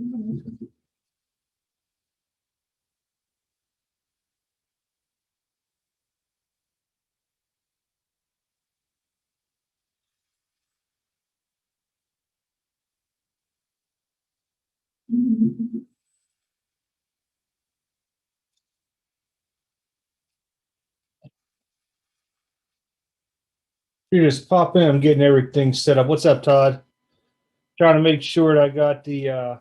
You just pop in. I'm getting everything set up. What's up, Todd? Trying to make sure that I got the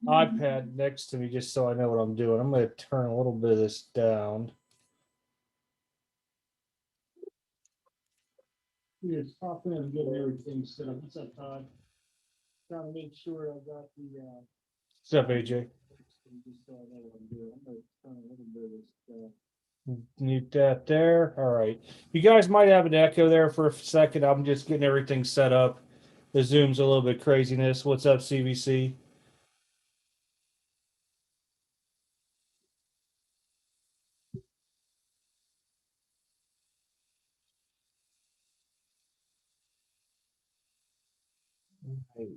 iPad next to me just so I know what I'm doing. I'm going to turn a little bit of this down. You just pop in and getting everything set up. What's up, Todd? Trying to make sure I got the. What's up, AJ? Just so I know what I'm doing. I'm going to turn a little bit of this down. Mute that there. All right. You guys might have an echo there for a second. I'm just getting everything set up. The Zoom's a little bit craziness. What's up, CVC? Right.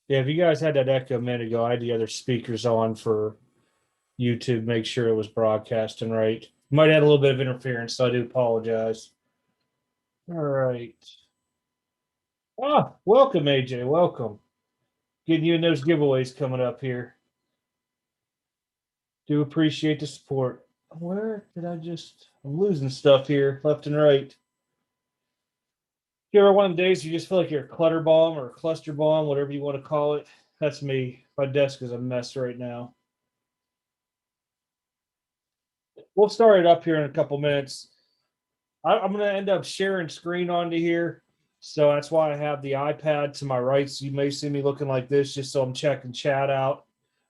Yeah, if you guys had that echo a minute ago, I had the other speakers on for YouTube, make sure it was broadcasting right. Might have a little bit of interference, so I do apologize. All right. Ah, welcome, AJ. Welcome. Getting you in those giveaways coming up here. Do appreciate the support. Where did I just? I'm losing stuff here, left and right. You ever one of the days you just feel like you're a clutter bomb or a cluster bomb, whatever you want to call it? That's me. My desk is a mess right now. We'll start it up here in a couple minutes. I'm going to end up sharing screen onto here. So that's why I have the iPad to my right. So you may see me looking like this just so I'm checking chat out.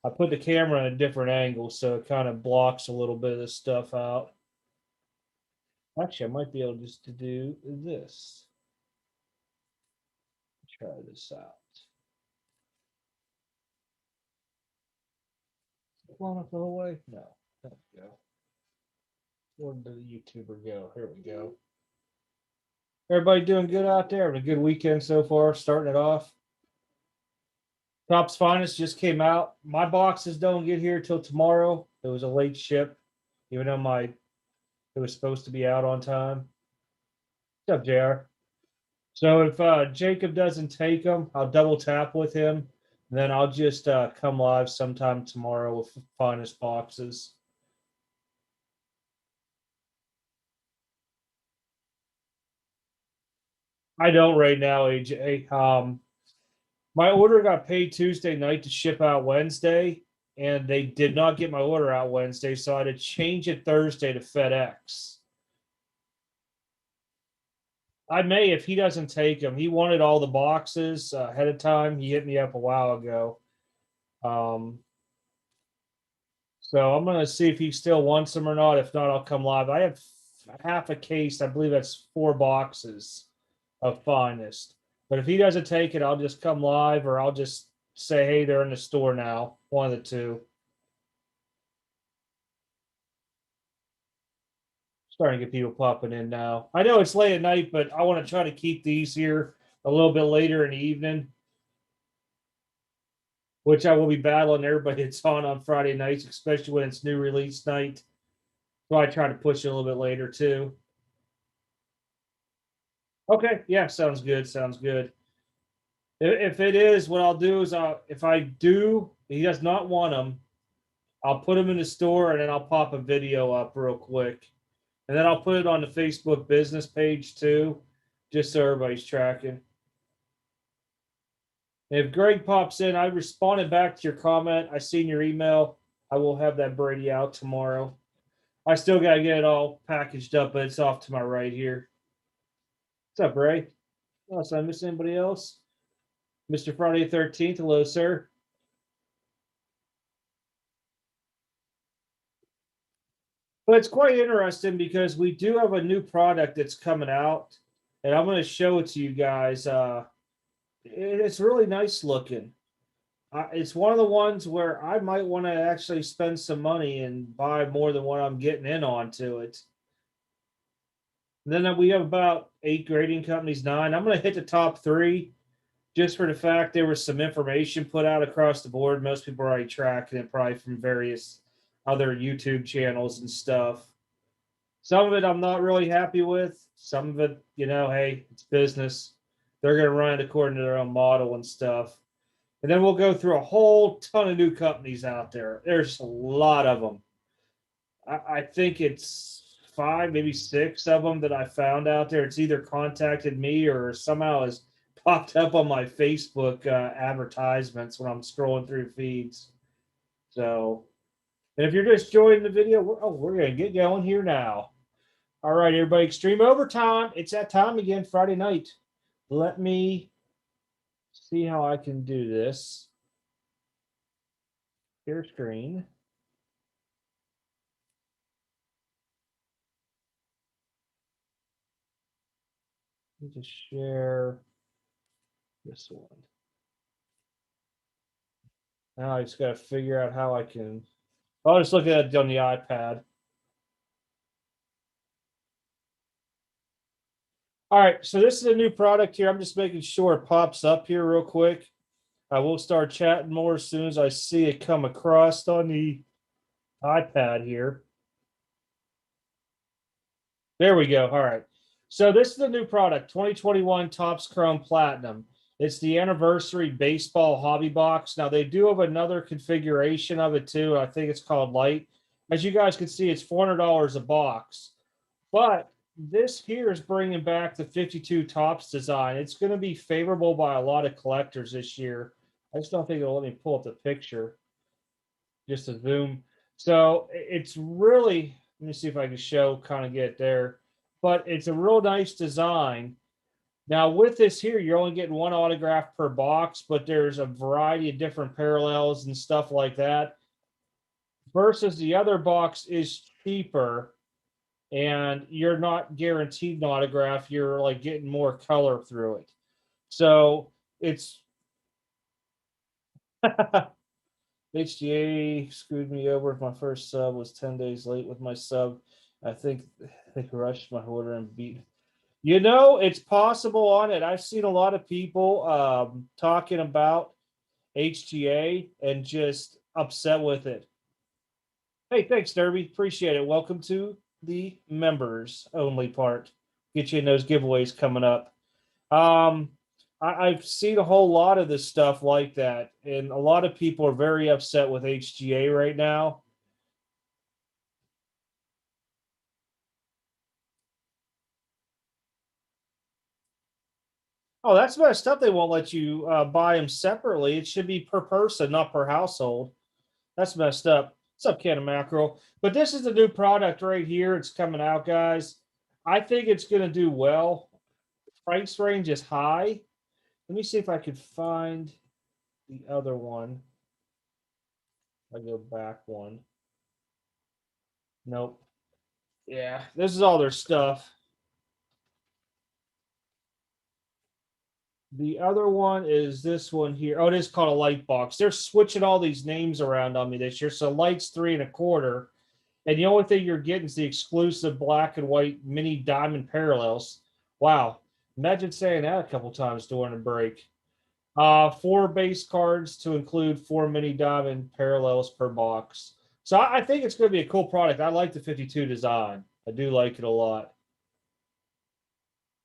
I put the camera in a different angle so it kind of blocks a little bit of this stuff out. Actually, I might be able just to do this. Try this out. Blown up the whole way? No. There we go. Where did the YouTuber go? Here we go. Everybody doing good out there? Having a good weekend so far, starting it off. Top's Finest just came out. My boxes don't get here till tomorrow. It was a late ship, even though it was supposed to be out on time. What's up, JR? So if Jacob doesn't take them, I'll double tap with him. And then I'll just come live sometime tomorrow with Finest boxes. I don't right now, AJ. My order got paid Tuesday night to ship out Wednesday, and they did not get my order out Wednesday, so I had to change it Thursday to FedEx. I may if he doesn't take them. He wanted all the boxes ahead of time. He hit me up a while ago. So I'm gonna see if he still wants them or not. If not, I'll come live. I have half a case. I believe that's 4 boxes of Finest. But if he doesn't take it, I'll just come live or I'll just say, hey, they're in the store now. One of the two. Starting to get people popping in now. I know it's late at night, but I want to try to keep these here a little bit later in the evening, which I will be battling everybody that's on Friday nights, especially when it's new release night. So I try to push it a little bit later too. Okay, yeah, sounds good. Sounds good. If it is, what I'll do is, if I do, he does not want them, I'll put them in the store and then I'll pop a video up real quick, and then I'll put it on the Facebook business page too, just so everybody's tracking. If Greg pops in, I responded back to your comment. I seen your email. I will have that Brady out tomorrow. I still got to get it all packaged up, but it's off to my right here. What's up, Ray? Oh, did I miss anybody else? Mr. Friday 13th. Hello, sir. But it's quite interesting because we do have a new product that's coming out, and I'm going to show it to you guys. It's really nice looking. It's one of the ones where I might want to actually spend some money and buy more than what I'm getting in onto it. And then we have about 8 grading companies, 9. I'm going to hit the top 3, just for the fact there was some information put out across the board. Most people are already tracking it, probably from various other YouTube channels and stuff. Some of it I'm not really happy with. Some of it, hey, it's business. They're going to run it according to their own model and stuff. And then we'll go through a whole ton of new companies out there. There's a lot of them. I think it's 5, maybe 6 of them that I found out there. It's either contacted me or somehow has popped up on my Facebook advertisements when I'm scrolling through feeds. So, and if you're just joining the video, we're going to get going here now. All right, everybody, Extreme Overtime. It's that time again, Friday night. Let me see how I can do this. Share screen. Let me just share this one. Now I just got to figure out how I can. I'll just look at it on the iPad. All right, so this is a new product here. I'm just making sure it pops up here real quick. I will start chatting more as soon as I see it come across on the iPad here. There we go. All right. So this is the new product, 2021 Topps Chrome Platinum. It's the anniversary baseball hobby box. Now they do have another configuration of it too. I think it's called Light. As you guys can see, it's $400 a box. But this here is bringing back the 52 Topps design. It's going to be favorable by a lot of collectors this year. I just don't think it'll let me pull up the picture. Just a zoom. So it's really, let me see if I can show, kind of get there. But it's a real nice design. Now, with this here, you're only getting 1 autograph per box, but there's a variety of different parallels and stuff like that. Versus the other box is cheaper, and you're not guaranteed an autograph. You're like getting more color through it. So it's HGA screwed me over. My first sub was 10 days late with my sub. I think they rushed my order and beat. It's possible on it. I've seen a lot of people talking about HGA and just upset with it. Hey, thanks, Derby. Appreciate it. Welcome to the members only part. Get you in those giveaways coming up. I've seen a whole lot of this stuff like that, and a lot of people are very upset with HGA right now. Oh, that's messed up. They won't let you buy them separately. It should be per person, not per household. That's messed up. What's up, Can of Mackerel? But this is the new product right here. It's coming out, guys. I think it's going to do well. Price range is high. Let me see if I could find the other one. I go back one. Nope. Yeah, this is all their stuff. The other one is this one here. Oh, it is called a light box. They're switching all these names around on me this year. So light's 3 1/4. And the only thing you're getting is the exclusive black and white mini diamond parallels. Wow. Imagine saying that a couple times during a break. 4 base cards to include 4 mini diamond parallels per box. So I think it's going to be a cool product. I like the 52 design. I do like it a lot.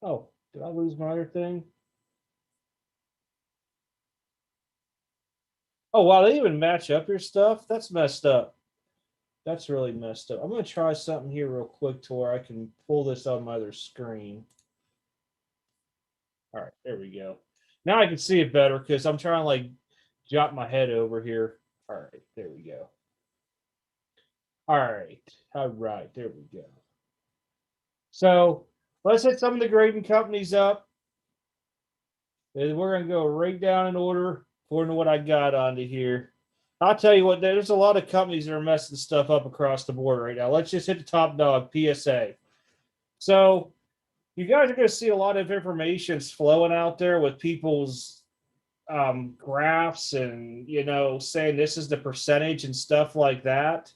Oh, did I lose my other thing? Oh, wow. They even match up your stuff? That's messed up. That's really messed up. I'm going to try something here real quick to where I can pull this on my other screen. All right, there we go. Now I can see it better because I'm trying to like jot my head over here. All right, there we go. All right, there we go. So let's hit some of the grading companies up. And we're going to go right down in order according to what I got onto here. I'll tell you what, there's a lot of companies that are messing stuff up across the board right now. Let's just hit the top dog, PSA. So you guys are going to see a lot of information flowing out there with people's graphs and saying this is the percentage and stuff like that.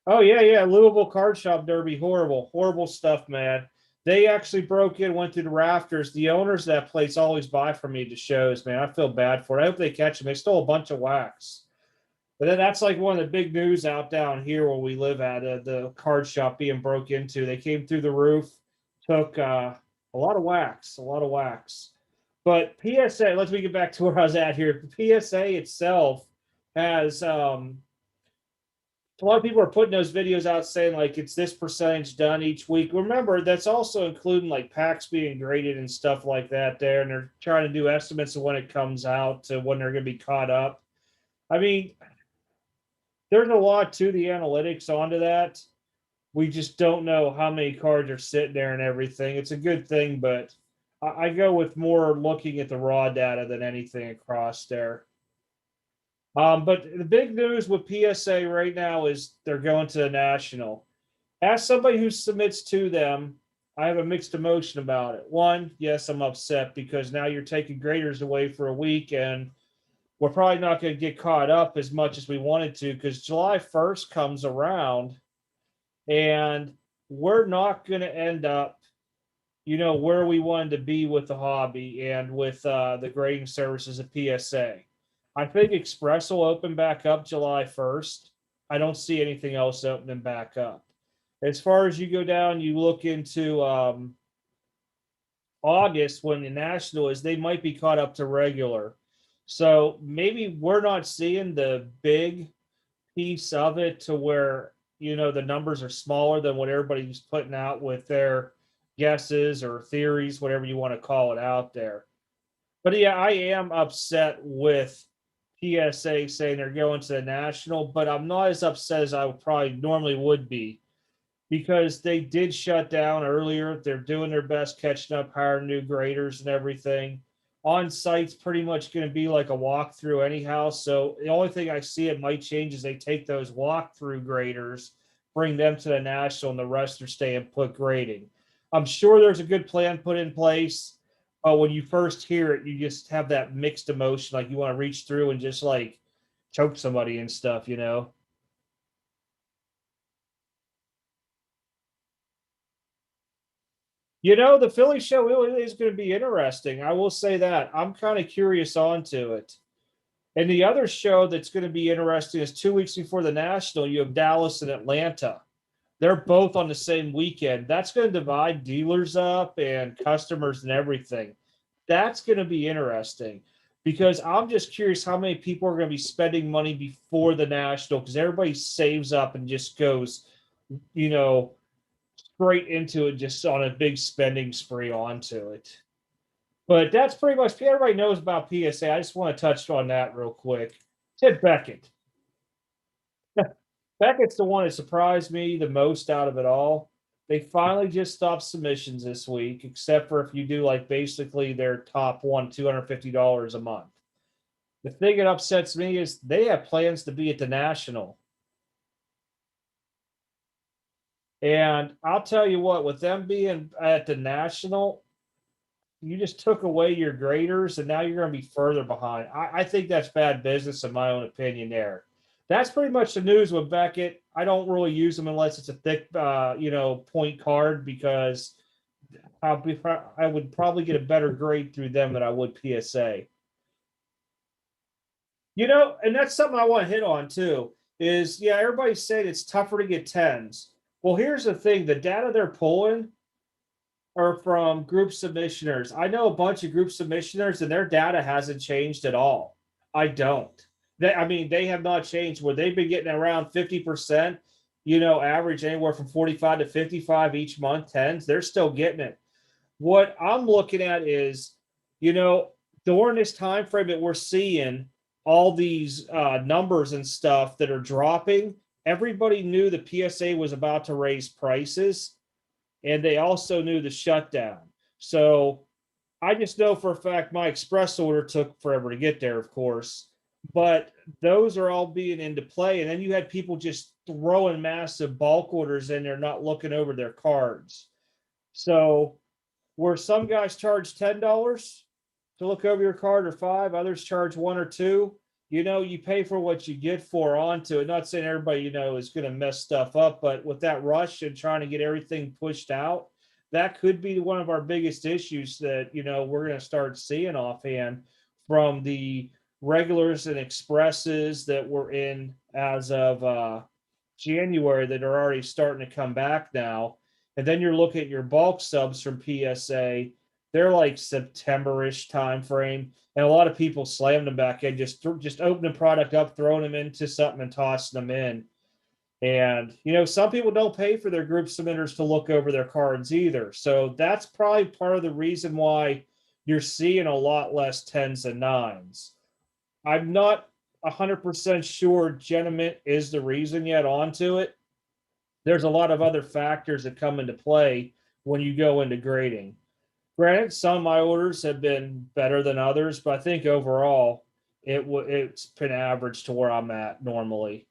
Oh yeah, Louisville Card Shop Derby, horrible stuff, man. They actually broke in, went through the rafters. The owners of that place always buy from me to shows, man. I feel bad for it. I hope they catch them. They stole a bunch of wax. But then that's like one of the big news out down here where we live at, the card shop being broke into. They came through the roof, took a lot of wax, a lot of wax. But PSA, let's get back to where I was at here. PSA itself has a lot of people are putting those videos out saying like it's this percentage done each week. Remember, that's also including like packs being graded and stuff like that there, and they're trying to do estimates of when it comes out to when they're going to be caught up. I mean, there's a lot to the analytics onto that. We just don't know how many cards are sitting there and everything. It's a good thing, but I go with more looking at the raw data than anything across there. But the big news with PSA right now is they're going to the national. As somebody who submits to them, I have a mixed emotion about it. One, yes, I'm upset because now you're taking graders away for a week, and we're probably not going to get caught up as much as we wanted to because July 1st comes around and we're not going to end up, where we wanted to be with the hobby and with the grading services of PSA. I think Express will open back up July 1st. I don't see anything else opening back up. As far as you go down, you look into August when the national is, they might be caught up to regular. So maybe we're not seeing the big piece of it to where, the numbers are smaller than what everybody's putting out with their guesses or theories, whatever you want to call it out there. But yeah, I am upset with PSA saying they're going to the national, but I'm not as upset as I probably normally would be because they did shut down earlier. They're doing their best catching up, hiring new graders and everything. On site's pretty much going to be like a walkthrough anyhow. So the only thing I see it might change is they take those walkthrough graders, bring them to the national, and the rest are staying put grading. I'm sure there's a good plan put in place. But when you first hear it, you just have that mixed emotion, like you want to reach through and just like choke somebody and stuff. The Philly show really is going to be interesting. I will say that. I'm kind of curious onto it. And the other show that's going to be interesting is 2 weeks before the National, you have Dallas and Atlanta. They're both on the same weekend. That's going to divide dealers up and customers and everything. That's going to be interesting because I'm just curious how many people are going to be spending money before the National because everybody saves up and just goes, you know, straight into it, just on a big spending spree onto it. But that's pretty much everybody knows about PSA. I just want to touch on that real quick. Ted Beckett. Beckett's the one that surprised me the most out of it all. They finally just stopped submissions this week, except for if you do like basically their top one, $250 a month. The thing that upsets me is they have plans to be at the National. And I'll tell you what, with them being at the National, you just took away your graders and now you're going to be further behind. I think that's bad business, in my own opinion. That's pretty much the news with Beckett. I don't really use them unless it's a thick, point card because I would probably get a better grade through them than I would PSA. And that's something I want to hit on too. Is yeah, everybody's saying it's tougher to get tens. Well, here's the thing: the data they're pulling are from group submissioners. I know a bunch of group submissioners, and their data hasn't changed at all. I don't. They have not changed. Where they've been getting around 50%, average anywhere from 45 to 55 each month, tens. They're still getting it. What I'm looking at is, during this time frame that we're seeing all these numbers and stuff that are dropping, everybody knew the PSA was about to raise prices and they also knew the shutdown. So I just know for a fact my express order took forever to get there, of course, but those are all being into play. And then you had people just throwing massive bulk orders in there, not looking over their cards. So where some guys charge $10 to look over your card or five, others charge one or two. You pay for what you get for onto it. Not saying everybody, is going to mess stuff up, but with that rush and trying to get everything pushed out, that could be one of our biggest issues that, we're going to start seeing offhand from the regulars and expresses that were in as of January that are already starting to come back now. And then you're looking at your bulk subs from PSA. They're like September-ish time frame, and a lot of people slammed them back in, just opening the product up, throwing them into something, and tossing them in. And some people don't pay for their group submitters to look over their cards either. So that's probably part of the reason why you're seeing a lot less tens and nines. I'm not 100% sure Genament is the reason yet onto it. There's a lot of other factors that come into play when you go into grading. Granted, some of my orders have been better than others, but I think overall it's been average to where I'm at normally.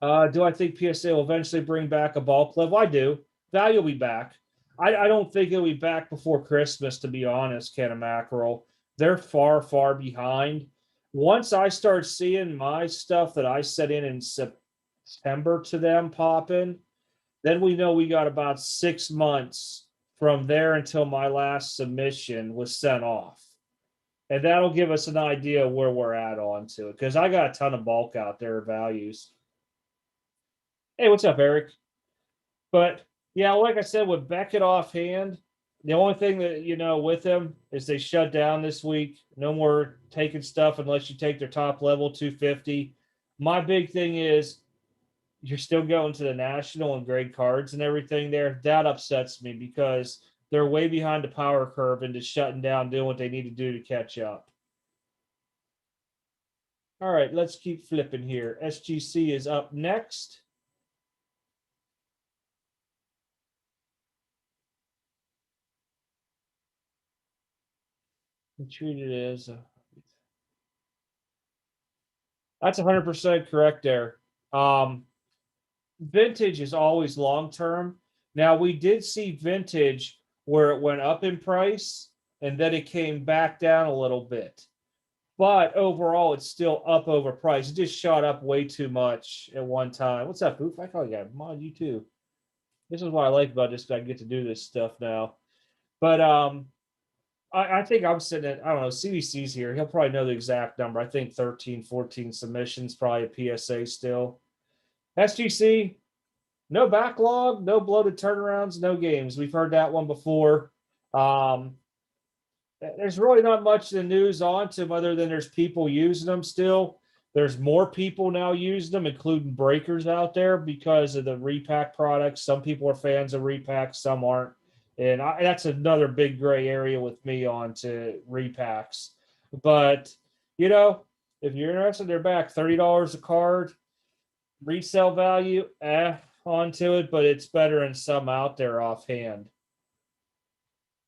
Do I think PSA will eventually bring back a bulk level? I do. Value will be back. I don't think it'll be back before Christmas, to be honest, Ken and Mackerel. They're far, far behind. Once I start seeing my stuff that I set in September to them popping, then we know we got about 6 months from there until my last submission was sent off. And that'll give us an idea of where we're at onto it, because I got a ton of bulk out there values. Hey, what's up, Eric? But yeah, like I said, with Beckett offhand, the only thing that with them is they shut down this week. No more taking stuff unless you take their top level 250. My big thing is you're still going to the national and grade cards and everything there. That upsets me because they're way behind the power curve and just shutting down, doing what they need to do to catch up. All right, let's keep flipping here. SGC is up next. Treated as that's 100% correct there. Vintage is always long term. Now we did see vintage where it went up in price and then it came back down a little bit. But overall, it's still up over price. It just shot up way too much at one time. What's up, Poof? I call you guys. Mod, you too. This is what I like about this. I get to do this stuff now. But I think I'm sitting at, I don't know, CDC's here. He'll probably know the exact number. I think 13, 14 submissions, probably a PSA still. SGC, no backlog, no bloated turnarounds, no games. We've heard that one before. There's really not much in the news on them other than there's people using them still. There's more people now using them, including breakers out there because of the repack products. Some people are fans of repacks, some aren't. And that's another big gray area with me on to repacks. But, if you're interested, they're back $30 a card. Resale value, onto it, but it's better than some out there offhand.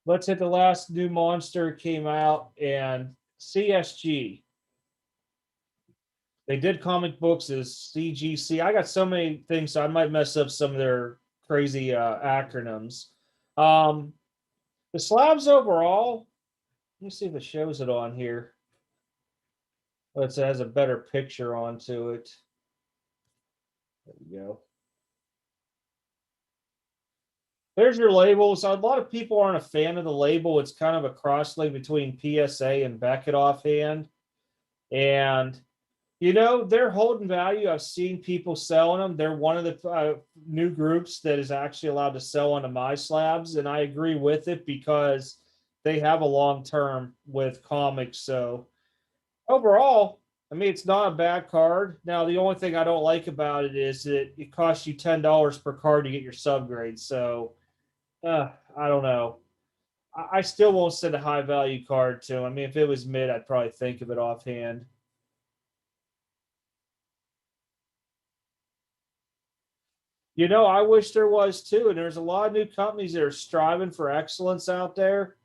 Let's hit the last new monster came out, and CSG. They did comic books as CGC. I got so many things, so I might mess up some of their crazy acronyms. The slabs overall, let me see if it shows it on here. It has a better picture onto it. There we go. There's your labels. A lot of people aren't a fan of the label. It's kind of a crosslink between PSA and Beckett offhand. And, they're holding value. I've seen people selling them. They're one of the new groups that is actually allowed to sell onto my slabs. And I agree with it because they have a long term with comics. So overall, it's not a bad card. Now, the only thing I don't like about it is that it costs you $10 per card to get your subgrade. So, I don't know. I still won't send a high value card to him. If it was mid, I'd probably think of it offhand. I wish there was too. And there's a lot of new companies that are striving for excellence out there.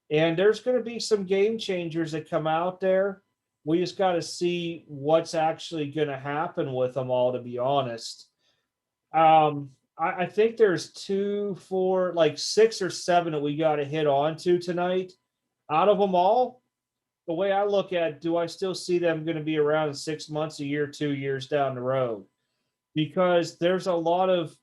And there's going to be some game changers that come out there. We just got to see what's actually going to happen with them all, to be honest. I think there's 2, 4, like 6 or 7 that we got to hit on to tonight. Out of them all, the way I look at it, do I still see them going to be around in 6 months, a year, 2 years down the road? Because there's a lot of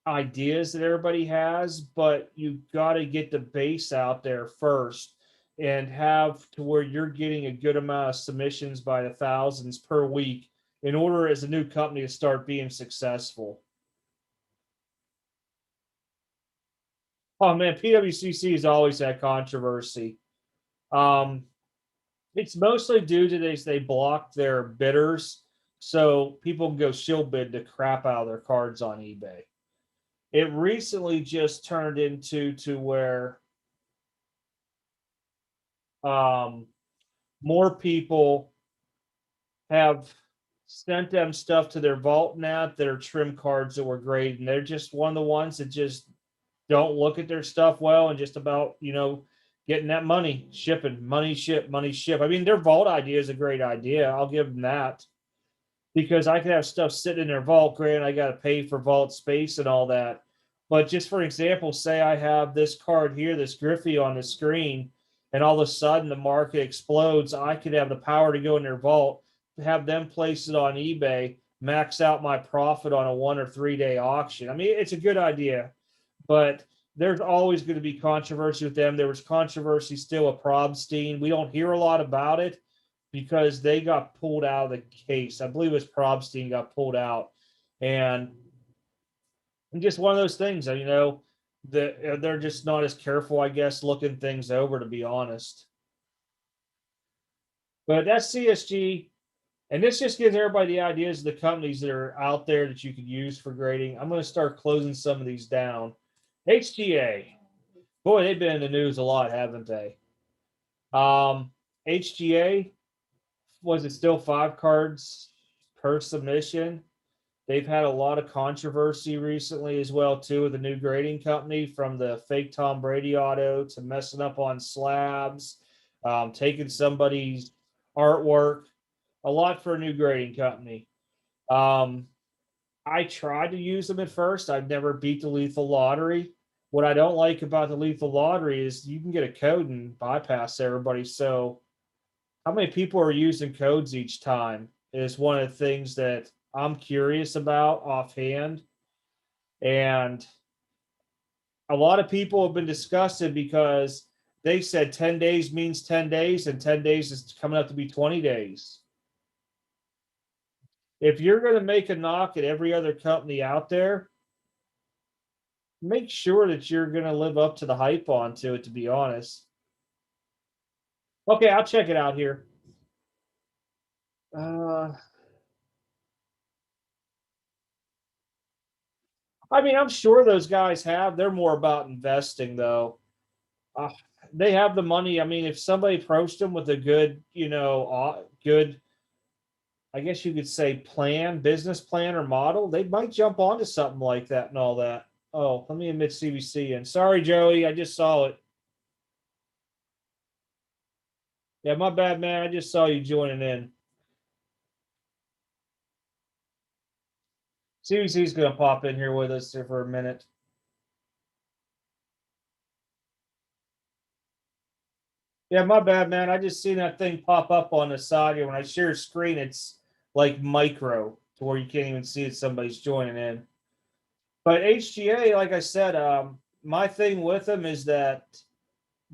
ideas that everybody has, but you got to get the base out there first and have to where you're getting a good amount of submissions by the thousands per week in order as a new company to start being successful. Oh man, PWCC has always had controversy. Um, it's mostly due to they blocked their bidders, so people can go shill bid the crap out of their cards on eBay. It recently just turned into to where um, more people have sent them stuff to their vault now that are trim cards that were great, and they're just one of the ones that just don't look at their stuff well and just about getting that money, shipping, money ship, money ship. I mean, their vault idea is a great idea. I'll give them that because I could have stuff sitting in their vault. Granted, I got to pay for vault space and all that. But just for example, say I have this card here, this Griffey on the screen, and all of a sudden the market explodes. I could have the power to go in their vault, have them place it on eBay, max out my profit on a 1 or 3 day auction. I mean, it's a good idea, but there's always going to be controversy with them. There was controversy still with Probstein. We don't hear a lot about it because they got pulled out of the case. I believe it was Probstein got pulled out. And just one of those things, that they're just not as careful, I guess, looking things over, to be honest. But that's CSG. And this just gives everybody the ideas of the companies that are out there that you could use for grading. I'm going to start closing some of these down. HGA. Boy, they've been in the news a lot, haven't they? HGA, was it still 5 cards per submission? They've had a lot of controversy recently as well, too, with the new grading company, from the fake Tom Brady auto to messing up on slabs, taking somebody's artwork. A lot for a new grading company. Um, I tried to use them at first. I've never beat the lethal lottery. What I don't like about the lethal lottery is you can get a code and bypass everybody. So how many people are using codes each time is one of the things that I'm curious about offhand. And a lot of people have been disgusted because they said 10 days means 10 days, and 10 days is coming up to be 20 days. If you're going to make a knock at every other company out there, make sure that you're going to live up to the hype onto it, to be honest. Okay, I'll check it out here. I mean, I'm sure those guys have. They're more about investing, though. Uh, they have the money. I mean, if somebody approached them with a good, good, I guess you could say plan, business plan or model, they might jump onto something like that and all that. Oh, let me admit CBC in. Sorry, Joey, I just saw it. Yeah, my bad, man. I just saw you joining in. CBC's gonna pop in here with us here for a minute. Yeah, my bad, man. I just seen that thing pop up on the side here. When I share a screen, it's like micro to where you can't even see it. Somebody's joining in. But HGA, like I said, my thing with them is that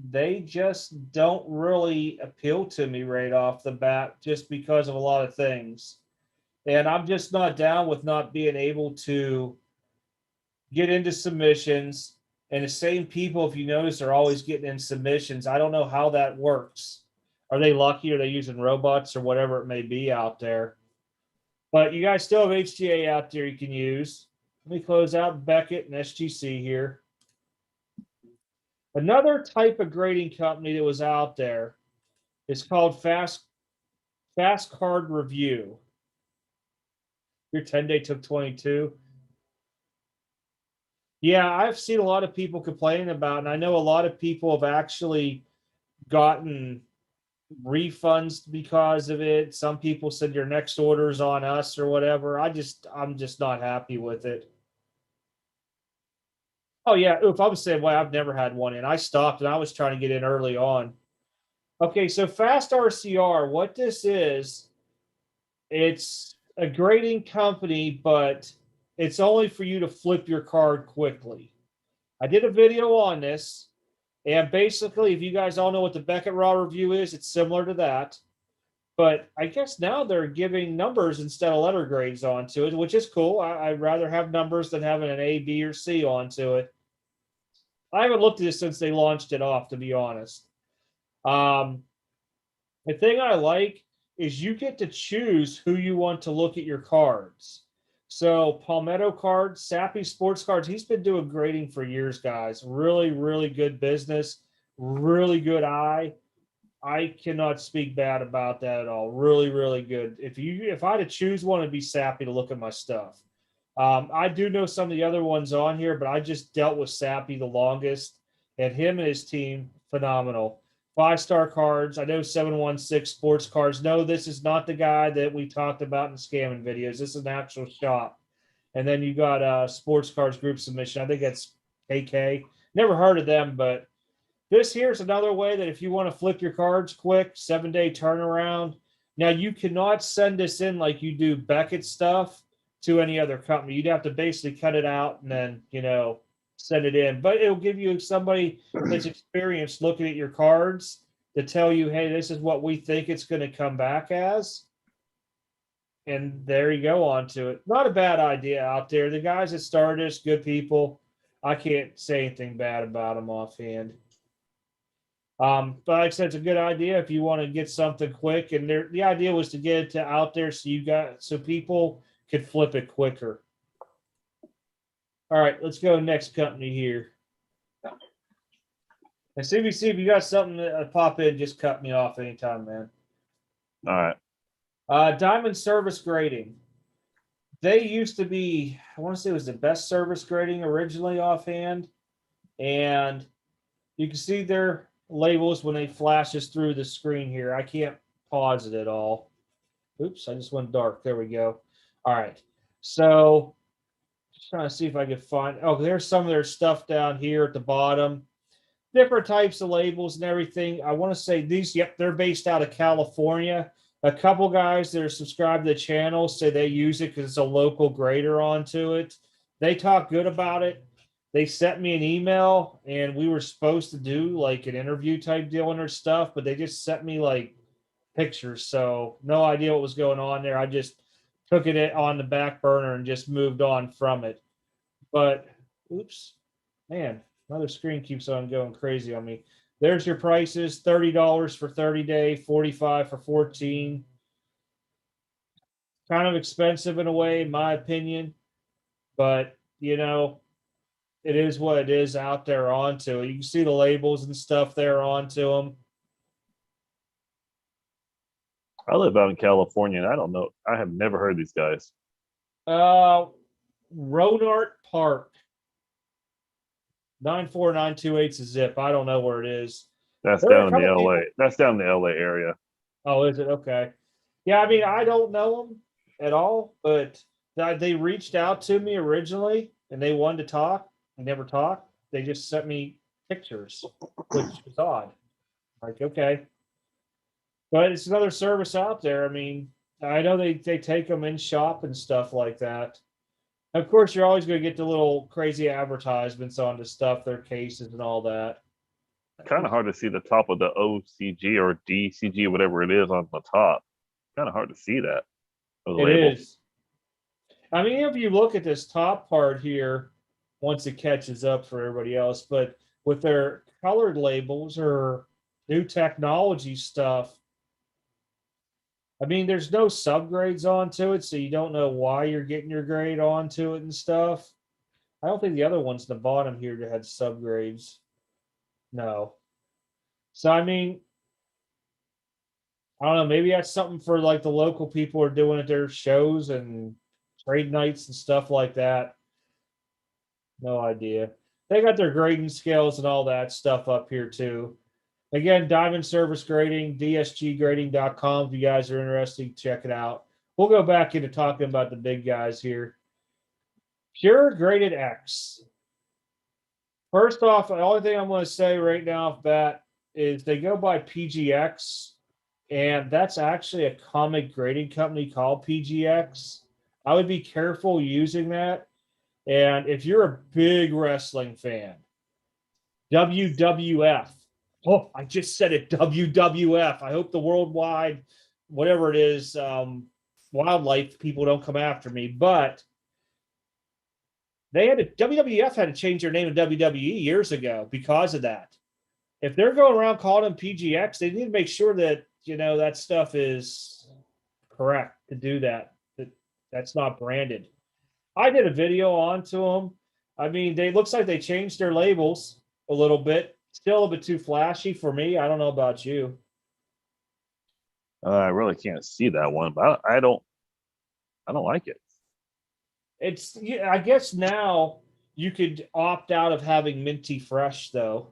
they just don't really appeal to me right off the bat, just because of a lot of things. And I'm just not down with not being able to get into submissions. And the same people, if you notice, are always getting in submissions. I don't know how that works. Are they lucky? Are they using robots or whatever it may be out there? But you guys still have HGA out there you can use. Let me close out Beckett and SGC here. Another type of grading company that was out there is called Fast Card Review. Your 10-day took 22. Yeah, I've seen a lot of people complaining about it, and I know a lot of people have actually gotten refunds because of it. Some people said your next order's on us or whatever. I'm just not happy with it. Oh yeah, if I was saying, well, I've never had one in. I stopped and I was trying to get in early on. Okay, so Fast RCR, what this is, it's a grading company, but it's only for you to flip your card quickly. I did a video on this, and basically, if you guys all know what the Beckett Raw review is, it's similar to that. But I guess now they're giving numbers instead of letter grades onto it, which is cool. I'd rather have numbers than having an A, B, or C onto it. I haven't looked at this since they launched it off, to be honest. The thing I like is you get to choose who you want to look at your cards. So Palmetto Cards, Sappy Sports Cards, he's been doing grading for years, guys. Really, really good business, really good eye. I cannot speak bad about that at all. Really, really good. If I had to choose one, it'd be Sappy to look at my stuff. I do know some of the other ones on here, but I just dealt with Sappy the longest, and him and his team, phenomenal. 5-star cards. I know 716 Sports Cards. No, this is not the guy that we talked about in scamming videos. This is an actual shop. And then you got Sports Cards Group Submission. I think that's KK. Never heard of them, but this here's another way that if you want to flip your cards quick, 7-day turnaround. Now, you cannot send this in like you do Beckett stuff to any other company. You'd have to basically cut it out and then, send it in. But it'll give you somebody that's experienced looking at your cards to tell you, hey, this is what we think it's going to come back as. And there you go onto it. Not a bad idea out there. The guys that started this, good people. I can't say anything bad about them offhand. But like I said, it's a good idea if you want to get something quick. And the idea was to get it out there so people could flip it quicker. All right, let's go next company here. And CBC, if you got something to pop in, just cut me off anytime, man. All right. Diamond Service Grading. They used to be, I want to say it was the best service grading originally offhand. And you can see their labels when they flashes through the screen here. I can't pause it at all. Oops, I just went dark. There we go. All right. So just trying to see if I can find, there's some of their stuff down here at the bottom. Different types of labels and everything. I want to say these, they're based out of California. A couple guys that are subscribed to the channel say they use it because it's a local grader onto it. They talk good about it. They sent me an email and we were supposed to do like an interview type deal on their stuff, but they just sent me like pictures. So no idea what was going on there. I just took it on the back burner and just moved on from it. But oops, man, another screen keeps on going crazy on me. There's your prices, $30 for 30-day, $45 for 14. Kind of expensive in a way, in my opinion. But, it is what it is out there onto it. You can see the labels and stuff there onto them. I live out in California, and I don't know. I have never heard of these guys. Ronart Park. 94928 is a zip. I don't know where it is. That's down in the LA. That's down in the LA area. Oh, is it? Okay. Yeah, I mean, I don't know them at all, but they reached out to me originally and they wanted to talk. I never talked. They just sent me pictures, which is odd. Like, okay. But it's another service out there. I mean, I know they take them in shop and stuff like that. Of course, you're always going to get the little crazy advertisements on the stuff, their cases and all that. Kind of hard to see the top of the OCG or DCG, whatever it is on the top. Kind of hard to see that. It is. I mean, if you look at this top part here, once it catches up for everybody else, but with their colored labels or new technology stuff, I mean, there's no subgrades onto it, so you don't know why you're getting your grade onto it and stuff. I don't think the other ones at the bottom here had subgrades. No. So, I mean, I don't know. Maybe that's something for like the local people are doing at their shows and trade nights and stuff like that. No idea. They got their grading scales and all that stuff up here too. Again, Diamond Service Grading, dsggrading.com. If you guys are interested, check it out. We'll go back into talking about the big guys here. Pure Graded X. First off, the only thing I'm going to say right now off bat is they go by PGX, and that's actually a comic grading company called PGX. I would be careful using that And if you're a big wrestling fan, WWF. Oh, I just said it, WWF. I hope the worldwide, whatever it is, wildlife people don't come after me. But WWF had to change their name to WWE years ago because of that. If they're going around calling them PGX, they need to make sure that that stuff is correct to do that. That's not branded. I did a video onto them. I mean, they looks like they changed their labels a little bit. Still a bit too flashy for me. I don't know about you. I really can't see that one, but I don't like it. It's I guess now you could opt out of having minty fresh though.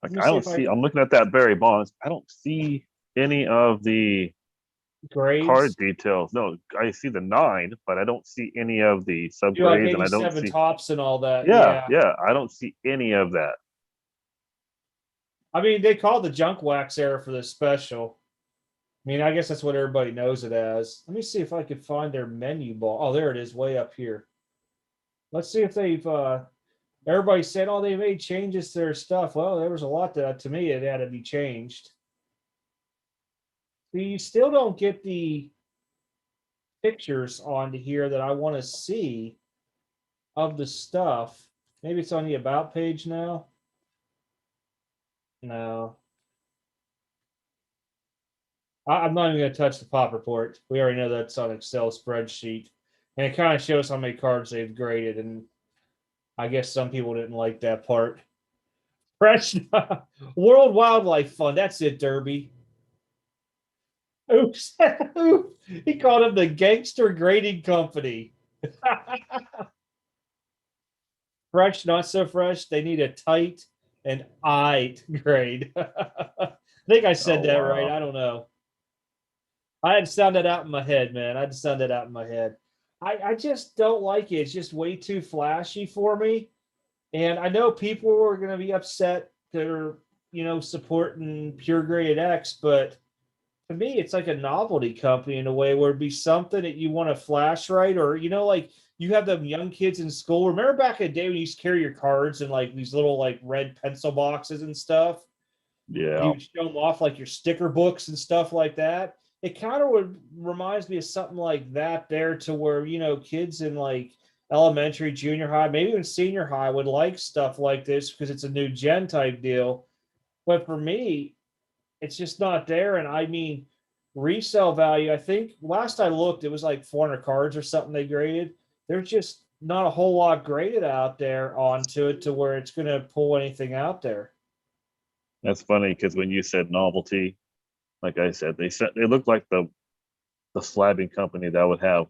Like I don't see. I'm looking at that Barry Bonds. I don't see any of the card grades. details. No, I see the 9, but I don't see any of the You like subgrades, and I don't 87 see. tops and all that. Yeah, Yeah. yeah, I don't see any of that. I mean, they called the junk wax era for this special. I mean, I guess that's what everybody knows it as. Let me see if I could find their menu ball. Oh, there it is, way up here. Let's see if they've everybody said, oh, they made changes to their stuff. Well, there was a lot that to me it had to be changed. So you still don't get the pictures onto here that I want to see of the stuff. Maybe it's on the about page now. No. I'm not even going to touch the pop report. We already know that's on Excel spreadsheet. And it kind of shows how many cards they've graded. And I guess some people didn't like that part. Fresh World Wildlife Fund. That's it, Derby. Oops. He called him the Gangster Grading Company. Fresh, not so fresh. They need a tight and I grade. I think I said that wow. right. I don't know. I had to sound that out in my head, man. I had to sound that out in my head. I just don't like it. It's just way too flashy for me. And I know people are going to be upset that are, supporting Pure Graded X, but to me, it's like a novelty company in a way where it'd be something that you want to flash right, or like you have them young kids in school. Remember back in the day when you used to carry your cards in like these little like red pencil boxes and stuff? Yeah. You would show them off like your sticker books and stuff like that. It kind of reminds me of something like that there, to where kids in like elementary, junior high, maybe even senior high would like stuff like this because it's a new gen type deal. But for me, it's just not there. And I mean, resale value, I think last I looked, it was like 400 cards or something they graded. There's just not a whole lot graded out there onto it to where it's going to pull anything out there. That's funny because when you said novelty, like I said, they look like the slabbing company that would have,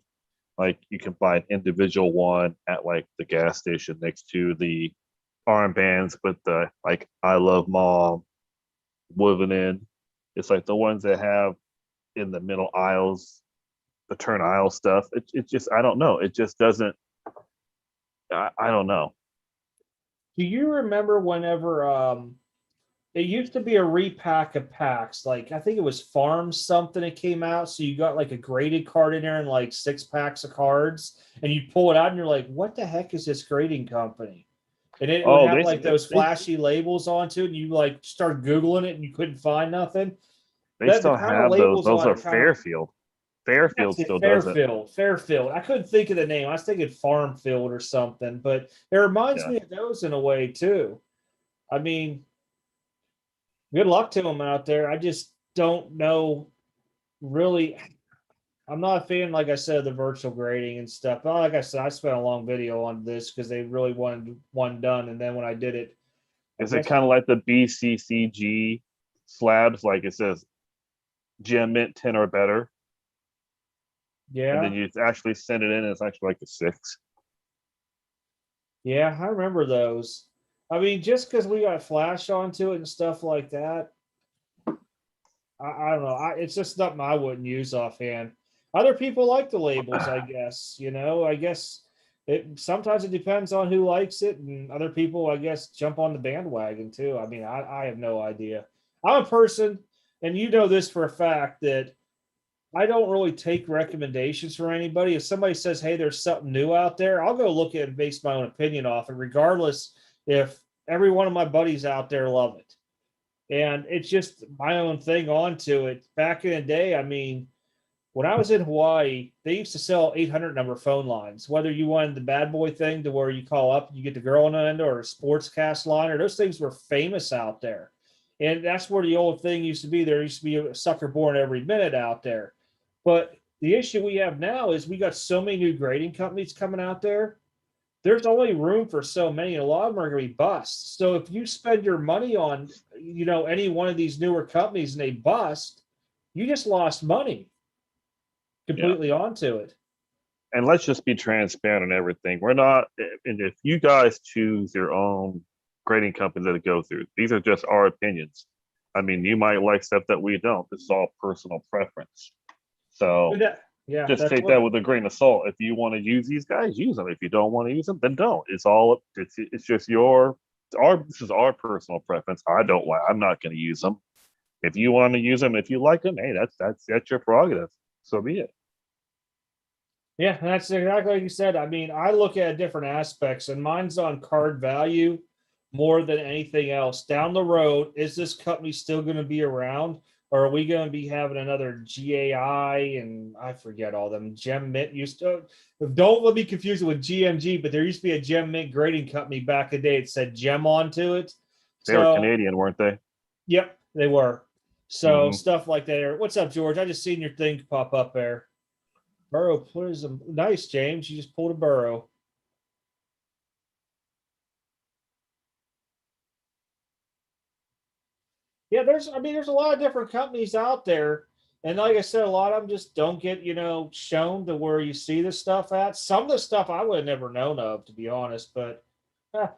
like, you can buy an individual one at like the gas station next to the armbands with the like I love mom woven in. It's like the ones that have in the middle aisles, the turn aisle stuff. It just, I don't know. It just doesn't. I don't know. Do you remember whenever it used to be a repack of packs? Like I think it was Farm something that came out, so you got like a graded card in there and like 6 packs of cards, and you pull it out and you're like, "What the heck is this grading company?" And it would Oh, have like those flashy labels onto it, and you like start googling it and you couldn't find nothing. they The still kind of have those. labels Those on are it kind of. Fairfield. That's Fairfield it, still does it. Fairfield. I couldn't think of the name. I was thinking Farmfield or something, but it reminds Yeah. me of those in a way too. I mean, good luck to them out there. I just don't know really. I'm not a fan, like I said, of the virtual grading and stuff. But like I said, I spent a long video on this because they really wanted one done. And then when I did it, I Is it guess, kind of like the BCCG slabs? Like it says gem mint 10 or better, and then yeah, you actually send it in, and it's actually like a 6. yeah, I remember those. I mean, just because we got flash onto it and stuff like that, I don't know. It's just something I wouldn't use offhand. Other people like the labels, I guess. I guess sometimes it depends on who likes it, and other people, I guess, jump on the bandwagon too. I mean, I have no idea. I'm a person, and you know this for a fact, that I don't really take recommendations from anybody. If somebody says, "Hey, there's something new out there," I'll go look at it and base my own opinion off it, regardless if every one of my buddies out there love it. And it's just my own thing onto it. Back in the day, I mean, when I was in Hawaii, they used to sell 800 number phone lines. Whether you wanted the bad boy thing to where you call up and you get the girl on the end, or a sportscast line, or those things were famous out there. And that's where the old thing used to be. There used to be a sucker born every minute out there. But the issue we have now is we got so many new grading companies coming out there. There's only room for so many. A lot of them are going to be busts. So if you spend your money on, any one of these newer companies and they bust, you just lost money Yeah. completely onto it. And let's just be transparent on everything. We're not, and if you guys choose your own grading company to go through, these are just our opinions. I mean, you might like stuff that we don't. This is all personal preference. So just take that with a grain of salt. If you want to use these guys, use them. If you don't want to use them, then don't. It's just this is our personal preference. I'm not going to use them. If you want to use them, if you like them, hey, that's your prerogative. So be it. Yeah, that's exactly like you said. I mean, I look at different aspects, and mine's on card value more than anything else. Down the road, is this company still going to be around, or are we going to be having another GAI and I forget all them Gem Mint used to? Don't let me confuse it with GMG, but there used to be a Gem Mint grading company back in the day. It said Gem onto it. They were So, Canadian, weren't they? yep, they were. So stuff like that. What's up, George? I just seen your thing pop up there. Burrow plays a nice, James. You just pulled a Burrow. Yeah, there's a lot of different companies out there. And like I said, a lot of them just don't get, shown to where you see the stuff at. Some of the stuff I would have never known of, to be honest. But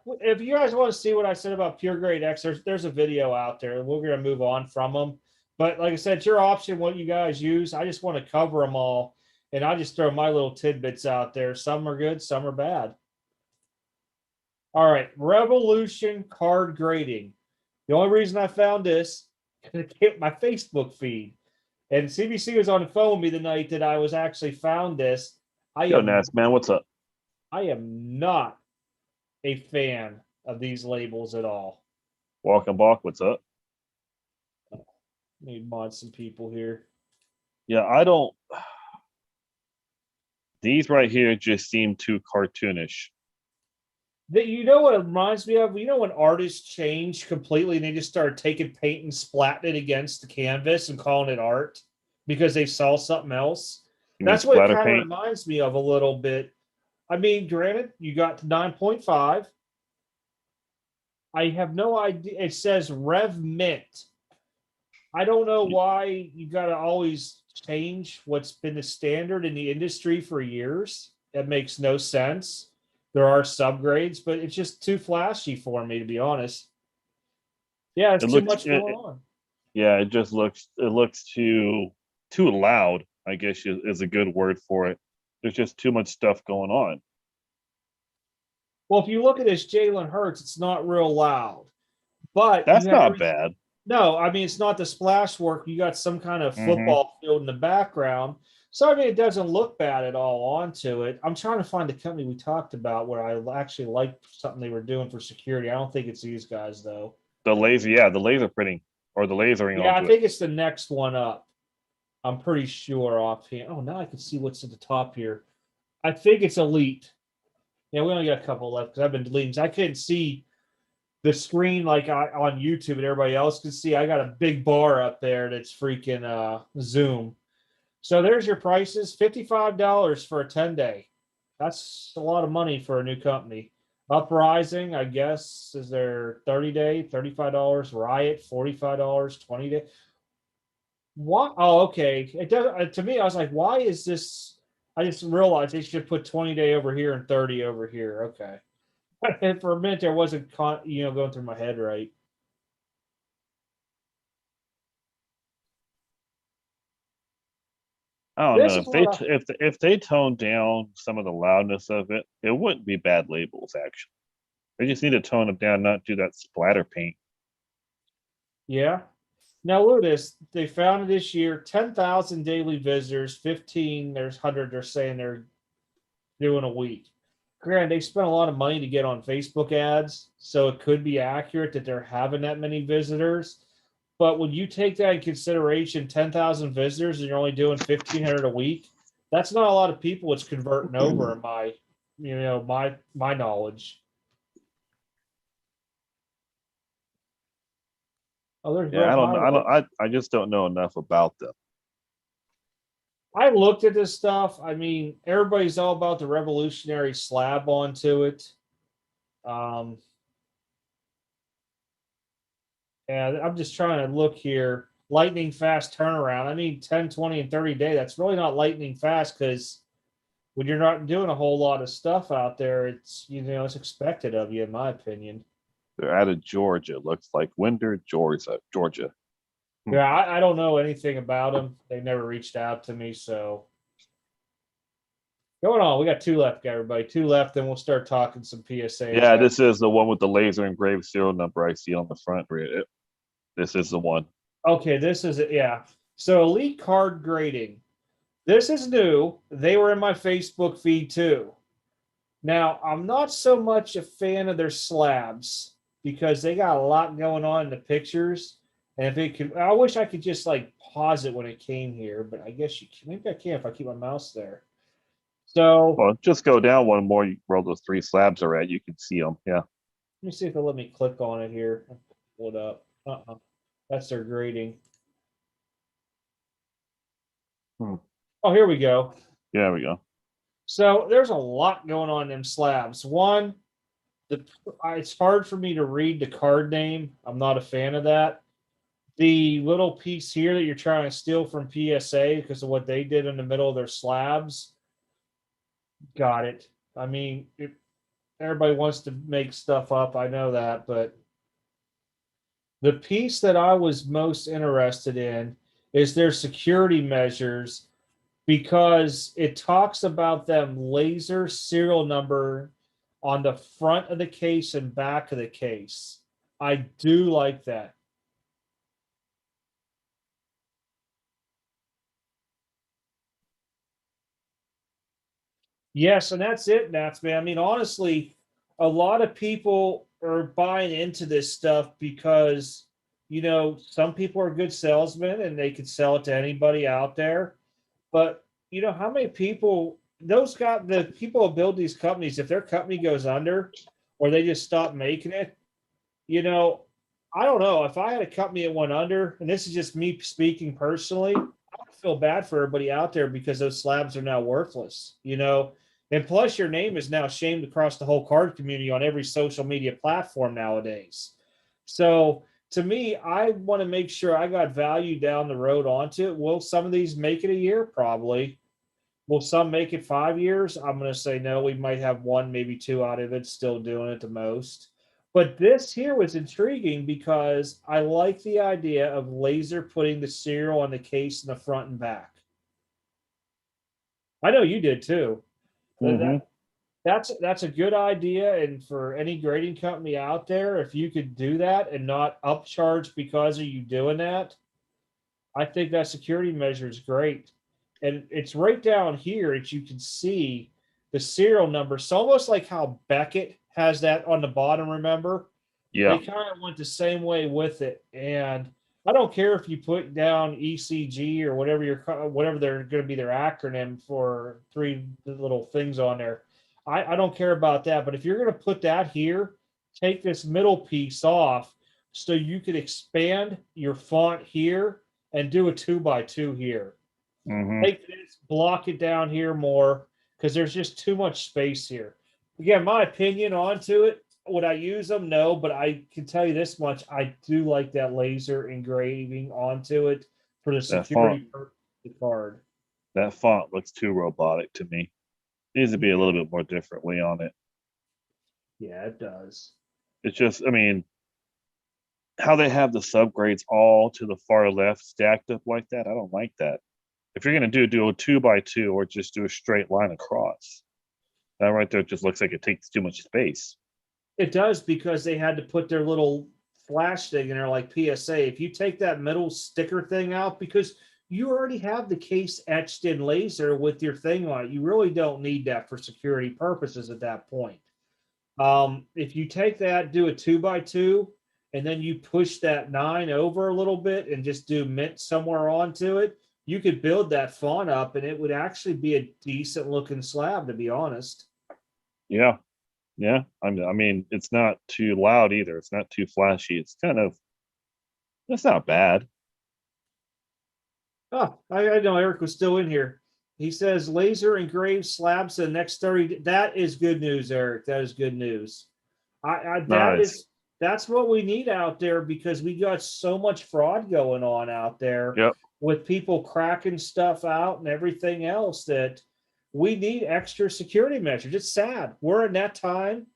if you guys want to see what I said about Pure Grade X, there's a video out there. We're going to move on from them. But like I said, it's your option what you guys use. I just want to cover them all. And I just throw my little tidbits out there. Some are good, some are bad. All right, Revolution card grading. The only reason I found this is hit my Facebook feed, and CBC was on the phone with me the night that I was actually found this. Yo, Nats, man, what's up? I am not a fan of these labels at all. Walking Balk, what's up? Need mod some people here. Yeah, I don't. These right here just seem too cartoonish. You know what it reminds me of? You know when artists change completely and they just started taking paint and splatting it against the canvas and calling it art because they saw something else? That's what it kind of reminds me of a little bit. I mean, granted, you got to 9.5. I have no idea. It says Rev Mint. I don't know why you got to always change what's been the standard in the industry for years. That makes no sense. There are subgrades, but it's just too flashy for me, to be honest. Yeah, it's too much going on. Yeah, it looks too loud, I guess is a good word for it. There's just too much stuff going on. Well, if you look at this Jalen Hurts, it's not real loud. But that's not bad. No, I mean, it's not the splash work. You got some kind of football field in the background. So, I mean, it doesn't look bad at all onto it. I'm trying to find the company we talked about where I actually liked something they were doing for security. I don't think it's these guys, though. The laser printing or the lasering. Yeah, I think it's the next one up. I'm pretty sure offhand. Oh, now I can see what's at the top here. I think it's Elite. Yeah, we only got a couple left because I've been deleting. I couldn't see the screen like on YouTube and everybody else can see. I got a big bar up there that's freaking Zoom. So there's your prices. $55 for a 10-day. That's a lot of money for a new company. Uprising, I guess, is there 30-day, $35. Riot, $45, 20-day. What? Oh, okay. It does to me. I was like, why is this? I just realized they should put 20-day over here and 30 over here. Okay. And for a minute there wasn't going through my head right. I don't know if they tone down some of the loudness of it, it wouldn't be bad labels actually. They just need to tone them down, not do that splatter paint. Yeah. Now look at this. They found it this year, 10,000 daily visitors, 15, there's 100 they're saying they're doing a week. Granted, they spent a lot of money to get on Facebook ads, so it could be accurate that they're having that many visitors. But when you take that in consideration, 10,000 visitors and you're only doing 1,500 a week, that's not a lot of people it's converting over in my knowledge. Oh, there's Yeah, Red I don't know. Highway. I just don't know enough about them. I looked at this stuff. I mean, everybody's all about the revolutionary slab onto it. Um, and I'm just trying to look here. Lightning fast turnaround. I mean, 10, 20, and 30 day. That's really not lightning fast because when you're not doing a whole lot of stuff out there, it's expected of you, in my opinion. They're out of Georgia. Looks like Winder, Georgia. Yeah, I don't know anything about them. They never reached out to me. So going on, we got two left, everybody. Two left, then we'll start talking some PSAs. Yeah, this is the one with the laser engraved serial number I see on the front. This is the one. Okay, this is it. Yeah. So Elite Card Grading. This is new. They were in my Facebook feed too. Now, I'm not so much a fan of their slabs because they got a lot going on in the pictures. And if it could, I wish I could just like pause it when it came here, but I guess you can. Maybe I can if I keep my mouse there. So Well, just go down one more where all those three slabs are at. You can see them. Yeah. let me see if they'll let me click on it here. Pull it up. That's their grading. Hmm. Oh, here we go. Yeah, there we go. So there's a lot going on in them slabs. One, it's hard for me to read the card name. I'm not a fan of that. The little piece here that you're trying to steal from PSA because of what they did in the middle of their slabs, got it. I mean, everybody wants to make stuff up. I know that, but the piece that I was most interested in is their security measures because it talks about them laser serial number on the front of the case and back of the case. I do like that. Yes, and that's it, Nats, man. I mean, honestly, a lot of people are buying into this stuff because, some people are good salesmen and they could sell it to anybody out there. But, how many people, the people who build these companies, if their company goes under or they just stop making it, you know, I don't know. If I had a company that went under, and this is just me speaking personally, I would feel bad for everybody out there because those slabs are now worthless. And plus, your name is now shamed across the whole card community on every social media platform nowadays. So, to me, I want to make sure I got value down the road onto it. Will some of these make it a year? Probably. Will some make it 5 years? I'm going to say no. We might have one, maybe two out of it still doing it the most. But this here was intriguing because I like the idea of laser putting the serial on the case in the front and back. I know you did too. Mm-hmm. That's a good idea. And for any grading company out there, if you could do that and not upcharge because of you doing that, I think that security measure is great. And it's right down here that you can see the serial number. It's almost like how Beckett has that on the bottom, remember? They Yeah. kind of went the same way with it. And I don't care if you put down ECG or whatever they're going to be their acronym for three little things on there. I don't care about that. But if you're going to put that here, take this middle piece off so you could expand your font here and do a 2x2 here. Mm-hmm. Take this, block it down here more because there's just too much space here. Again, my opinion onto it. Would I use them? No, but I can tell you this much: I do like that laser engraving onto it for the That security font. purpose of the card. That font looks too robotic to me. Needs to be a little bit more differently on it. Yeah, it does. It's just, I mean, how they have the subgrades all to the far left stacked up like that. I don't like that. If you're gonna do a 2x2 or just do a straight line across, that right there just looks like it takes too much space. It does because they had to put their little flash thing in there like PSA. If you take that middle sticker thing out, because you already have the case etched in laser with your thing on it, you really don't need that for security purposes at that point. If you take that, do a 2x2, and then you push that 9 over a little bit and just do mint somewhere onto it, you could build that font up and it would actually be a decent looking slab, to be honest. Yeah. Yeah. I mean, it's not too loud either. It's not too flashy. It's not bad. Oh, I know Eric was still in here. He says laser engraved slabs in the next 30. That is good news, Eric. That is good news. Nice. That's what we need out there, because we got so much fraud going on out there Yep. with people cracking stuff out and everything else, that we need extra security measures. It's sad. We're in that time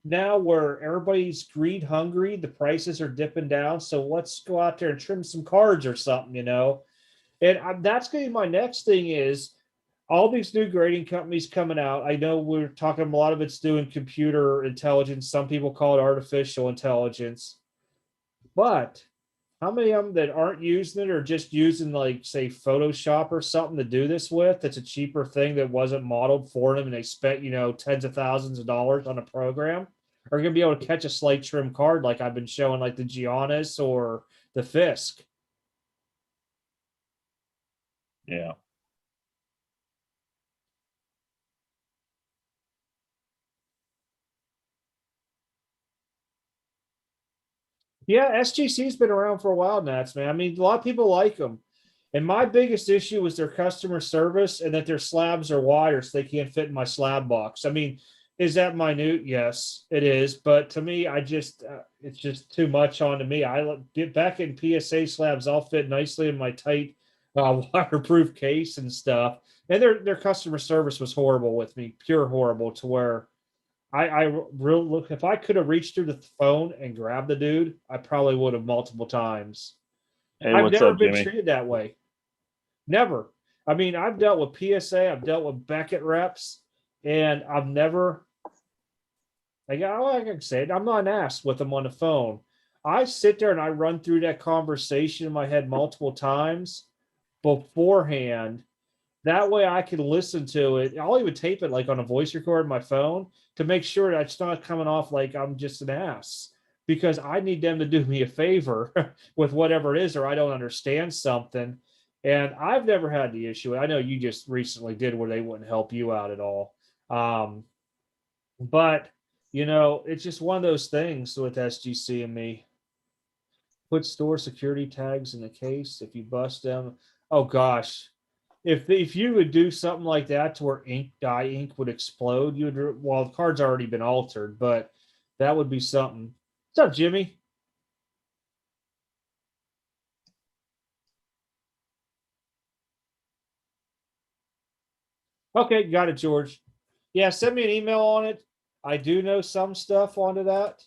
now where everybody's greed hungry. The prices are dipping down. So let's go out there and trim some cards or something, And that's going to be my next thing is all these new grading companies coming out. I know we're talking a lot of it's doing computer intelligence. Some people call it artificial intelligence. But how many of them that aren't using it or just using, like, say, Photoshop or something to do this with? That's a cheaper thing that wasn't modeled for them, and they spent, tens of thousands of dollars on a program, are going to be able to catch a slight trim card like I've been showing, like the Giannis or the Fisk. Yeah. Yeah, SGC's been around for a while, Nats, man. I mean, a lot of people like them. And my biggest issue was their customer service and that their slabs are wider, so they can't fit in my slab box. I mean, is that minute? Yes, it is. But to me, it's just too much on to me. I get back in PSA slabs, I'll fit nicely in my tight waterproof case and stuff. And their customer service was horrible with me, pure horrible, to where I really look, if I could have reached through the phone and grabbed the dude, I probably would have multiple times. Hey, I've what's never up, been Jimmy? treated that way. Never. I mean, I've dealt with PSA, I've dealt with Beckett reps, and I've never, like I can say it, I'm not an ass with them on the phone. I sit there and I run through that conversation in my head multiple times beforehand. That way I can listen to it. I'll even tape it like on a voice recorder on my phone to make sure that it's not coming off like I'm just an ass, because I need them to do me a favor with whatever it is, or I don't understand something. And I've never had the issue. I know you just recently did where they wouldn't help you out at all. But it's just one of those things with SGC and me. Put store security tags in the case if you bust them. Oh gosh, if you would do something like that to where ink would explode, you would, well, the card's already been altered, but that would be something. What's up, Jimmy? Okay, got it, George. Yeah, send me an email on it. I do know some stuff onto that.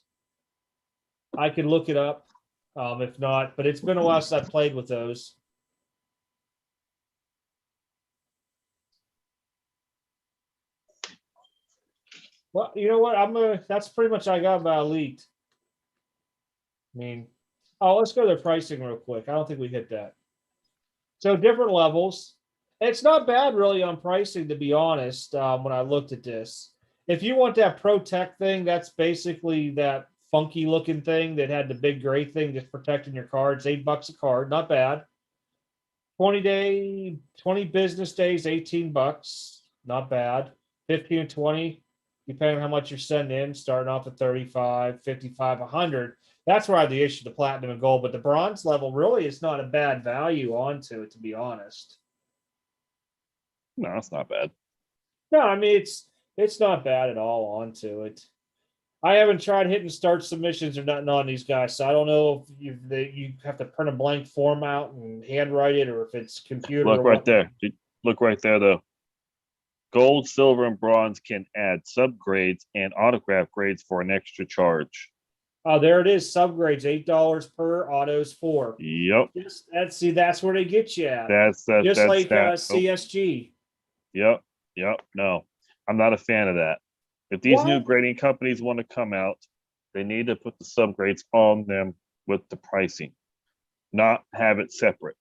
I can look it up. If not, but it's been a while since I played with those. Well, you know what? That's pretty much I got about Elite. I mean, oh, let's go to their pricing real quick. I don't think we hit that. So different levels. It's not bad really on pricing, to be honest. When I looked at this, if you want that Pro Tech thing, that's basically that funky looking thing that had the big gray thing just protecting your cards. $8 a card, not bad. 20 business days, $18, not bad. 15 and 20, depending on how much you're sending in, starting off at 35, 55, 100. That's where I have the issue, the platinum and gold. But the bronze level really is not a bad value onto it, to be honest. No, it's not bad. No, I mean it's not bad at all onto it. I haven't tried hitting start submissions or nothing on these guys, so I don't know if you have to print a blank form out and handwrite it, or if it's computer or Look right what. there. Look right there, though. Gold, silver, and bronze can add subgrades and autograph grades for an extra charge. Oh, there it is. Subgrades, $8 per, autos 4. Yep. That's where they get you at. That's Just like that. CSG. Yep. No, I'm not a fan of that. If these new What? grading companies want to come out, they need to put the subgrades on them with the pricing, not have it separate.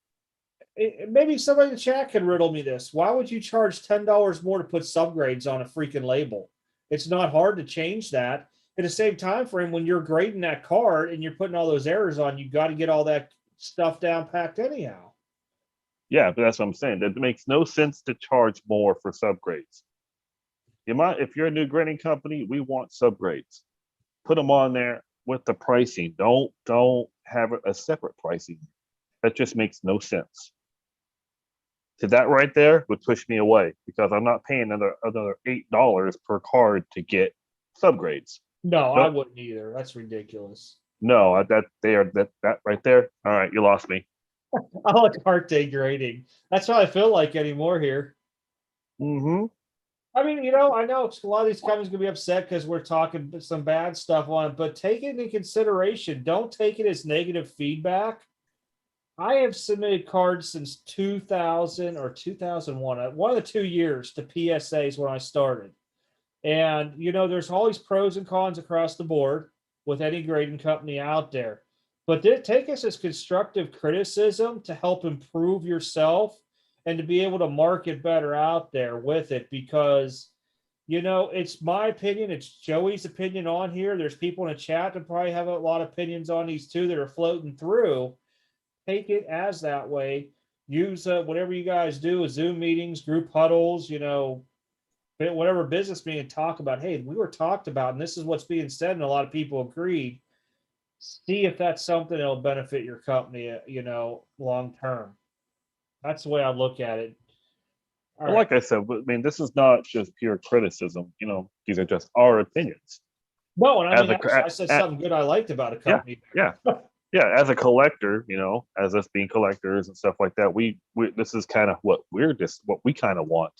Maybe somebody in the chat can riddle me this. Why would you charge $10 more to put subgrades on a freaking label? It's not hard to change that. At the same time frame, when you're grading that card and you're putting all those errors on, you got to get all that stuff down packed anyhow. Yeah, but that's what I'm saying. That makes no sense to charge more for subgrades. If you're a new grading company, we want subgrades. Put them on there with the pricing. Don't have a separate pricing. That just makes no sense. So that right there would push me away because I'm not paying another $8 per card to get subgrades. No, I wouldn't either. That's ridiculous. No, that right there. All right, you lost me. I like day grading. That's how I feel like anymore here. Mm-hmm. I mean, you know, I know a lot of these companies are gonna be upset because we're talking some bad stuff on it, but take it into consideration. Don't take it as negative feedback. I have submitted cards since 2000 or 2001, one of the 2 years to PSAs when I started. And, you know, there's always pros and cons across the board with any grading company out there. But take this as constructive criticism to help improve yourself and to be able to market better out there with it. Because, you know, it's my opinion. It's Joey's opinion on here. There's people in the chat that probably have a lot of opinions on these too that are floating through. Take it as that way. Use whatever you guys do with Zoom meetings, group huddles, you know, whatever business meeting, talk about, hey, we were talked about, and this is what's being said, and a lot of people agreed. See if that's something that'll benefit your company, you know, long term. That's the way I look at it. Well, like I said, I mean, this is not just pure criticism. You know, these are just our opinions. No, and I mean, I said something good I liked about a company. Yeah. As a collector, you know, as us being collectors and stuff like that, we this is kind of what we kind of want.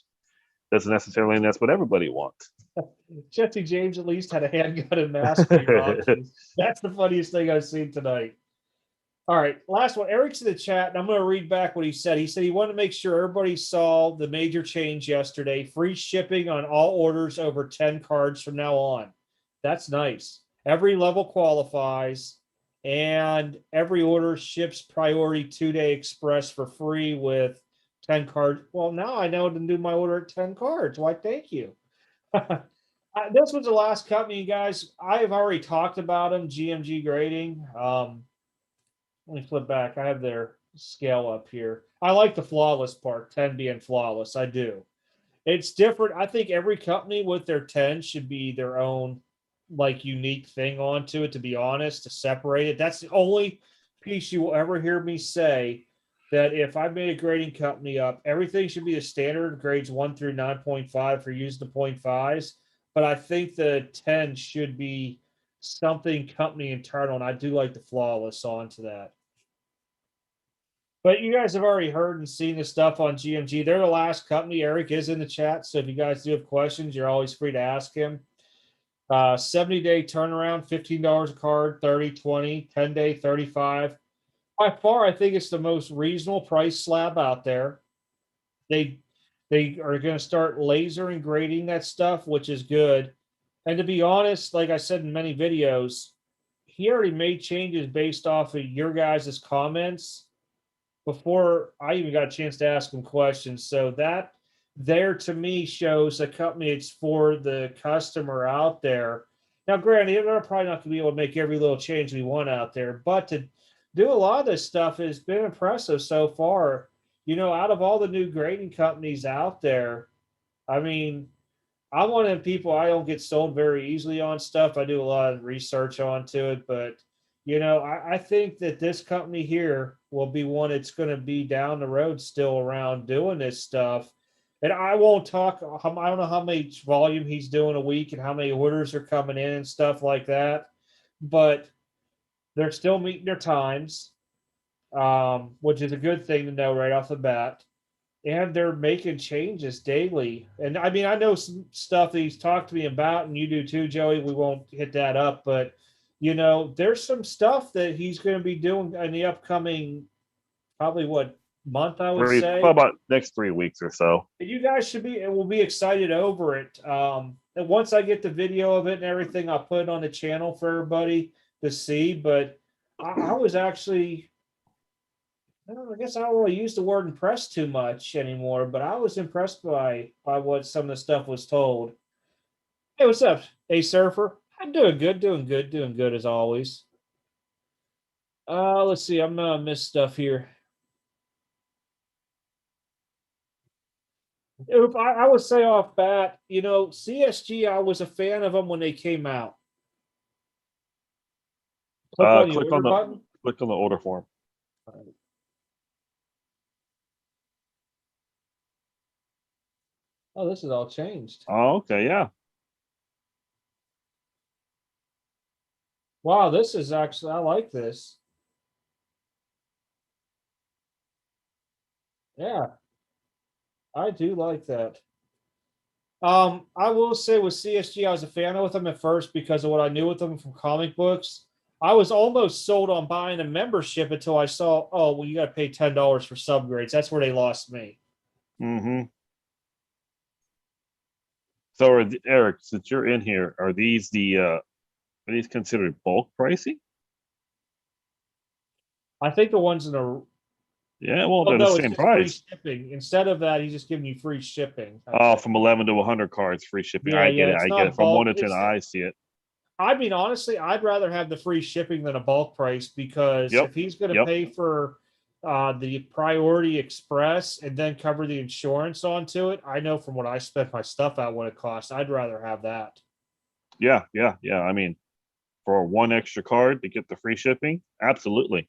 Doesn't necessarily mean that's what everybody wants. Jesse James at least had a handgun and mask for your options. That's the funniest thing I've seen tonight. All right, last one. Eric's in the chat, and I'm going to read back what he said. He said he wanted to make sure everybody saw the major change yesterday. Free shipping on all orders over 10 cards from now on. That's nice. Every level qualifies, and every order ships priority 2-day express for free with 10 cards. Well, now I know to do my order at 10 cards. Why, thank you. This was the last company, guys. I have already talked about them, Gmg Grading. Let me flip back. I have their scale up here. I like the flawless part, 10 being flawless. I do. It's different. I think every company with their 10 should be their own, like, unique thing onto it, to be honest, to separate it. That's the only piece you will ever hear me say, that if I made a grading company up, everything should be the standard grades 1 through 9.5 for using the 0.5s. But I think the 10 should be something company internal, and I do like the flawless onto that. But you guys have already heard and seen the stuff on GMG. They're the last company. Eric is in the chat, so if you guys do have questions, you're always free to ask him. 70-day turnaround, $15 a card, 30, 20, 10-day, 35. By far, I think it's the most reasonable price slab out there. They are going to start laser and grading that stuff, which is good. And to be honest, like I said in many videos, he already made changes based off of your guys' comments before I even got a chance to ask him questions. So that there to me shows a company it's for the customer out there. Now, granted, they're probably not going to be able to make every little change we want out there, but to do a lot of this stuff has been impressive so far. You know, out of all the new grading companies out there, I mean, I'm one of the people, I don't get sold very easily on stuff. I do a lot of research onto it, but you know, I think that this company here will be one that's going to be down the road still around doing this stuff. And I won't talk, I don't know how much volume he's doing a week and how many orders are coming in and stuff like that, but they're still meeting their times, which is a good thing to know right off the bat. And they're making changes daily. And I mean, I know some stuff that he's talked to me about, and you do too, Joey. We won't hit that up, but you know, there's some stuff that he's going to be doing in the upcoming, probably what month, I would say. About next 3 weeks or so. You guys will be excited over it. And once I get the video of it and everything, I'll put it on the channel for everybody to see. But I was actually, I guess I don't really use the word impressed too much anymore, but I was impressed by what some of the stuff was told. Hey, what's up? Hey, surfer. I'm doing good, doing good as always. Let's see. I'm gonna miss stuff here. I would say off bat, CSG. I was a fan of them when they came out. Click on the Click order on the button. order form. Oh, this is all changed. Oh, okay, yeah. Wow, this is actually, I like this. Yeah, I do like that. I will say with CSG, I was a fan with them at first because of what I knew with them from comic books. I was almost sold on buying a membership until I saw, oh, well, you got to pay $10 for subgrades. That's where they lost me. Mm-hmm. So, Eric, since you're in here, are these are these considered bulk pricing? I think the ones in the, Yeah, well, oh they're the no, it's same just free price. shipping. Instead of that, he's just giving you free shipping. That's it. From 11 to 100 cards, free shipping. Yeah, I get yeah, it. it's I get not it. From 1 bulk. to 10, I see it. I mean, honestly, I'd rather have the free shipping than a bulk price because Yep. if he's going to Yep. pay for the priority express and then cover the insurance onto it, I know from what I spent my stuff out what it costs. I'd rather have that. Yeah. Yeah. Yeah. I mean, for one extra card to get the free shipping, absolutely.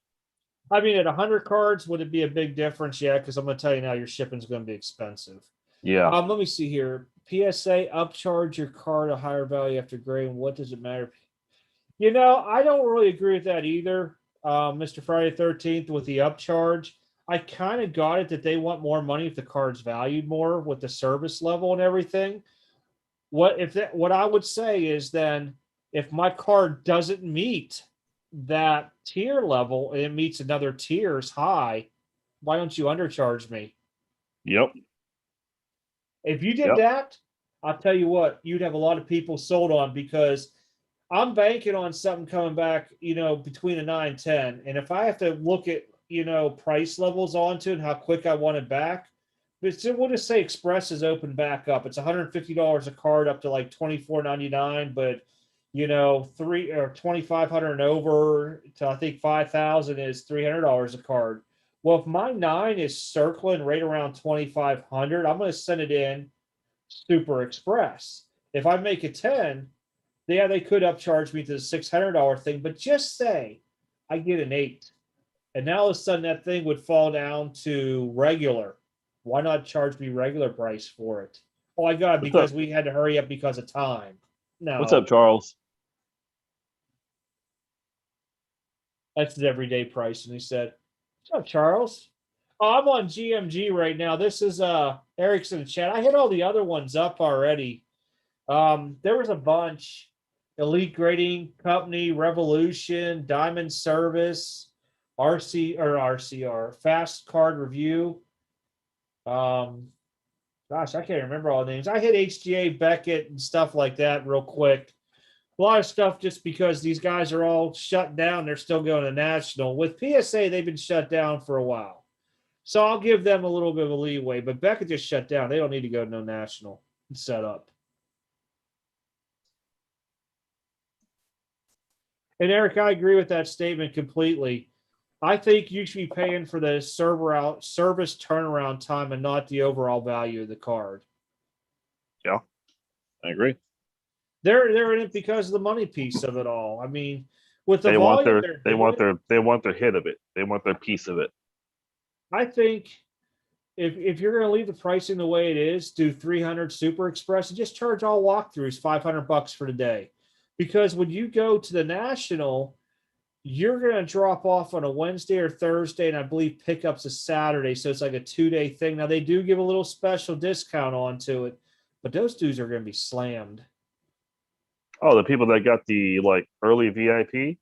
I mean, at 100 cards, would it be a big difference? Yeah, because I'm going to tell you now, your shipping's going to be expensive. Yeah. Let me see here. PSA, upcharge your card a higher value after grading. What does it matter? I don't really agree with that either. Mr. Friday 13th with the upcharge. I kind of got it that they want more money if the card's valued more with the service level and everything. What I would say is then if my card doesn't meet that tier level and it meets another tier's high, why don't you undercharge me? Yep. If you did Yep. that, I'll tell you what, you'd have a lot of people sold on because I'm banking on something coming back, between a 9 and 10. And if I have to look at, price levels onto it and how quick I want it back, but we'll just say Express is open back up. It's $150 a card up to like $24.99, but three or 2,500 and over to I think 5,000 is $300 a card. Well, if my 9 is circling right around 2,500, I'm going to send it in Super Express. If I make a 10, yeah, they could upcharge me to the $600 thing, but just say I get an 8. And now all of a sudden that thing would fall down to regular. Why not charge me regular price for it? Oh, I got it What's up? because we had to hurry up because of time. What's up, No, Charles? that's the everyday price. And he said, what's up, Charles? Oh, I'm on GMG right now. This is Eric's in the chat. I hit all the other ones up already. There was a bunch. Elite Grading Company, Revolution, Diamond Service, RCR, Fast Card Review. Gosh, I can't remember all the names. I hit HGA, Beckett, and stuff like that real quick. A lot of stuff just because these guys are all shut down. They're still going to national. With PSA, they've been shut down for a while. So I'll give them a little bit of a leeway. But Beckett just shut down. They don't need to go to no national set up. And Eric, I agree with that statement completely. I think you should be paying for the service turnaround time and not the overall value of the card. Yeah, I agree. They're in it because of the money piece of it all. I mean, with the They want volume their they're doing, they want their hit of it. They want their piece of it. I think if you're going to leave the pricing the way it is, do 300 Super Express and just charge all walkthroughs $500 for the day. Because when you go to the national, you're going to drop off on a Wednesday or Thursday, and I believe pickups a Saturday. So it's like a 2-day thing. Now, they do give a little special discount onto it, but those dudes are going to be slammed. Oh, the people that got the early VIP,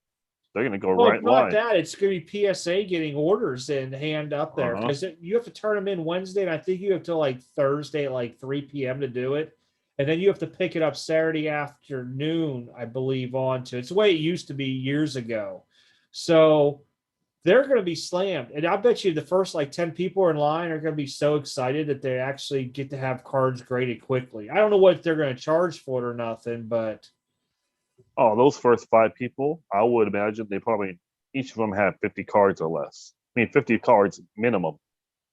they're gonna go Well, right it's in not line. that. It's going to be PSA getting orders and hand up there because you have to turn them in Wednesday, and I think you have till like Thursday at like 3 p.m. to do it. And then you have to pick it up Saturday afternoon, I believe, onto. It's the way it used to be years ago. So they're going to be slammed. And I bet you the first like 10 people in line are going to be so excited that they actually get to have cards graded quickly. I don't know what they're going to charge for it or nothing, but Oh, those first 5 people, I would imagine they probably each of them have 50 cards or less. I mean, 50 cards minimum.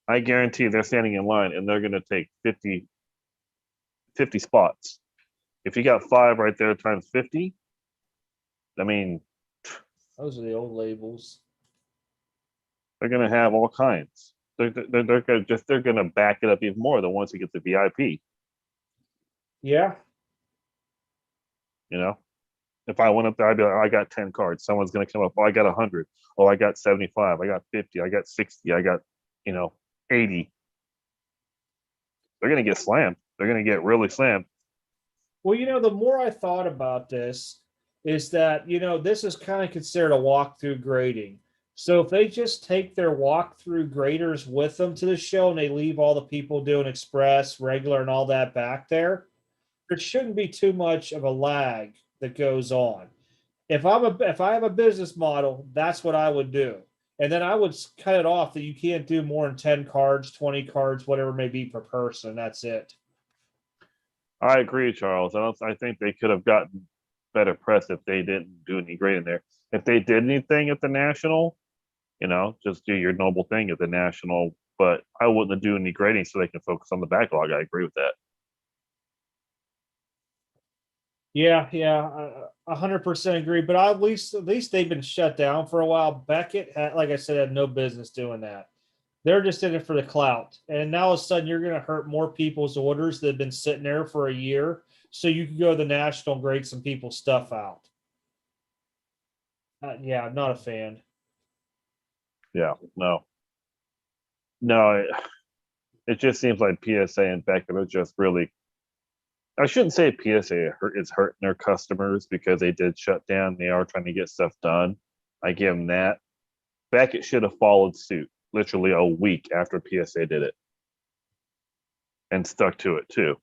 I guarantee they're standing in line and they're going to take 50 spots. If you got 5 right there times 50, I mean, those are the old labels. they're going to have all kinds. They're going to back it up even more than once you get the VIP. Yeah. You know, if I went up there, I'd be like, oh, I got 10 cards. Someone's going to come up. Oh, I got 100. Oh, I got 75. I got 50. I got 60. I got 80. They're going to get slammed. They're going to get really slammed. Well, the more I thought about this, is that, this is kind of considered a walkthrough grading. So if they just take their walkthrough graders with them to the show and they leave all the people doing express, regular, and all that back there shouldn't be too much of a lag that goes on. If I have a business model, that's what I would do. And then I would cut it off that you can't do more than 10 cards, 20 cards, whatever it may be per person. That's it. I agree, Charles. I think they could have gotten better press if they didn't do any grading there. If they did anything at the national, just do your noble thing at the national. But I wouldn't do any grading so they can focus on the backlog. I agree with that. Yeah, 100% agree. But at least they've been shut down for a while. Beckett, like I said, had no business doing that. They're just in it for the clout. And now all of a sudden you're going to hurt more people's orders that have been sitting there for a year. So you can go to the national and grade some people's stuff out. Yeah, I'm not a fan. Yeah, no. It just seems like PSA and Beckett are just really. I shouldn't say PSA is hurting their customers because they did shut down. They are trying to get stuff done. I give them that. Beckett should have followed suit literally a week after PSA did it and stuck to it too.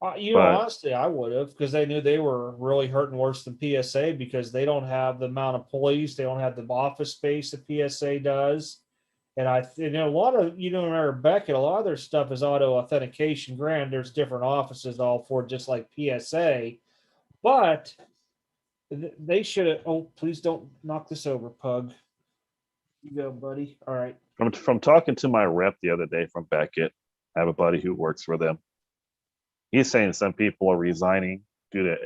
Honestly, I would have because they knew they were really hurting worse than PSA because they don't have the amount of police, they don't have the office space that PSA does. And a lot of, remember Beckett, a lot of their stuff is auto authentication. Granted, there's different offices all for just like PSA, but they should have. Oh, please don't knock this over, Pug. You go, buddy. All right. From talking to my rep the other day from Beckett, I have a buddy who works for them. He's saying some people are resigning due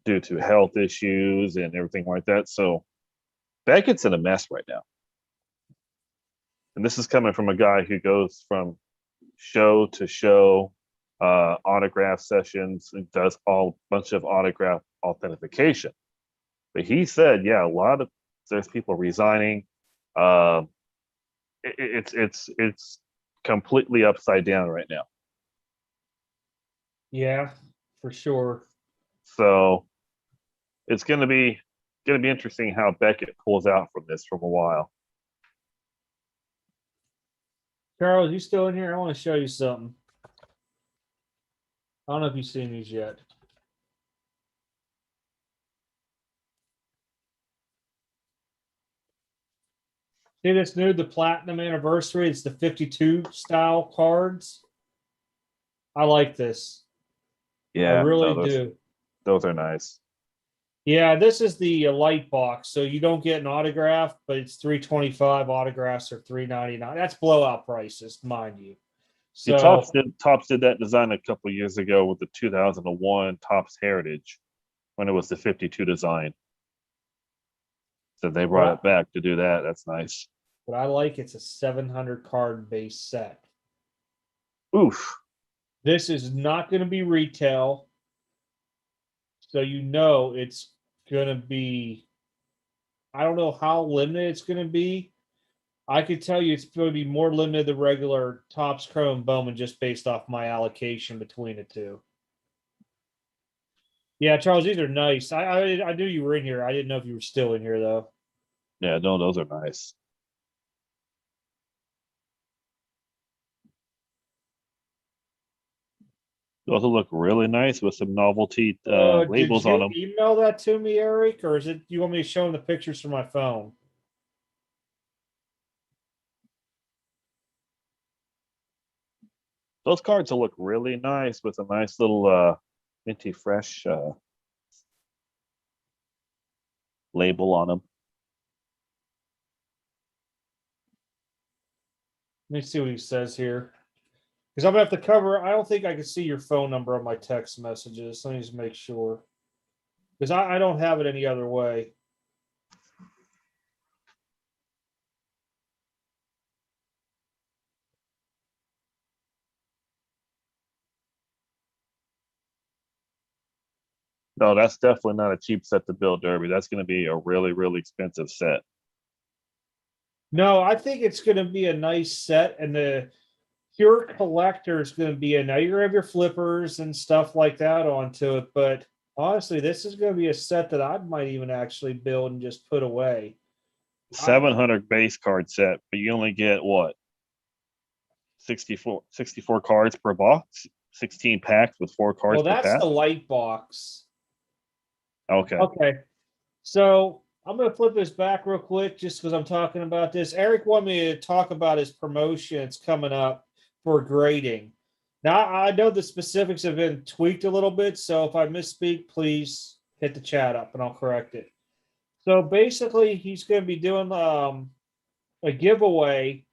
to health issues and everything like that. So Beckett's in a mess right now. And this is coming from a guy who goes from show to show, autograph sessions, and does all bunch of autograph authentication. But he said, yeah, there's people resigning. It's completely upside down right now. Yeah, for sure. So it's going to be interesting how Beckett pulls out from this from a while. Charles, you still in here? I want to show you something. I don't know if you've seen these yet. See this new, the Platinum Anniversary? It's the 52 style cards. I like this. Yeah, I really do. Those are nice. Yeah, this is the light box, so you don't get an autograph, but it's $325. Autographs are $399. That's blowout prices, mind you. So Topps did that design a couple years ago with the 2001 Topps Heritage when it was the 52 design. So they brought it back to do that. That's nice. What I like, it's a 700 card base set. Oof. This is not going to be retail. So it's going to be, I don't know how limited it's going to be. I could tell you it's going to be more limited than regular Topps Chrome Bowman just based off my allocation between the two. Yeah, Charles, these are nice. I knew you were in here. I didn't know if you were still in here though. Yeah, no, those are nice. Those will look really nice with some novelty Did labels you on them. email that to me, Eric, or is it you want me to show him the pictures from my phone? Those cards will look really nice with a nice little minty fresh label on them. Let me see what he says here. Because I'm gonna have to cover. I don't think I can see your phone number on my text messages. Let me just make sure. Because I don't have it any other way. No, that's definitely not a cheap set to build, Derby. That's going to be a really, really expensive set. No, I think it's going to be a nice set, and the pure collector is going to be a. Now you're going to have your flippers and stuff like that onto it, but honestly, this is going to be a set that I might even actually build and just put away. 700 base card set, but you only get what? 64 cards per box, 16 packs with 4 cards Well, per that's pack. the light box. Okay. Okay. So I'm going to flip this back real quick just because I'm talking about this. Eric wanted me to talk about his promotions coming up for grading. Now, I know the specifics have been tweaked a little bit. So if I misspeak, please hit the chat up and I'll correct it. So basically, he's going to be doing a giveaway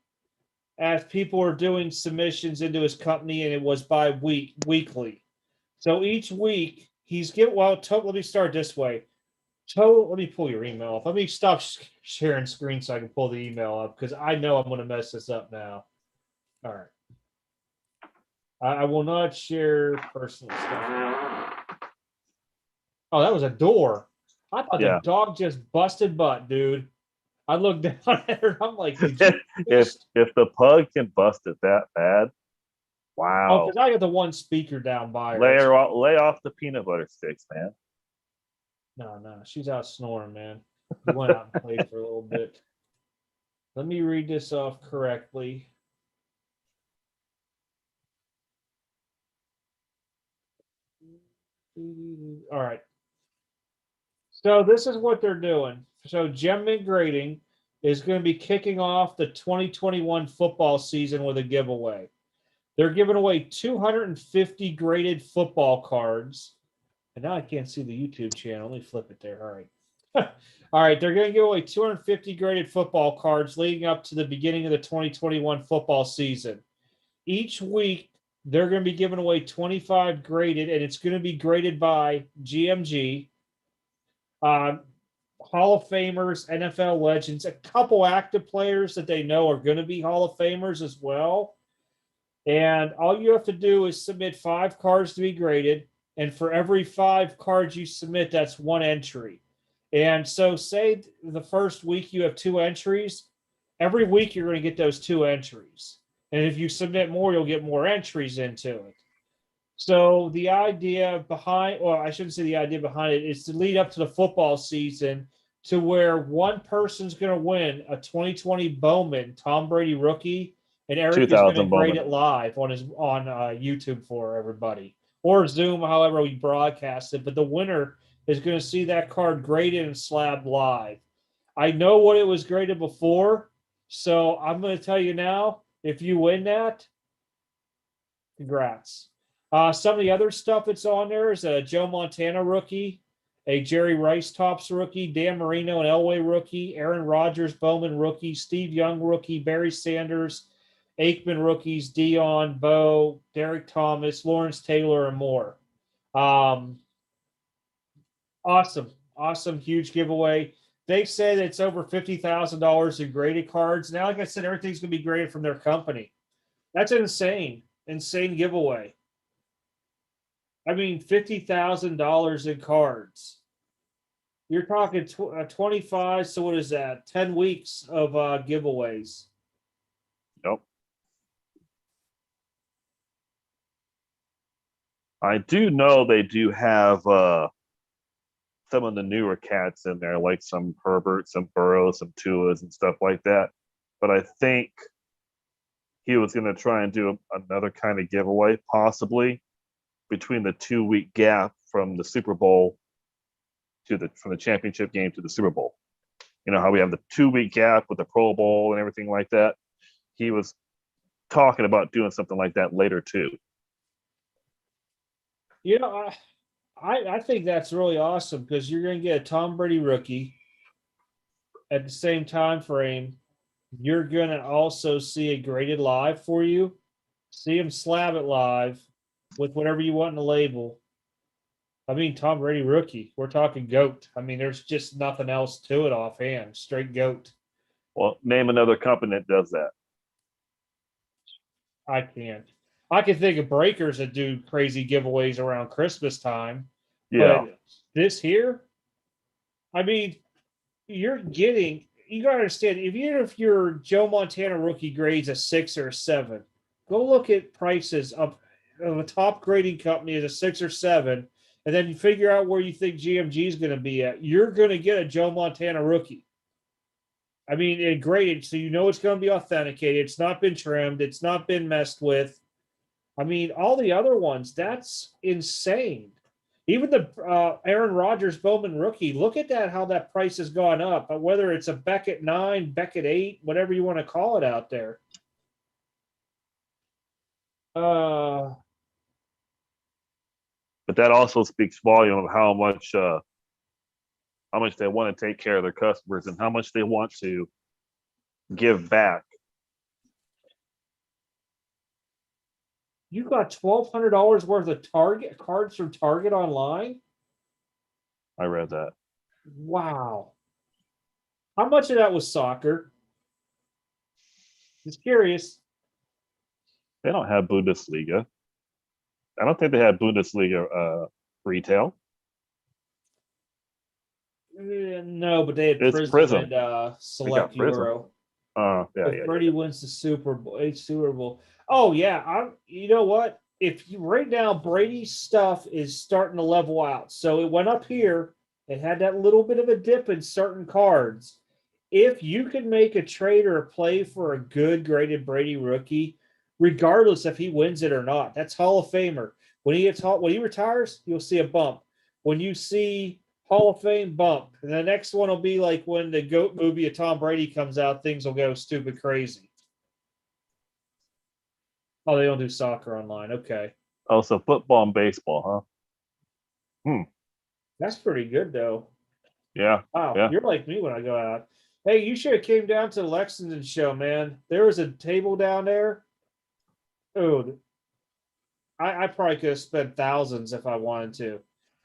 as people are doing submissions into his company, and it was weekly. So each week he's giving. Well, let me start this way. Let me pull your email up. Let me stop sharing screen so I can pull the email up because I know I'm going to mess this up now. All right. I will not share personal stuff. Oh, that was a door. I thought the dog just busted butt, dude. I looked down at her. I'm like, did you if the pug can bust it that bad, wow. Oh, because I got the one speaker down by her. Lay off the peanut butter sticks, man. No, she's out snoring, man. We went out and played for a little bit. Let me read this off correctly. All right. So this is what they're doing. So Gmg Grading is going to be kicking off the 2021 football season with a giveaway. They're giving away 250 graded football cards. And now I can't see the YouTube channel. Let me flip it there. All right. All right. They're going to give away 250 graded football cards leading up to the beginning of the 2021 football season. Each week, they're going to be giving away 25 graded, and it's going to be graded by GMG, Hall of Famers, NFL legends, a couple active players that they know are going to be Hall of Famers as well. And all you have to do is submit 5 cards to be graded. And for every 5 cards you submit, that's 1 entry. And so, say the first week you have 2 entries, every week you're going to get those 2 entries. And if you submit more, you'll get more entries into it. So the idea behind, well, I shouldn't say the idea behind it, is to lead up to the football season to where one person's going to win a 2020 Bowman Tom Brady rookie, and Eric is going to grade it live on YouTube for everybody, or Zoom, however we broadcast it. But the winner is going to see that card graded and slabbed live. I know what it was graded before, so I'm going to tell you now, if you win that, congrats. Some of the other stuff that's on there is a Joe Montana rookie, a Jerry Rice Tops rookie, Dan Marino and Elway rookie, Aaron Rodgers Bowman rookie, Steve Young rookie, Barry Sanders, Aikman rookies, Dion, Bo, Derek Thomas, Lawrence Taylor, and more. Awesome, huge giveaway. They say that it's over $50,000 in graded cards. Now, like I said, everything's going to be graded from their company. That's insane giveaway. I mean, $50,000 in cards. You're talking 25. So what is that? 10 weeks of giveaways. Yep. I do know they do have some of the newer cats in there, like some Herbert, some Burrows, some Tuas, and stuff like that. But I think he was going to try and do another kind of giveaway, possibly, between the 2 week gap from the Super Bowl from the championship game to the Super Bowl. You know how we have the 2 week gap with the Pro Bowl and everything like that. He was talking about doing something like that later too. You know, I think that's really awesome because you're going to get a Tom Brady rookie at the same time frame. You're going to also see a graded live for you. See him slab it live with whatever you want in the label. I mean, Tom Brady rookie. We're talking GOAT. I mean, there's just nothing else to it offhand. Straight GOAT. Well, name another company that does that. I can't. I can think of breakers that do crazy giveaways around Christmas time. Yeah. But this here, I mean, you got to understand, if your Joe Montana rookie grades a 6 or a 7, go look at prices of a top grading company is a 6 or 7, and then you figure out where you think GMG is going to be at. You're going to get a Joe Montana rookie. I mean, it graded, so you know it's going to be authenticated. It's not been trimmed. It's not been messed with. I mean, all the other ones, that's insane. Even the Aaron Rodgers Bowman rookie, look at that, how that price has gone up. Whether it's a Beckett 9, Beckett 8, whatever you want to call it out there. But that also speaks volume of how much they want to take care of their customers and how much they want to give back. You got $1,200 worth of Target cards from Target online? I read that. Wow. How much of that was soccer? Just curious. They don't have Bundesliga. I don't think they have Bundesliga retail. No, but they had It's Prism and Select Prism. Euro. Yeah. Freddie wins the Super Bowl. Oh yeah, you know what? If you right now Brady's stuff is starting to level out. So it went up here. It had that little bit of a dip in certain cards. If you can make a trade or a play for a good graded Brady rookie, regardless if he wins it or not, that's Hall of Famer. When he retires, you'll see a bump. When you see Hall of Fame bump. And the next one will be like when the GOAT movie of Tom Brady comes out, things will go stupid crazy. Oh, they don't do soccer online. Okay. Oh, so football and baseball, huh? That's pretty good though. Yeah. Wow. Yeah. You're like me when I go out. Hey, you should have came down to the Lexington show, man. There was a table down there. Dude, I probably could have spent thousands if I wanted to.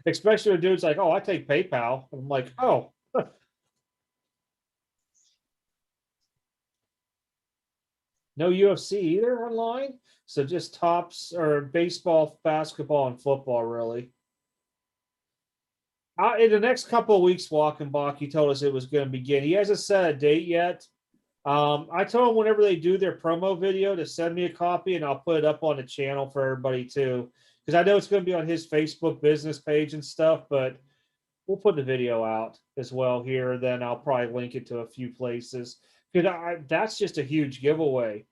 Especially when dude's like, oh, I take PayPal. I'm like, oh. No UFC either online. So just tops or baseball, basketball, and football, really. In the next couple of weeks, Walkenbach, he told us it was going to begin. He hasn't set a date yet. I told him whenever they do their promo video to send me a copy, and I'll put it up on the channel for everybody too. Because I know it's going to be on his Facebook business page and stuff, but we'll put the video out as well here. Then I'll probably link it to a few places. Because that's just a huge giveaway.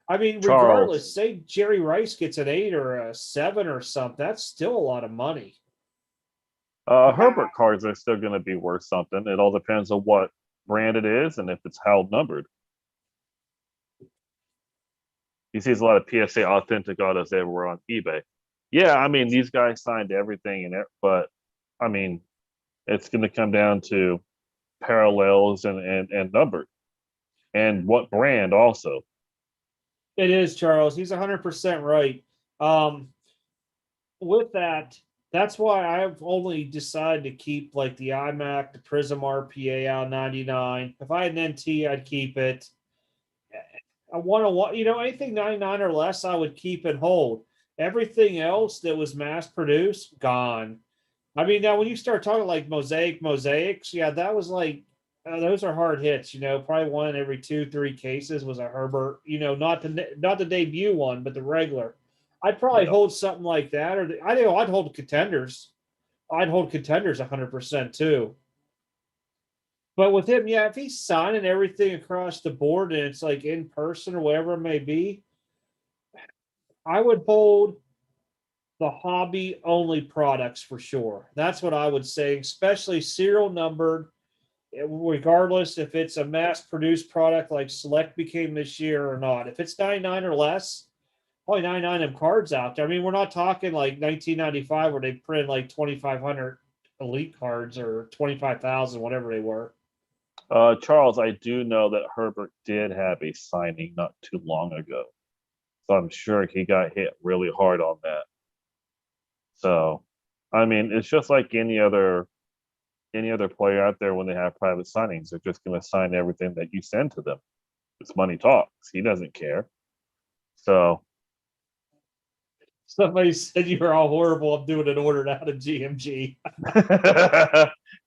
I mean, regardless, say Jerry Rice gets an 8 or a 7 or something, that's still a lot of money. Herbert cards are still going to be worth something. It all depends on what brand it is and if it's held numbered. He sees a lot of PSA authentic autos everywhere on eBay. Yeah, I mean, these guys signed everything in it, but I mean, it's going to come down to parallels and numbered and what brand also. It is, Charles. He's 100% right. With that, that's why I've only decided to keep like the iMac, the Prism RPA out 99. If I had an NT, I'd keep it. I want to, anything 99 or less, I would keep and hold. Everything else that was mass produced, gone. I mean, now when you start talking like mosaics, yeah, that was like, those are hard hits. Probably one in every 2-3 cases was a Herbert. Not the debut one, but the regular. I'd probably hold something like that, or I'd hold contenders. I'd hold contenders 100% too. But with him, yeah, if he's signing everything across the board and it's like in person or whatever it may be, I would hold the hobby only products for sure. That's what I would say, especially serial numbered, regardless if it's a mass produced product like Select became this year or not. If it's 99 or less, only 99 them cards out there. I mean, we're not talking like 1995 where they printed like 2,500 elite cards or 25,000, whatever they were. Charles, I do know that Herbert did have a signing not too long ago, so I'm sure he got hit really hard on that. So, I mean, it's just like any other player out there when they have private signings. They're just going to sign everything that you send to them. It's money talks. He doesn't care. So, Somebody said you were all horrible. I'm doing an order out of GMG.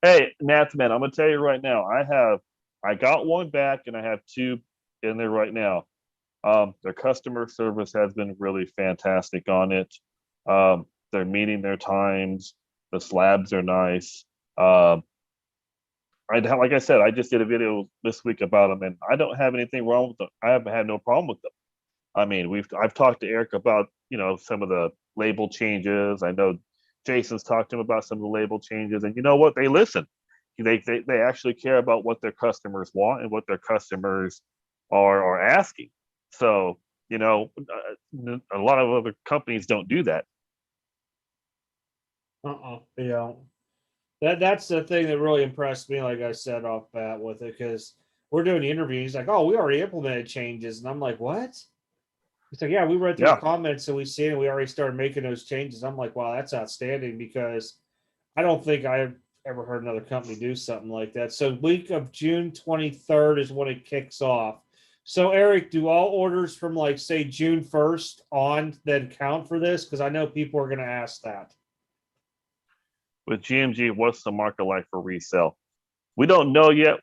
hey, Mathman, I'm gonna tell you right now. I got one back, and I have two in there right now. Their customer service has been really fantastic on it. They're meeting their times. The slabs are nice. Like I said, I just did a video this week about them, and I don't have anything wrong with them. I haven't had no problem with them. I mean, I've talked to Eric about some of the label changes. I know Jason's talked to him about some of the label changes, and you know what? They listen. They actually care about what their customers want and what their customers are asking. So a lot of other companies don't do that. Yeah. That's the thing that really impressed me, like I said off bat with it, because we're doing the interview. He's like, "Oh, we already implemented changes," and I'm like, "What?" He's like, "Yeah, we read through the Yeah, comments and we seen it. We already started making those changes." I'm like, "Wow, that's outstanding," because I don't think I've ever heard another company do something like that. So week of June 23rd is when it kicks off. So Eric, do all orders from like say June 1st on then count for this? Because I know people are going to ask that. with GMG, what's the market like for resale? We don't know yet.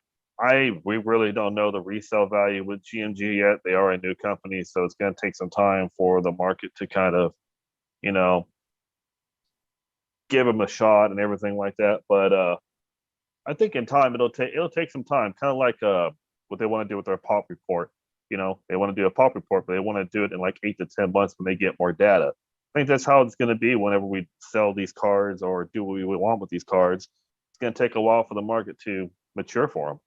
We really don't know the resale value with GMG yet. They are a new company, so it's going to take some time for the market to kind of, you know, give them a shot and everything like that. But I think in time it'll take some time, kind of like what they want to do with their pop report. They want to do a pop report, but they want to do it in like 8 to 10 months when they get more data. I think that's how it's going to be whenever we sell these cards or do what we want with these cards. It's going to take a while for the market to mature for them.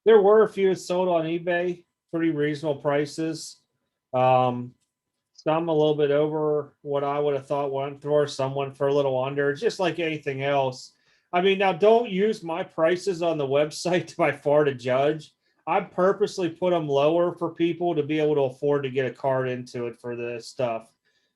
There were a few sold on eBay, pretty reasonable prices. Um, some a little bit over what I would have thought went for, someone for a little under, just like anything else. I mean, now don't use my prices on the website by far to judge. I purposely put them lower for people to be able to afford to get a card into it for this stuff.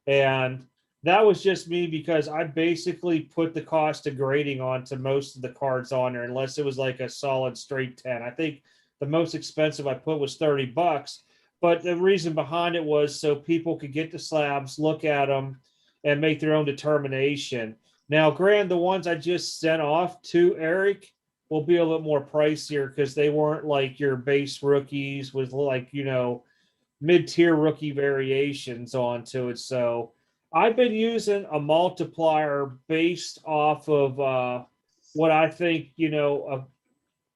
And that was just me because I basically put the cost of grading onto most of the cards on there, unless it was like a solid straight 10. I think the most expensive I put was $30. But the reason behind it was so people could get the slabs, look at them, and make their own determination. Now, granted, the ones I just sent off to Eric will be a little more pricier because they weren't like your base rookies with like, mid-tier rookie variations onto it. So I've been using a multiplier based off of what I think, a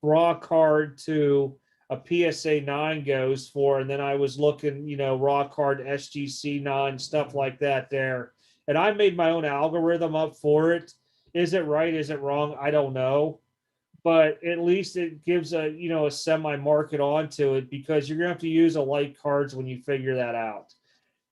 raw card to a PSA 9 goes for. And then I was looking, raw card SGC 9, stuff like that there. And I made my own algorithm up for it. Is it right? Is it wrong? I don't know. But at least it gives a semi market onto it because you're gonna have to use a light cards when you figure that out.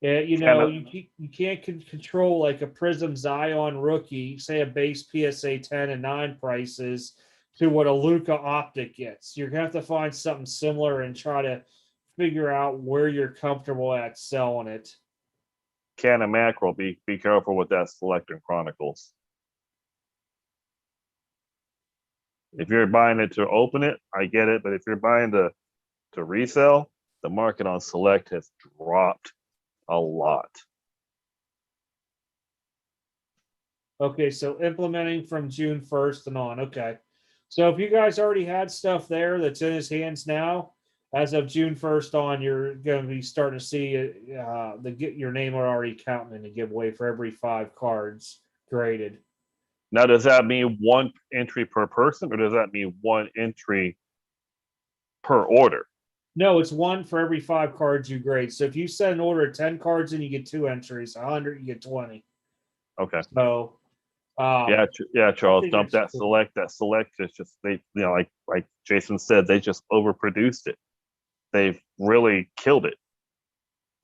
And Kind of, you can't control like a Prism Zion rookie, say a base PSA 10 and 9 prices to what a Luca Optic gets. You're gonna have to find something similar and try to figure out where you're comfortable at selling it. can of mackerel. Be careful with that Selector Chronicles. If you're buying it to open it, I get it. But if you're buying to resell, the market on Select has dropped a lot. Okay, so implementing from June 1st and on. Okay. So if you guys already had stuff there that's in his hands now, as of June 1st on, you're going to be starting to see your name are already counting in the giveaway for every 5 cards graded. Now, does that mean one entry per person, or does that mean one entry per order? No, it's one for every 5 cards you grade. So if you set an order of 10 cards, then you get 2 entries. 100, you get 20. Okay. So, Yeah, yeah, I Charles, think dump that's that cool. select. That select is just they, like Jason said, they just overproduced it. They've really killed it.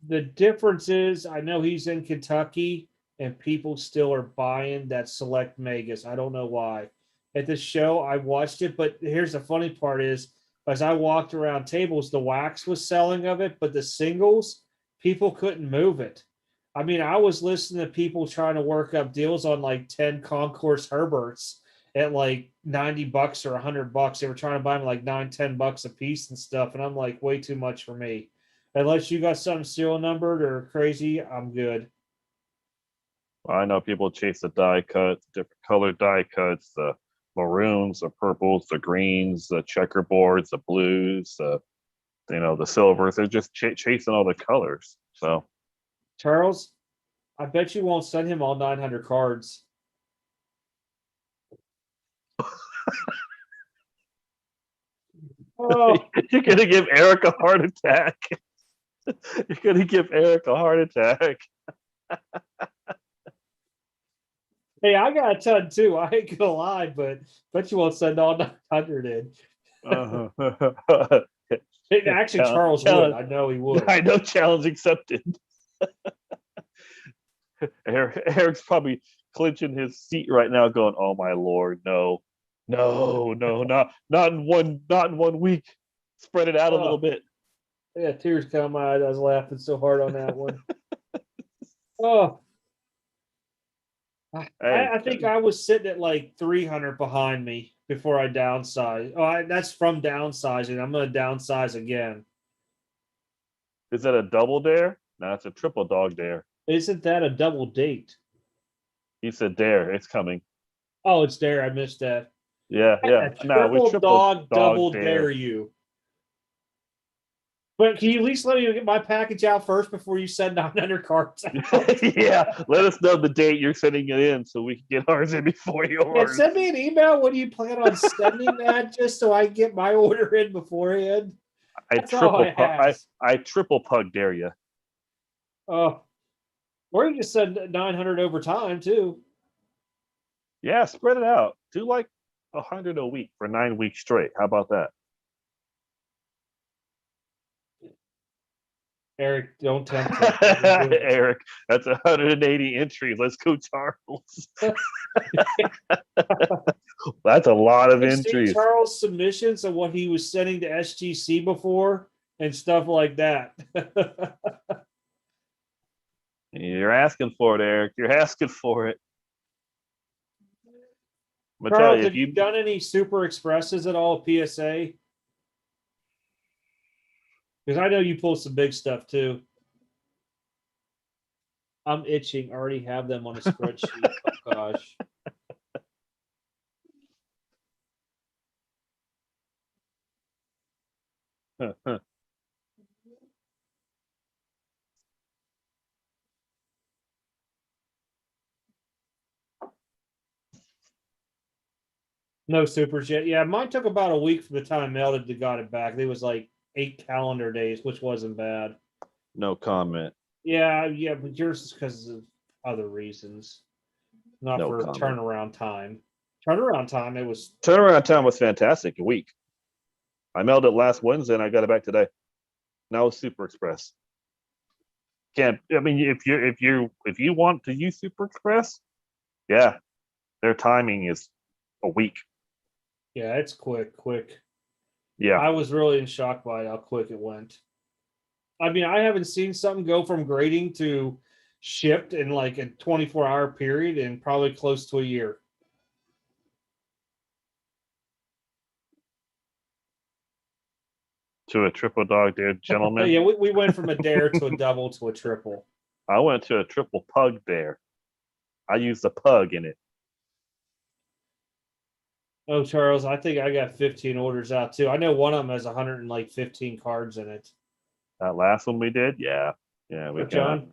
The difference is, I know he's in Kentucky, and people still are buying that select Megas. I don't know why. At the show, I watched it, but here's the funny part: is as I walked around tables, the wax was selling of it, but the singles, people couldn't move it. I mean, I was listening to people trying to work up deals on like 10 Concourse Herberts at like $90 or $100. They were trying to buy them like $9, $10 a piece and stuff, and I'm like, way too much for me. Unless you got something serial numbered or crazy, I'm good. I know people chase the die cuts, different colored die cuts, the maroons, the purples, the greens, the checkerboards, the blues, the silvers. They're just chasing all the colors. So Charles, I bet you won't send him all 900 cards. Oh, you're gonna give Eric a heart attack. You're gonna give Eric a heart attack. hey, I got a ton too. I ain't gonna lie, but bet you won't send all 900 in. Actually, Charles would. Challenge. I know he would. I know. Challenge accepted. Eric's probably clinching his seat right now, going, "Oh my lord, no, no, no, not in one week. Spread it out a little Oh, bit." yeah, tears come my eyes. I was laughing so hard on that one. Oh, Hey, I think I was sitting at like 300 behind me before I downsized. Oh, that's from downsizing. I'm going to downsize again. is that a double dare? No, it's a triple dog dare. Isn't that a double date? He said dare. It's coming. Oh, it's there. I missed that. Yeah, yeah. A No, we triple triple dog dog double dare dare. you. But can you at least let me get my package out first before you send 900 cards out? Yeah, let us know the date you're sending it in so we can get ours in before And yours. send me an email when you plan on sending that just so I get my order in beforehand. That's all I ask. I triple pug dare you. Oh, or you just send 900 over time too. Yeah, spread it out. Do like 100 a week for 9 weeks straight. How about that? Eric, don't tempt him. Eric, that's 180 entries. Let's go, Charles. That's a lot of I see entries. Charles' submissions of what he was sending to SGC before and stuff like that. You're asking for it, Eric. You're asking for it. I'm gonna tell Charles, you if have you you done any Super Expresses at all, PSA? Because I know you pull some big stuff too. I'm itching. I already have them on a spreadsheet. Oh gosh. No supers yet. Yeah, mine took about a week from the time I mailed it to got it back. It was like 8 calendar days, which wasn't bad. no comment. Yeah, but yours is because of other reasons, not No for comment. turnaround time. Turnaround time, it was Turnaround time was fantastic. A week. I mailed it last Wednesday and I got it back today. Now it's Super Express. Can't. I mean, if you want to use Super Express, yeah, their timing is a week. yeah, it's quick. Yeah. I was really in shock by how quick it went. I mean, I haven't seen something go from grading to shipped in like a 24-hour period in probably close to a year. To a triple dog dare, gentlemen. Yeah, we went from a dare to a double to a triple. I went to a triple pug dare. I used the pug in it. Oh, Charles, I think I got 15 orders out too. I know one of them has 115 cards in it. That last one we did, yeah, yeah, we But kind of. John,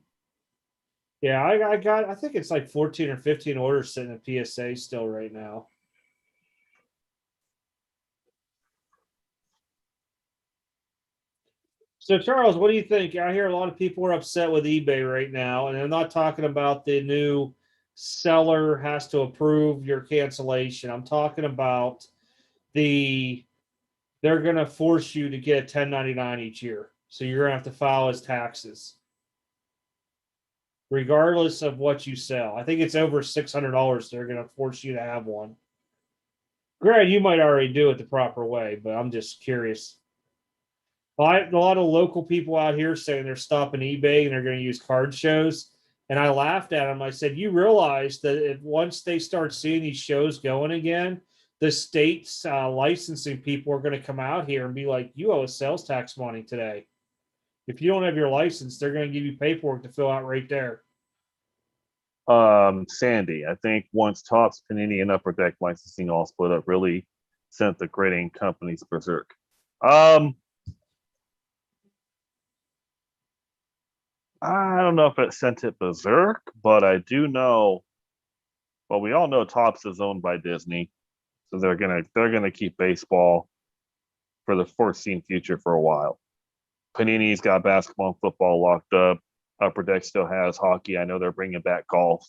yeah, I think it's like 14 or 15 orders sitting at PSA still right now. So, Charles, what do you think? I hear a lot of people are upset with eBay right now, and I'm not talking about the new seller has to approve your cancellation. I'm talking about the they're going to force you to get a 1099 each year. So you're going to have to file as taxes, regardless of what you sell. I think it's over $600. They're going to force you to have one. Granted, you might already do it the proper way, but I'm just curious. A lot of local people out here saying they're stopping eBay and they're going to use card shows. And I laughed at them. I said, "You realize that if once they start seeing these shows going again, the state's licensing people are going to come out here and be like, you owe us sales tax money today. If you don't have your license, they're going to give you paperwork to fill out right there." Sandy, I think once Topps, Panini, and Upper Deck licensing all split up, really sent the grading companies berserk. Um, I don't know if it sent it berserk, but I do know. Well, we all know Topps is owned by Disney, so they're gonna keep baseball for the foreseen future for a while. Panini's got basketball and football locked up. Upper Deck still has hockey. I know they're bringing back golf.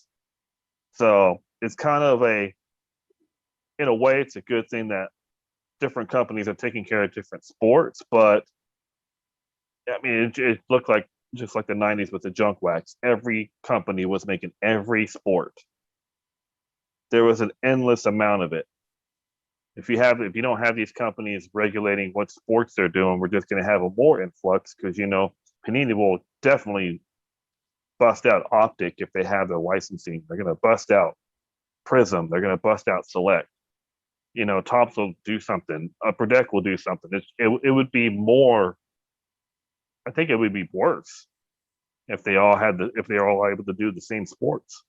So it's kind of in a way, it's a good thing that different companies are taking care of different sports. But I mean, it looked like just like the '90s with the junk wax. Every company was making every sport. There was an endless amount of it. If you don't have these companies regulating what sports they're doing, we're just going to have a more influx because Panini will definitely bust out Optic if they have their licensing. They're going to bust out Prism. They're going to bust out Select. Topps will do something. Upper Deck will do something. It would be more. I think it would be worse if they all able to do the same sports.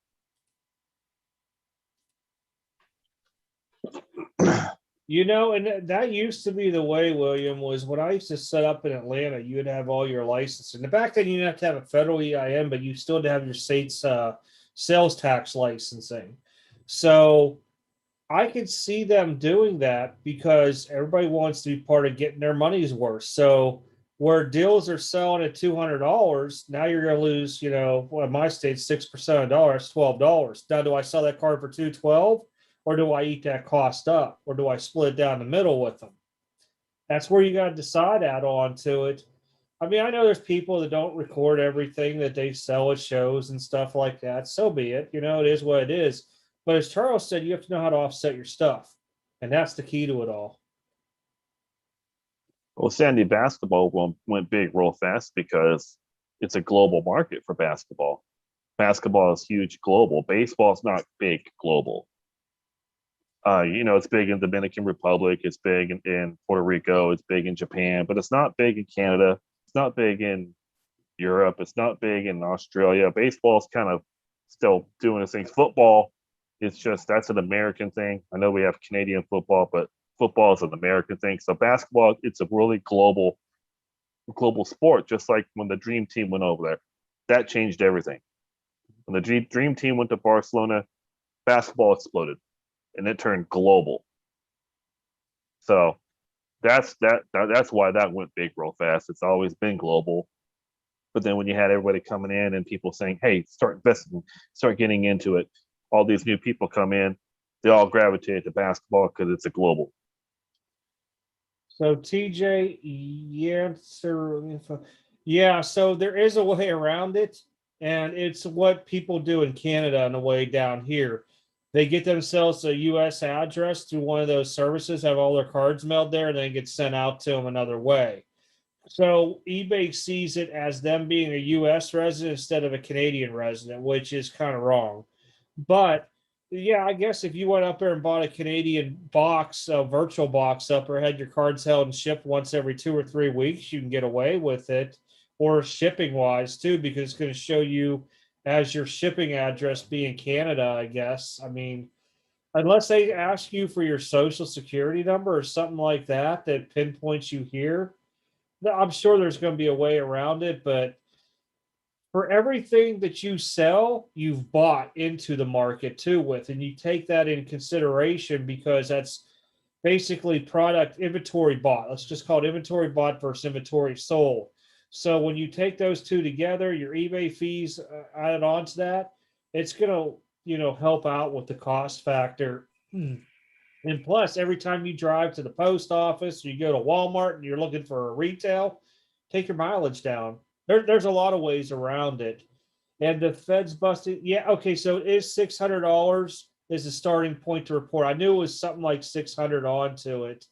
And that used to be the way, William, was when I used to set up in Atlanta, you would have all your licenses. And back then, you didn't have to have a federal EIN, but you still had to have your state's sales tax licensing. So I could see them doing that because everybody wants to be part of getting their money's worth. So where deals are selling at $200, now you're going to lose, in my state, 6% of a dollar, that's $12. Now, do I sell that card for $212? Or do I eat that cost up? Or do I split it down the middle with them? That's where you got to decide on to it. I mean, I know there's people that don't record everything that they sell at shows and stuff like that. So be it. It is what it is. But as Charles said, you have to know how to offset your stuff. And that's the key to it all. Well, Sandy, basketball went big real fast because it's a global market for basketball. Basketball is huge global. Baseball is not big global. It's big in Dominican Republic, it's big in Puerto Rico, it's big in Japan, but it's not big in Canada, it's not big in Europe, it's not big in Australia. Baseball's kind of still doing its thing. Football, that's an American thing. I know we have Canadian football, but football is an American thing. So basketball, it's a really global sport, just like when the Dream Team went over there. That changed everything. When the Dream Team went to Barcelona, basketball exploded and it turned global. So that's why that went big real fast. It's always been global. But then when you had everybody coming in and people saying, "Hey, start investing, start getting into it," all these new people come in, they all gravitate to basketball because it's a global. So TJ, yeah, so there is a way around it, and it's what people do in Canada on the way down here. They get themselves a US address through one of those services, have all their cards mailed there, and then get sent out to them another way. So eBay sees it as them being a US resident instead of a Canadian resident, which is kind of wrong. But yeah, I guess if you went up there and bought a Canadian box, a virtual box up, or had your cards held and shipped once every 2 or 3 weeks, you can get away with it. Or shipping wise too, because it's going to show you as your shipping address being Canada, I guess. I mean, unless they ask you for your social security number or something like that that pinpoints you here, I'm sure there's going to be a way around it. But for everything that you sell, you've bought into the market too with, and you take that in consideration because that's basically product inventory bought. Let's just call it inventory bought versus inventory sold. So when you take those two together, your eBay fees added on to that, it's gonna help out with the cost factor. And plus, every time you drive to the post office or you go to Walmart and you're looking for a retail, take your mileage down. There's a lot of ways around it. And the Fed's busting. Yeah, okay. So it is $600 is the starting point to report. I knew it was something like 600 onto it.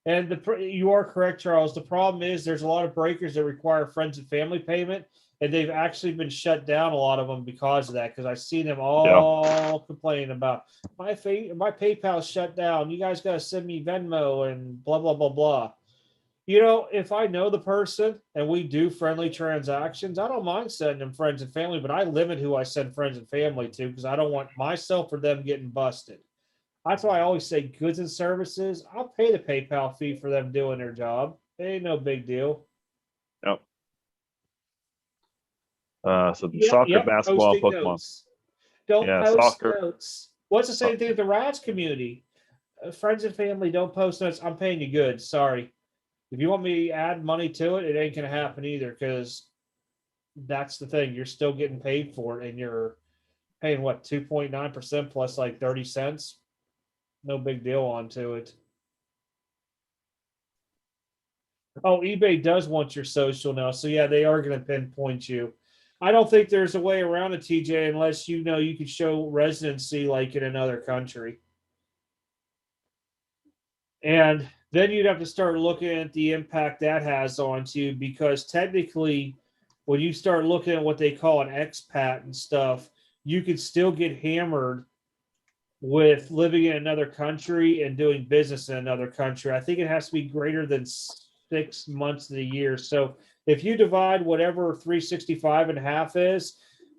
And you are correct, Charles. The problem is there's a lot of breakers that require friends and family payment, and they've actually been shut down, a lot of them, because of that. Because I've seen them Yeah. all complaining about my PayPal shut down. You guys got to send me Venmo and blah blah blah blah. If I know the person and we do friendly transactions, I don't mind sending them friends and family, but I limit who I send friends and family to because I don't want myself or them getting busted. That's why I always say goods and services. I'll pay the PayPal fee for them doing their job. It ain't no big deal. Yep. So the Yep, soccer, yep. basketball, Posting Pokemon. notes. Don't Yeah, post soccer. notes. What's the same thing with the Rats community? Friends and family don't post notes. I'm paying you good. Sorry. If you want me to add money to it, it ain't gonna happen either because that's the thing. You're still getting paid for it, and you're paying what 2.9% plus like 30 cents. No big deal onto it. Oh, eBay does want your social now. So yeah, they are going to pinpoint you. I don't think there's a way around it, TJ, unless you could show residency like in another country. And then you'd have to start looking at the impact that has on you because technically, when you start looking at what they call an expat and stuff, you could still get hammered with living in another country and doing business in another country. I think it has to be greater than 6 months of the year. So if you divide whatever 365 and a half is,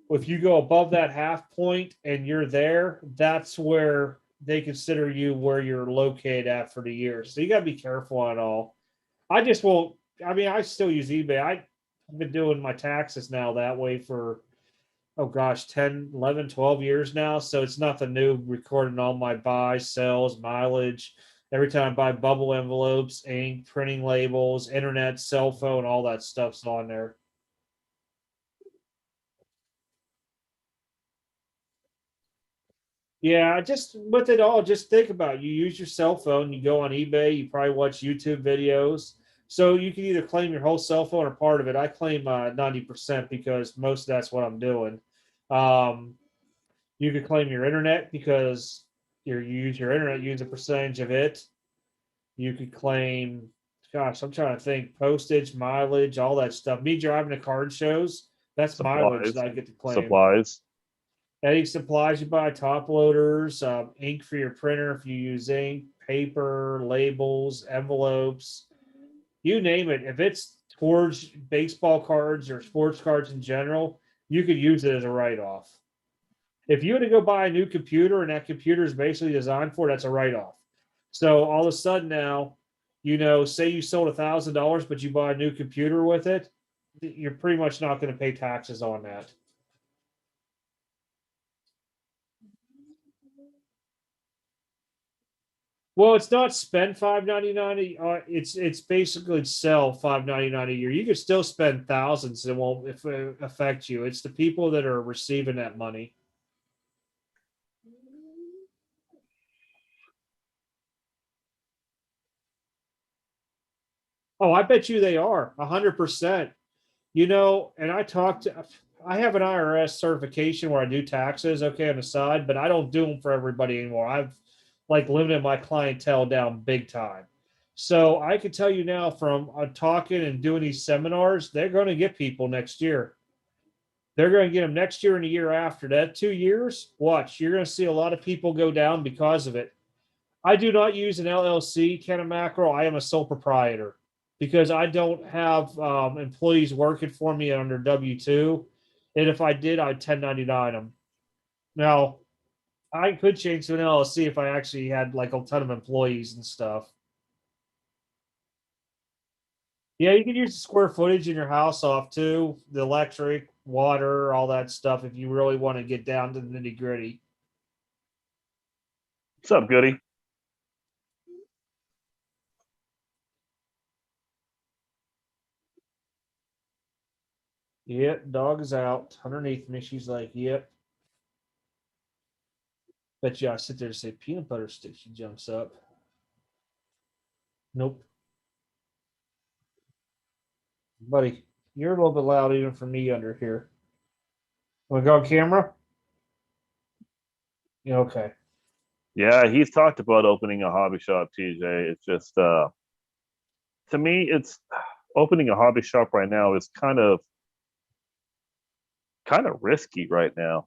if you go above that half point and you're there, that's where they consider you where you're located at for the year. So you got to be careful on all. I just won't. I mean, I still use eBay. I've been doing my taxes now that way for oh gosh, 10, 11, 12 years now. So it's nothing new, recording all my buys, sells, mileage. Every time I buy bubble envelopes, ink, printing labels, internet, cell phone, all that stuff's on there. Yeah, just with it all, just think about it. You use your cell phone, you go on eBay, you probably watch YouTube videos. So you can either claim your whole cell phone or part of it. I claim 90% because most of that's what I'm doing. Um, You could claim your internet because you use your internet, use a percentage of it. You could claim, gosh, I'm trying to think, postage, mileage, all that stuff. Me driving to card shows, that's mileage Supplies. that I get to claim. Supplies. Any supplies you buy, top loaders, ink for your printer if you use ink, paper, labels, envelopes, you name it. If it's towards baseball cards or sports cards in general, you could use it as a write off. If you had to go buy a new computer and that computer is basically designed for, that's a write off. So all of a sudden now, say you sold $1,000, but you buy a new computer with it, you're pretty much not going to pay taxes on that. Well, it's not spend $599. It's basically sell $599 a year. You could still spend thousands; it won't affect you. It's the people that are receiving that money. Oh, I bet you they are 100%. And I have an IRS certification where I do taxes, okay, on the side, but I don't do them for everybody anymore. I've like limited my clientele down big time. So I can tell you now from talking and doing these seminars, they're going to get people next year. They're going to get them next year and the year after that. 2 years, watch, you're going to see a lot of people go down because of it. I do not use an LLC, Ken Macro. I am a sole proprietor because I don't have employees working for me under W-2. And if I did, I'd 1099 them. Now, I could change to an LLC if I actually had like a ton of employees and stuff. Yeah, you can use the square footage in your house off too, the electric, water, all that stuff if you really want to get down to the nitty gritty. What's up, Goody? Yep, dog is out underneath me. She's like, yep. Bet you I sit there and say peanut butter stick. She jumps up. Nope. Buddy, you're a little bit loud even for me under here. Want to go on camera? Yeah, okay. Yeah, he's talked about opening a hobby shop, TJ. It's just to me, it's opening a hobby shop right now is kind of risky right now.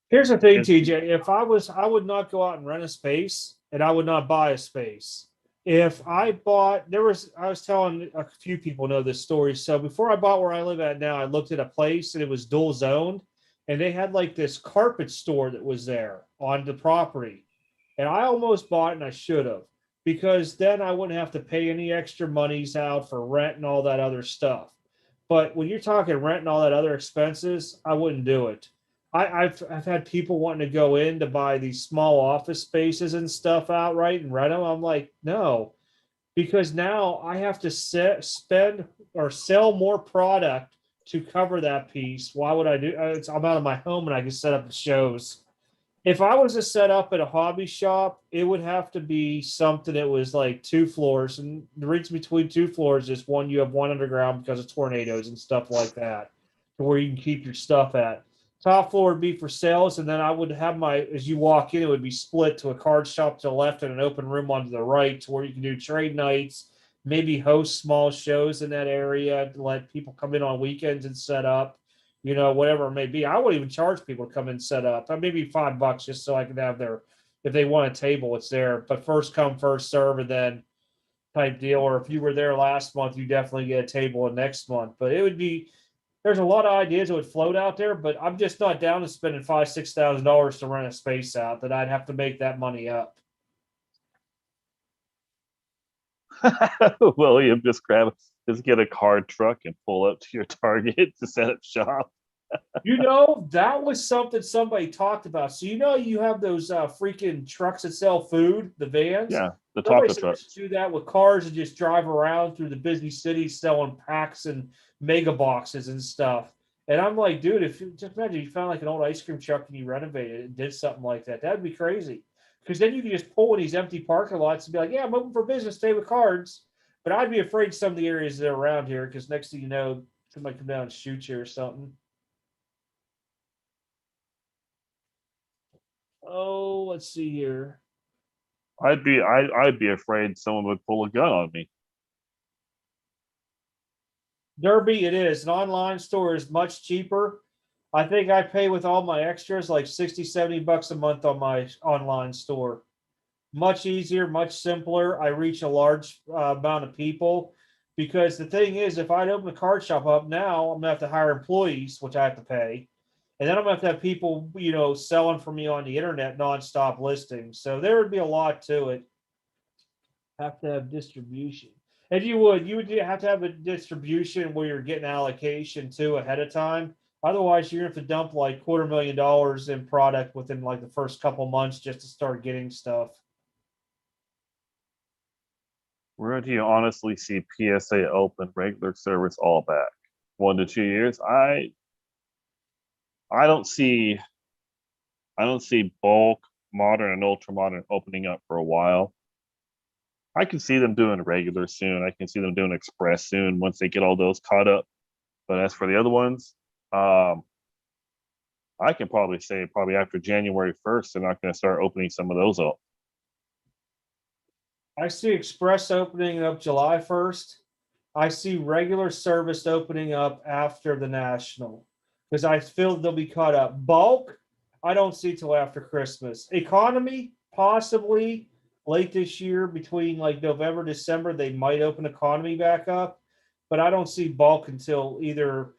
Here's the thing, It's, TJ. If I was, I would not go out and rent a space, and I would not buy a space. If I bought, I was telling a few people know this story. So before I bought where I live at now, I looked at a place and it was dual zoned, and they had like this carpet store that was there on the property. And I almost bought it and I should have, because then I wouldn't have to pay any extra monies out for rent and all that other stuff. But when you're talking rent and all that other expenses, I wouldn't do it. I've had people wanting to go in to buy these small office spaces and stuff outright and rent them. I'm like, no, because now I have to spend or sell more product to cover that piece. Why would I do? I'm out of my home and I can set up the shows. If I was to set up at a hobby shop, it would have to be something that was like 2 floors, and the reason between 2 floors is one, you have one underground because of tornadoes and stuff like that, to where you can keep your stuff at. Top floor would be for sales, and then I would have as you walk in, it would be split to a card shop to the left and an open room onto the right, to where you can do trade nights, maybe host small shows in that area to let people come in on weekends and set up, whatever it may be. I wouldn't even charge people to come and set up. Maybe $5 just so I can have if they want a table, it's there. But first come, first serve, and then type deal. Or if you were there last month, you definitely get a table next month. But there's a lot of ideas that would float out there, but I'm just not down to spending $5,000-6,000 to rent a space out that I'd have to make that money up. William, just get a card truck and pull up to your Target to set up shop. That was something somebody talked about. So you have those freaking trucks that sell food, the vans. Yeah, the Somebody taco said truck. just do that with cars and just drive around through the busy cities selling packs and mega boxes and stuff. And I'm like, dude, if you just imagine you found like an old ice cream truck and you renovated it and did something like that, that'd be crazy. Because then you can just pull in these empty parking lots and be like, yeah, I'm open for business, stay with cards. But I'd be afraid some of the areas that are around here, because next thing you know, somebody come down and shoot you or something. Oh, let's see here. I'd be afraid someone would pull a gun on me. Derby, it is. An online store is much cheaper. I think I pay with all my extras like 60, $70 a month on my online store. Much easier, much simpler. I reach a large amount of people, because the thing is, if I'd open a card shop up now, I'm gonna have to hire employees, which I have to pay. And then I'm gonna have to have people, selling for me on the internet nonstop listings. So there would be a lot to it. Have to have distribution. And you would have to have a distribution where you're getting allocation to ahead of time. Otherwise, you're going to have to dump like $250,000 in product within like the first couple months just to start getting stuff. Where do you honestly see PSA open, regular service all back? 1 to 2 years? I don't see bulk, modern, and ultra modern opening up for a while. I can see them doing regular soon. I can see them doing express soon once they get all those caught up. But as for the other ones, I can probably say after January 1st, they're not going to start opening some of those up. I see Express opening up July 1st. I see regular service opening up after the National, because I feel they'll be caught up. Bulk, I don't see till after Christmas. Economy, possibly late this year, between like November, December, they might open economy back up, but I don't see bulk until either,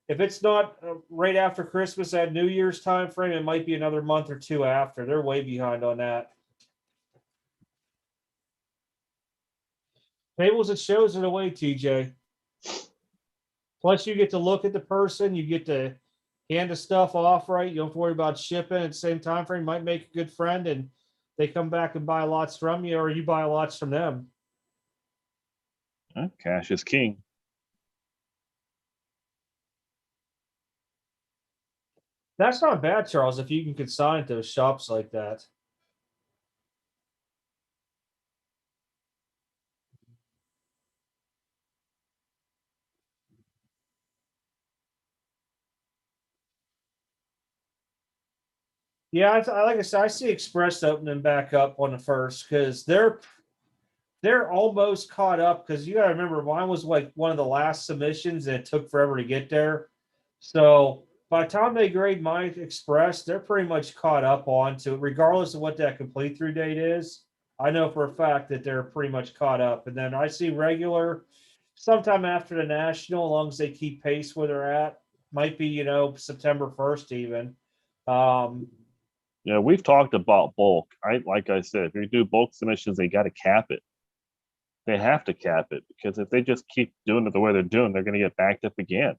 if it's not right after Christmas at New Year's time frame, it might be another month or two after. They're way behind on that. Tables and shows are the way, TJ. Plus, you get to look at the person, you get to hand the stuff off right. You don't have to worry about shipping at the same time frame. Might make a good friend, and they come back and buy lots from you, or you buy lots from them. Cash is king. That's not bad, Charles, if you can consign at those shops like that. Yeah, like I said, I see Express opening back up on the first because they're almost caught up because you got to remember mine was like one of the last submissions and it took forever to get there. So by the time they grade my Express, they're pretty much caught up on to regardless of what that complete through date is. I know for a fact that they're pretty much caught up. And then I see regular sometime after the national, as long as they keep pace where they're at, might be, September 1st even. Um, Yeah, we've talked about bulk. Like I said, if you do bulk submissions, they got to cap it. They have to cap it because if they just keep doing it the way they're doing, they're going to get backed up again.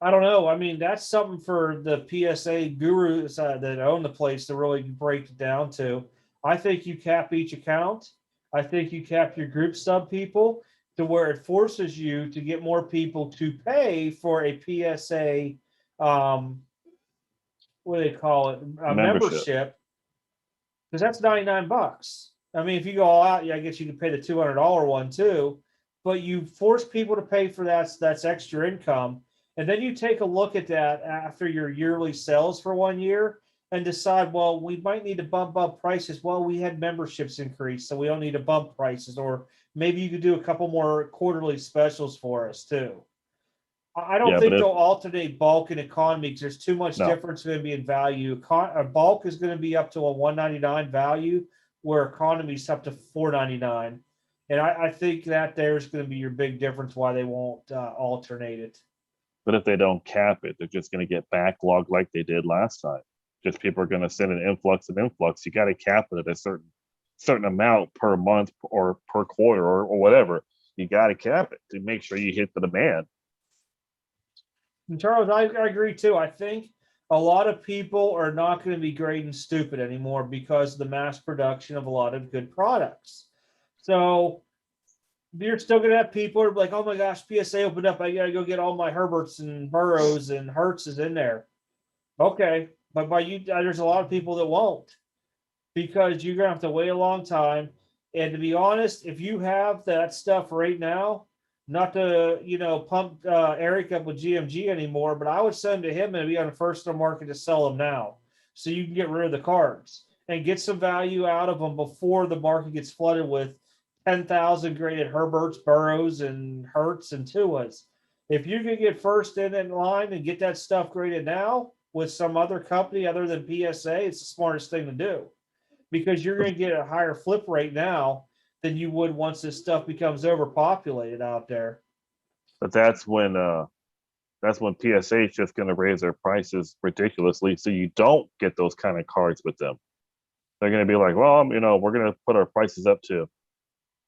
I don't know. I mean, that's something for the PSA gurus that own the place to really break it down to. I think you cap each account. I think you cap your group sub people to where it forces you to get more people to pay for a PSA, what do they call it, a Membership. membership, because that's $99. I mean, if you go all out, yeah, I guess you can pay the $200 one too, but you force people to pay for that's extra income. And then you take a look at that after your yearly sales for 1 year and decide, well, we might need to bump up prices. Well, we had memberships increase, so we don't need to bump prices. Or maybe you could do a couple more quarterly specials for us too. I don't Yeah, but think if they'll alternate bulk and economy because there's too much no, difference going to be in value. A bulk is going to be up to a 199 value, where economy is up to 499. And I think that there's going to be your big difference why they won't alternate it. but if they don't cap it, they're just going to get backlogged like they did last time. Just people are going to send an influx of influx. You got to cap it at a certain amount per month or per quarter or whatever. You got to cap it to make sure you hit the demand. And Charles, I agree too. I think a lot of people are not going to be grading stupid anymore because of the mass production of a lot of good products. So you're still gonna have people who are like, oh my gosh, PSA opened up. I gotta go get all my Herberts and Burrows and Hertz is in there. Okay, but by you, there's a lot of people that won't because you're gonna have to wait a long time. And to be honest, if you have that stuff right now, not to pump Eric up with GMG anymore, but I would send to him and be on the first of the market to sell them now, so you can get rid of the cards and get some value out of them before the market gets flooded with 10,000 graded Herberts, Burrows, and Hertz and Tuas. If you can get first in line and get that stuff graded now with some other company other than PSA, it's the smartest thing to do because you're going to get a higher flip rate now than you would once this stuff becomes overpopulated out there. But that's when PSA is just going to raise their prices ridiculously, so you don't get those kind of cards with them. They're going to be like, well, we're going to put our prices up to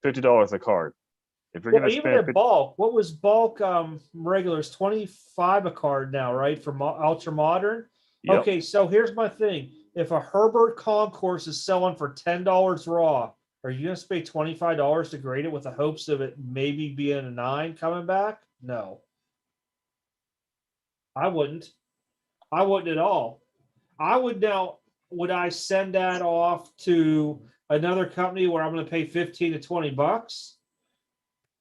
$50 a card. If you're Well, going to even spend at bulk, what was bulk regulars 25 a card now, right? For ultra modern. yep, Okay, so here's my thing. If a Herbert concourse is selling for $10 raw, are you gonna pay $25 to grade it with the hopes of it maybe being a 9 coming back? No, I wouldn't. I wouldn't at all. I would now, would I send that off to another company where I'm gonna pay 15 to $20?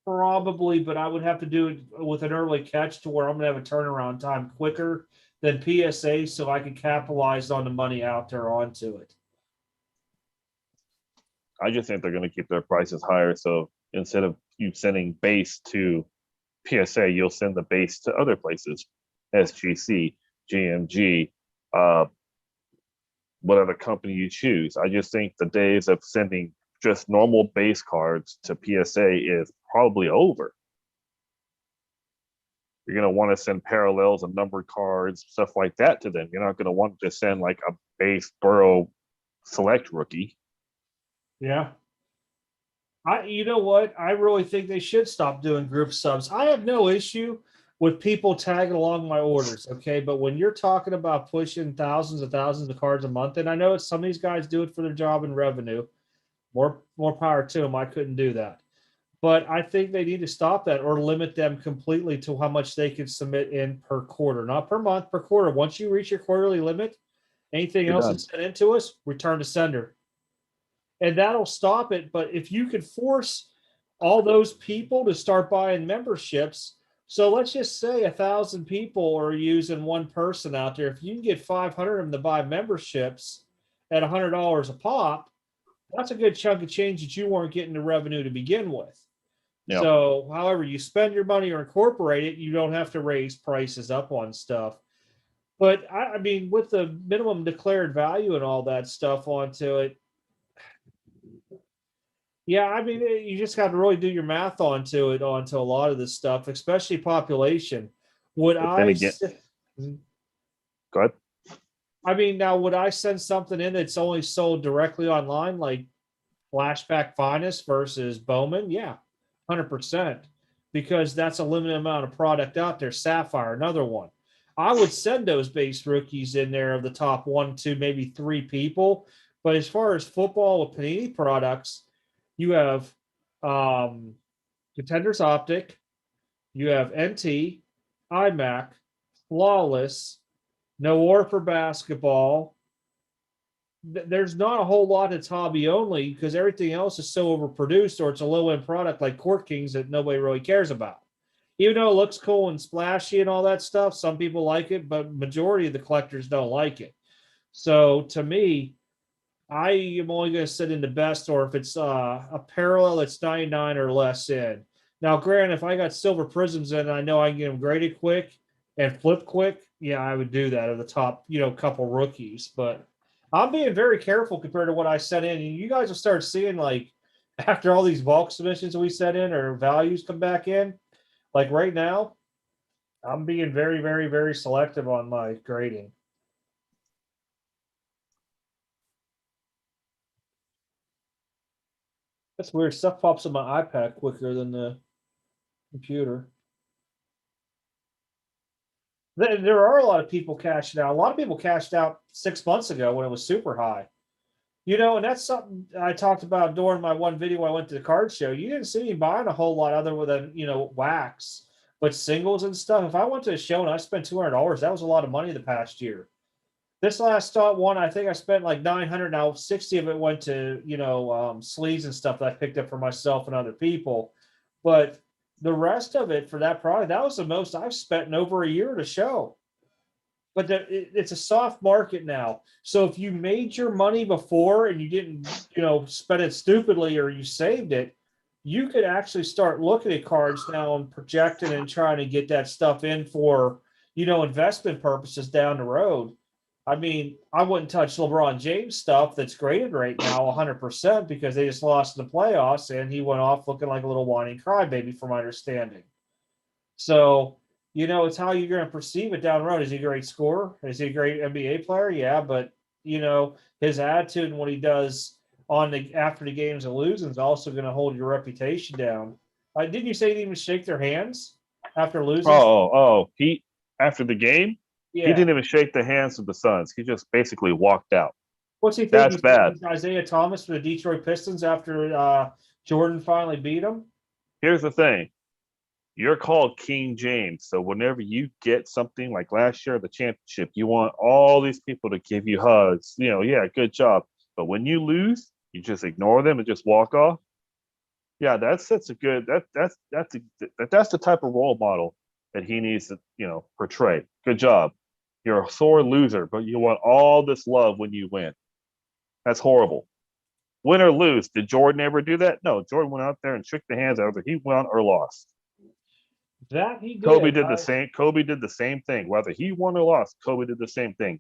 Probably, but I would have to do it with an early catch to where I'm gonna have a turnaround time quicker than PSA, so I can capitalize on the money out there onto it. I just think they're going to keep their prices higher. So instead of you sending base to PSA, you'll send the base to other places, SGC, GMG, uh, whatever company you choose. I just think the days of sending just normal base cards to PSA is probably over. You're going to want to send parallels and numbered cards, stuff like that to them. You're not going to want to send like a base Burrow select rookie. Yeah. You know what? I really think they should stop doing group subs. I have no issue with people tagging along my orders, okay? But when you're talking about pushing thousands of cards a month, and I know some of these guys do it for their job and revenue, more power to them. I couldn't do that. But I think they need to stop that or limit them completely to how much they can submit in per quarter, not per month, per quarter. Once you reach your quarterly limit, anything You're else done. that's sent into us, return to sender. And that'll stop it. But if you could force all those people to start buying memberships, so let's just say 1,000 people are using one person out there. If you can get 500 of them to buy memberships at $100 a pop, that's a good chunk of change that you weren't getting the revenue to begin with. Yeah. So, however you spend your money or incorporate it, you don't have to raise prices up on stuff. But I mean, with the minimum declared value and all that stuff onto it, yeah, I mean, you just got to really do your math onto it, onto a lot of this stuff, especially population. Would But then I? again, go ahead. I mean, now would I send something in that's only sold directly online, like Flashback Finest versus Bowman? Yeah, 100%, because that's a limited amount of product out there. Sapphire, another one. I would send those base rookies in there of the top 1, 2, maybe 3 people. But as far as football with Panini products, you have Contenders Optic, you have NT, iMac, Flawless, No for basketball. There's not a whole lot that's hobby only because everything else is so overproduced or it's a low end product like Court Kings that nobody really cares about. Even though it looks cool and splashy and all that stuff, some people like it, but majority of the collectors don't like it. So to me, I am only going to sit in the best, or if it's a parallel that's 99 or less in. Now, granted, if I got silver prisms in and I know I can get them graded quick and flip quick, yeah, I would do that at the top, couple rookies. But I'm being very careful compared to what I set in. And you guys will start seeing, like, after all these bulk submissions we set in or values come back in, like right now, I'm being very, very, very selective on my grading. That's weird. Stuff pops on my iPad quicker than the computer. There are a lot of people cashing out. A lot of people cashed out 6 months ago when it was super high. And that's something I talked about during my one video I went to the card show. You didn't see me buying a whole lot other than, wax, but singles and stuff. If I went to a show and I spent $200, that was a lot of money the past year. This last one, I think I spent like 900. Now 60 of it went to sleeves and stuff that I picked up for myself and other people, but the rest of it for that product, that was the most I've spent in over a year at a show. But it's a soft market now. So if you made your money before and you didn't, spend it stupidly or you saved it, you could actually start looking at cards now and projecting and trying to get that stuff in for, investment purposes down the road. I mean, I wouldn't touch LeBron James stuff that's graded right now 100% because they just lost in the playoffs and he went off looking like a little whining crybaby, from my understanding. So, it's how you're going to perceive it down the road. Is he a great scorer? Is he a great NBA player? Yeah, but his attitude and what he does after the games and losing is also going to hold your reputation down. Didn't you say he didn't even shake their hands after losing? He after the game, he Yeah. didn't even shake the hands of the Suns. He just basically walked out. What's he think? That's bad. Isaiah Thomas for the Detroit Pistons after Jordan finally beat him? Here's the thing. You're called King James. So whenever you get something like last year, the championship, you want all these people to give you hugs. Yeah, good job. But when you lose, you just ignore them and just walk off. Yeah, that's a good that's the type of role model that he needs to, portray. Good job. You're a sore loser, but you want all this love when you win. That's horrible. Win or lose. Did Jordan ever do that? No, Jordan went out there and shook the hands out whether he won or lost. That he did. Kobe did the same. Kobe did the same thing. Whether he won or lost, Kobe did the same thing.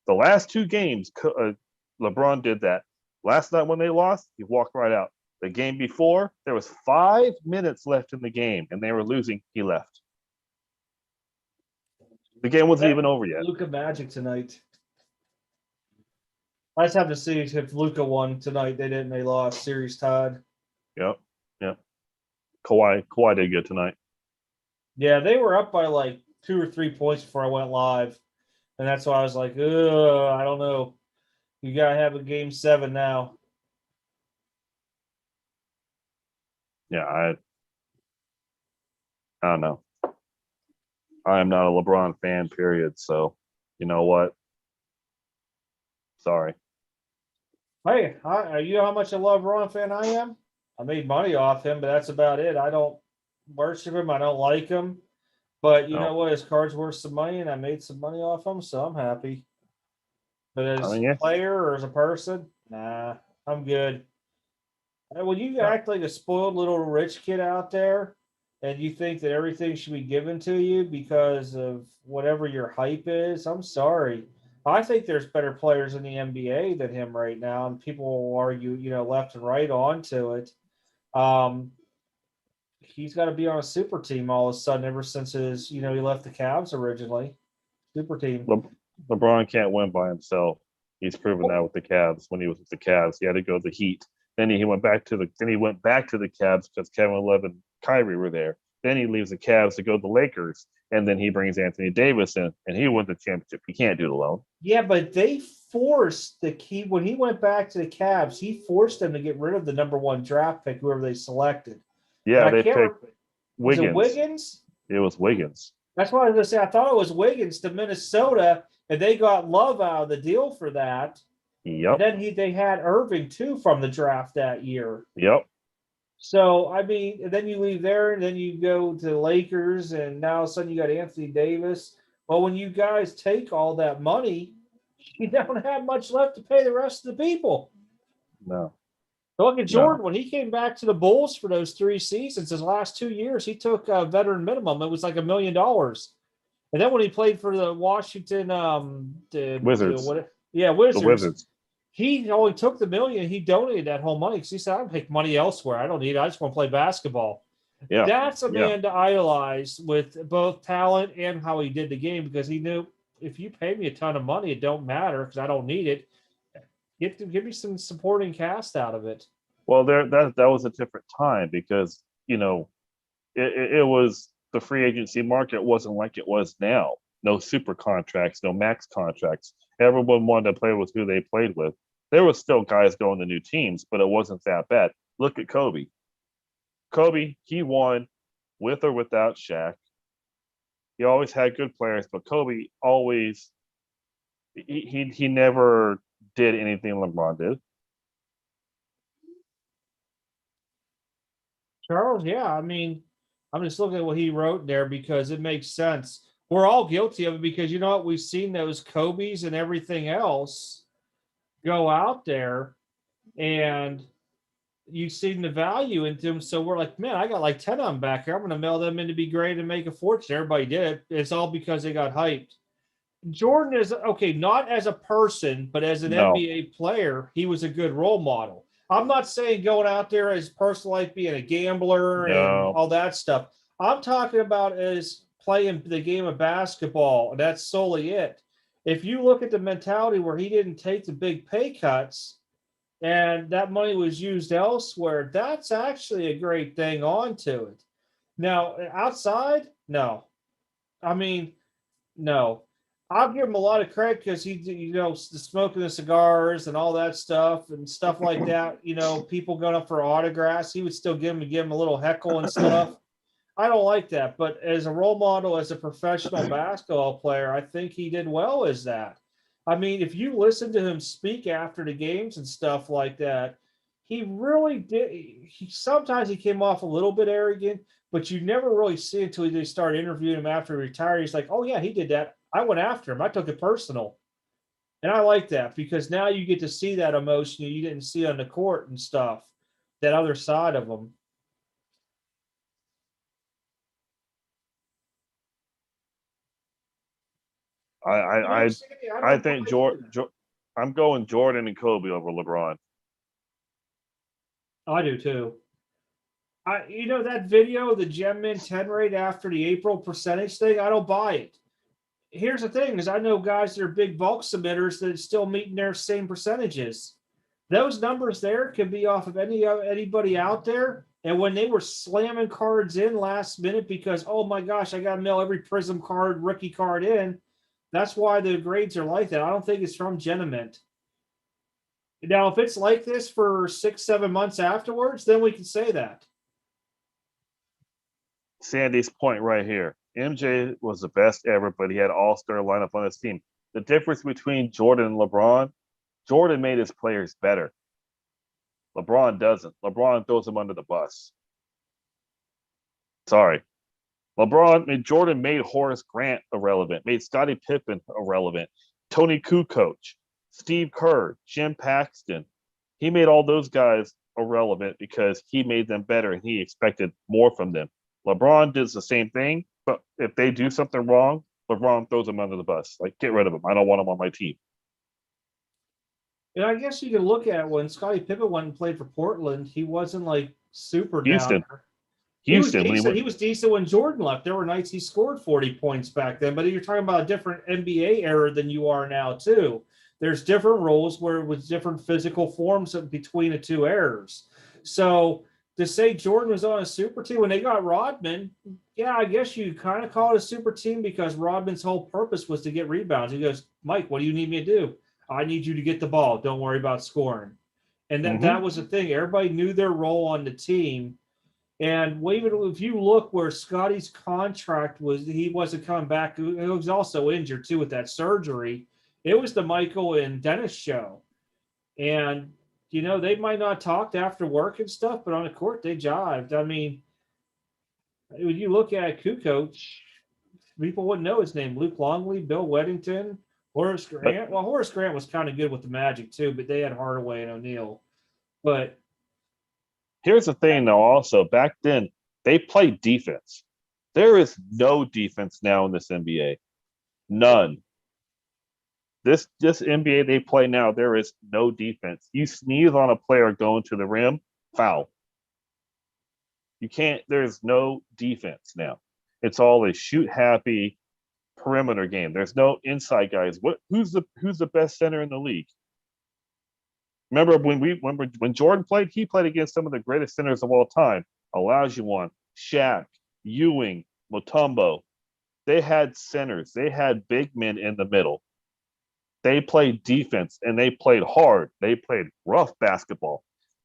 The last 2 games, LeBron did that. Last night when they lost, he walked right out. The game before, there was 5 minutes left in the game, and they were losing. He left. The game wasn't even over yet. Luka Magic tonight. I just have to see if Luka won tonight. They didn't. They lost. Series tied. Yep. Kawhi did good tonight. Yeah, they were up by like 2 or 3 points before I went live, and that's why I was like, I don't know. You gotta have a game 7 now. Yeah, I don't know. I am not a LeBron fan, period. So, you know what? Sorry. Hey, you know how much a LeBron fan I am? I made money off him, but that's about it. I don't worship him. I don't like him. But you know No. what? His card's worth some money, and I made some money off him, so I'm happy. But I as mean, a yeah. player or as a person, nah, I'm good. And when you No. act like a spoiled little rich kid out there, and you think that everything should be given to you because of whatever your hype is, I'm sorry. I think there's better players in the NBA than him right now, and people will argue, left and right onto it. Um, he's got to be on a super team all of a sudden ever since he left the Cavs originally. Super team. Le- LeBron can't win by himself. He's proven that with the Cavs. When he was with the Cavs, he had to go to the Heat. Then he went back to the Cavs because Kevin Love and Kyrie were there. Then he leaves the Cavs to go to the Lakers, and then he brings Anthony Davis in, and he won the championship. He can't do it alone. Yeah, but they forced the key when he went back to the Cavs. He forced them to get rid of the number one draft pick, whoever they selected. And Yeah, I they can't picked remember. Was it Wiggins. Wiggins? It was Wiggins. That's what I was going to say. I thought it was Wiggins to Minnesota, and they got Love out of the deal for that. And Yep. then they had Irving too from the draft that year. Yep. So I mean, and then you leave there, and then you go to the Lakers, and now all of a sudden you got Anthony Davis. Well, when you guys take all that money, you don't have much left to pay the rest of the people. No. Look at No. Jordan when he came back to the Bulls for those 3 seasons. His last 2 years, he took a veteran minimum. It was like $1 million. And then when he played for the Washington, Wizards. The Wizards, Wizards. he only took the $1 million. He donated that whole money because he said, "I don't take money elsewhere. I don't need it. I just want to play basketball." Yeah. That's a Yeah. man to idolize with both talent and how he did the game, because he knew, if you pay me a ton of money, it don't matter because I don't need it. Give me some supporting cast out of it. Well, that was a different time because it was the free agency market wasn't like it was now. No super contracts, no max contracts. Everyone wanted to play with who they played with. There was still guys going to new teams, but it wasn't that bad. Look at Kobe. Kobe, he won with or without Shaq. He always had good players, but Kobe always he never did anything LeBron did. Charles, yeah, I mean, I'm just looking at what he wrote there because it makes sense. We're all guilty of it because you know what? We've seen those Kobe's and everything else go out there, and you've seen the value into them. So we're like, man, I got like 10 of them back here. I'm going to mail them in to be great and make a fortune. Everybody did it. It's all because they got hyped. Jordan is okay, not as a person, but as an No. NBA player, he was a good role model. I'm not saying going out there as personal life being a gambler and No. all that stuff. I'm talking about as playing the game of basketball. And that's solely it. If you look at the mentality where he didn't take the big pay cuts and that money was used elsewhere, that's actually a great thing onto it. Now, outside, no. I mean, no. I'll give him a lot of credit because smoking the cigars and all that stuff like that. People going up for autographs, he would still give him a little heckle and stuff. I don't like that, but as a role model, as a professional basketball player, I think he did well as that. I mean, if you listen to him speak after the games and stuff like that, he really did. Sometimes he came off a little bit arrogant, but you never really see it until they start interviewing him after he retired. He's like, "Oh yeah, he did that. I went after him. I took it personal." And I like that because now you get to see that emotion you didn't see on the court and stuff, that other side of him. I I think I'm going Jordan and Kobe over LeBron. I do too. That video, the Gem Mint 10 rate after the April percentage thing, I don't buy it. Here's the thing is I know guys that are big bulk submitters that are still meeting their same percentages. Those numbers there could be off of anybody out there. And when they were slamming cards in last minute because, oh my gosh, I got to mail every Prism card, rookie card in. That's why the grades are like that. I don't think it's from Genament. Now, if it's like this for 6-7 months afterwards, then we can say that. Sandy's point right here. MJ was the best ever, but he had all-star lineup on his team. The difference between Jordan and LeBron, Jordan made his players better. LeBron doesn't. LeBron throws them under the bus. Sorry. Jordan made Horace Grant irrelevant, made Scottie Pippen irrelevant, Tony Kukoc, Steve Kerr, Jim Paxton. He made all those guys irrelevant because he made them better and he expected more from them. LeBron does the same thing, but if they do something wrong, LeBron throws them under the bus. Like, get rid of them. I don't want them on my team. And I guess you can look at when Scottie Pippen went and played for Portland, he wasn't like super Houston. down. He was Houston. decent. He was decent when Jordan left. There were nights he scored 40 points back then, but you're talking about a different NBA era than you are now, too. There's different roles where it was different physical forms between the two eras. So to say Jordan was on a super team when they got Rodman, yeah, I guess you kind of call it a super team because Rodman's whole purpose was to get rebounds. He goes, Mike, what do you need me to do? I need you to get the ball. Don't worry about scoring. And that was the thing. Everybody knew their role on the team. And even if you look where Scotty's contract was, he wasn't coming back. He was also injured too with that surgery. It was the Michael and Dennis show. And, you know, they might not talk after work and stuff, but on the court, they jived. I mean, when you look at Kukoc, people wouldn't know his name. Luke Longley, Bill Weddington, Horace Grant. Well, Horace Grant was kind of good with the Magic too, but they had Hardaway and O'Neal. But here's the thing, though. Also, back then they played defense. There is no defense now in this NBA. None. This NBA they play now, there is no defense. You sneeze on a player going to the rim, foul. You can't. There's no defense now. It's all a shoot happy perimeter game. There's no inside guys. Who's the best center in the league? Remember when Jordan played, he played against some of the greatest centers of all time. Olajuwon, Shaq, Ewing, Mutombo. They had centers. They had big men in the middle. They played defense and they played hard. They played rough basketball.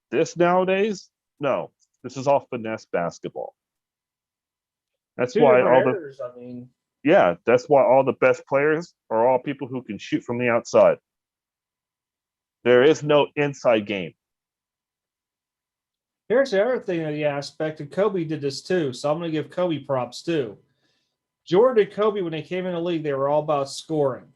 This nowadays, no. This is all finesse basketball. That's why that's why all the best players are all people who can shoot from the outside. There is no inside game. Here's the other thing of the aspect, and Kobe did this too, so I'm going to give Kobe props too. Jordan and Kobe, when they came in the league, they were all about scoring.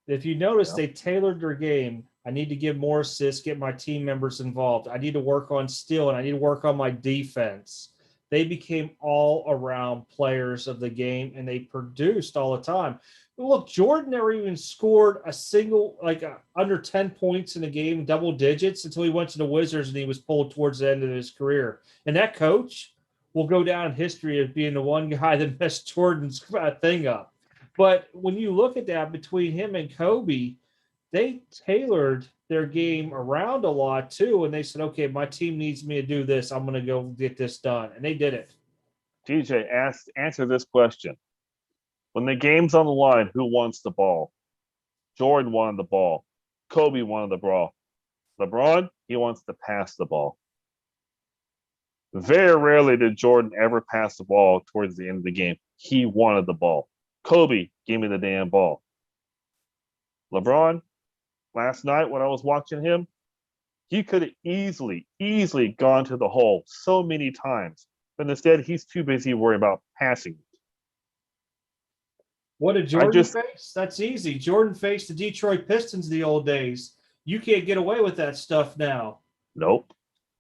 If you notice, they tailored their game. I need to give more assists, get my team members involved. I need to work on steal, and I need to work on my defense. They became all-around players of the game, and they produced all the time. Look, Jordan never even scored a single, under 10 points in a game, double digits, until he went to the Wizards and he was pulled towards the end of his career. And that coach will go down in history as being the one guy that messed Jordan's thing up. But when you look at that between him and Kobe, they tailored their game around a lot too. And they said, okay, my team needs me to do this. I'm going to go get this done. And they did it. TJ, answer this question. When the game's on the line, who wants the ball? Jordan wanted the ball. Kobe wanted the ball. LeBron, he wants to pass the ball. Very rarely did Jordan ever pass the ball towards the end of the game. He wanted the ball. Kobe, give me the damn ball. LeBron, last night when I was watching him, he could have easily gone to the hole so many times. But instead, he's too busy worrying about passing. What did Jordan face? That's easy. Jordan faced the Detroit Pistons the old days. You can't get away with that stuff now. Nope.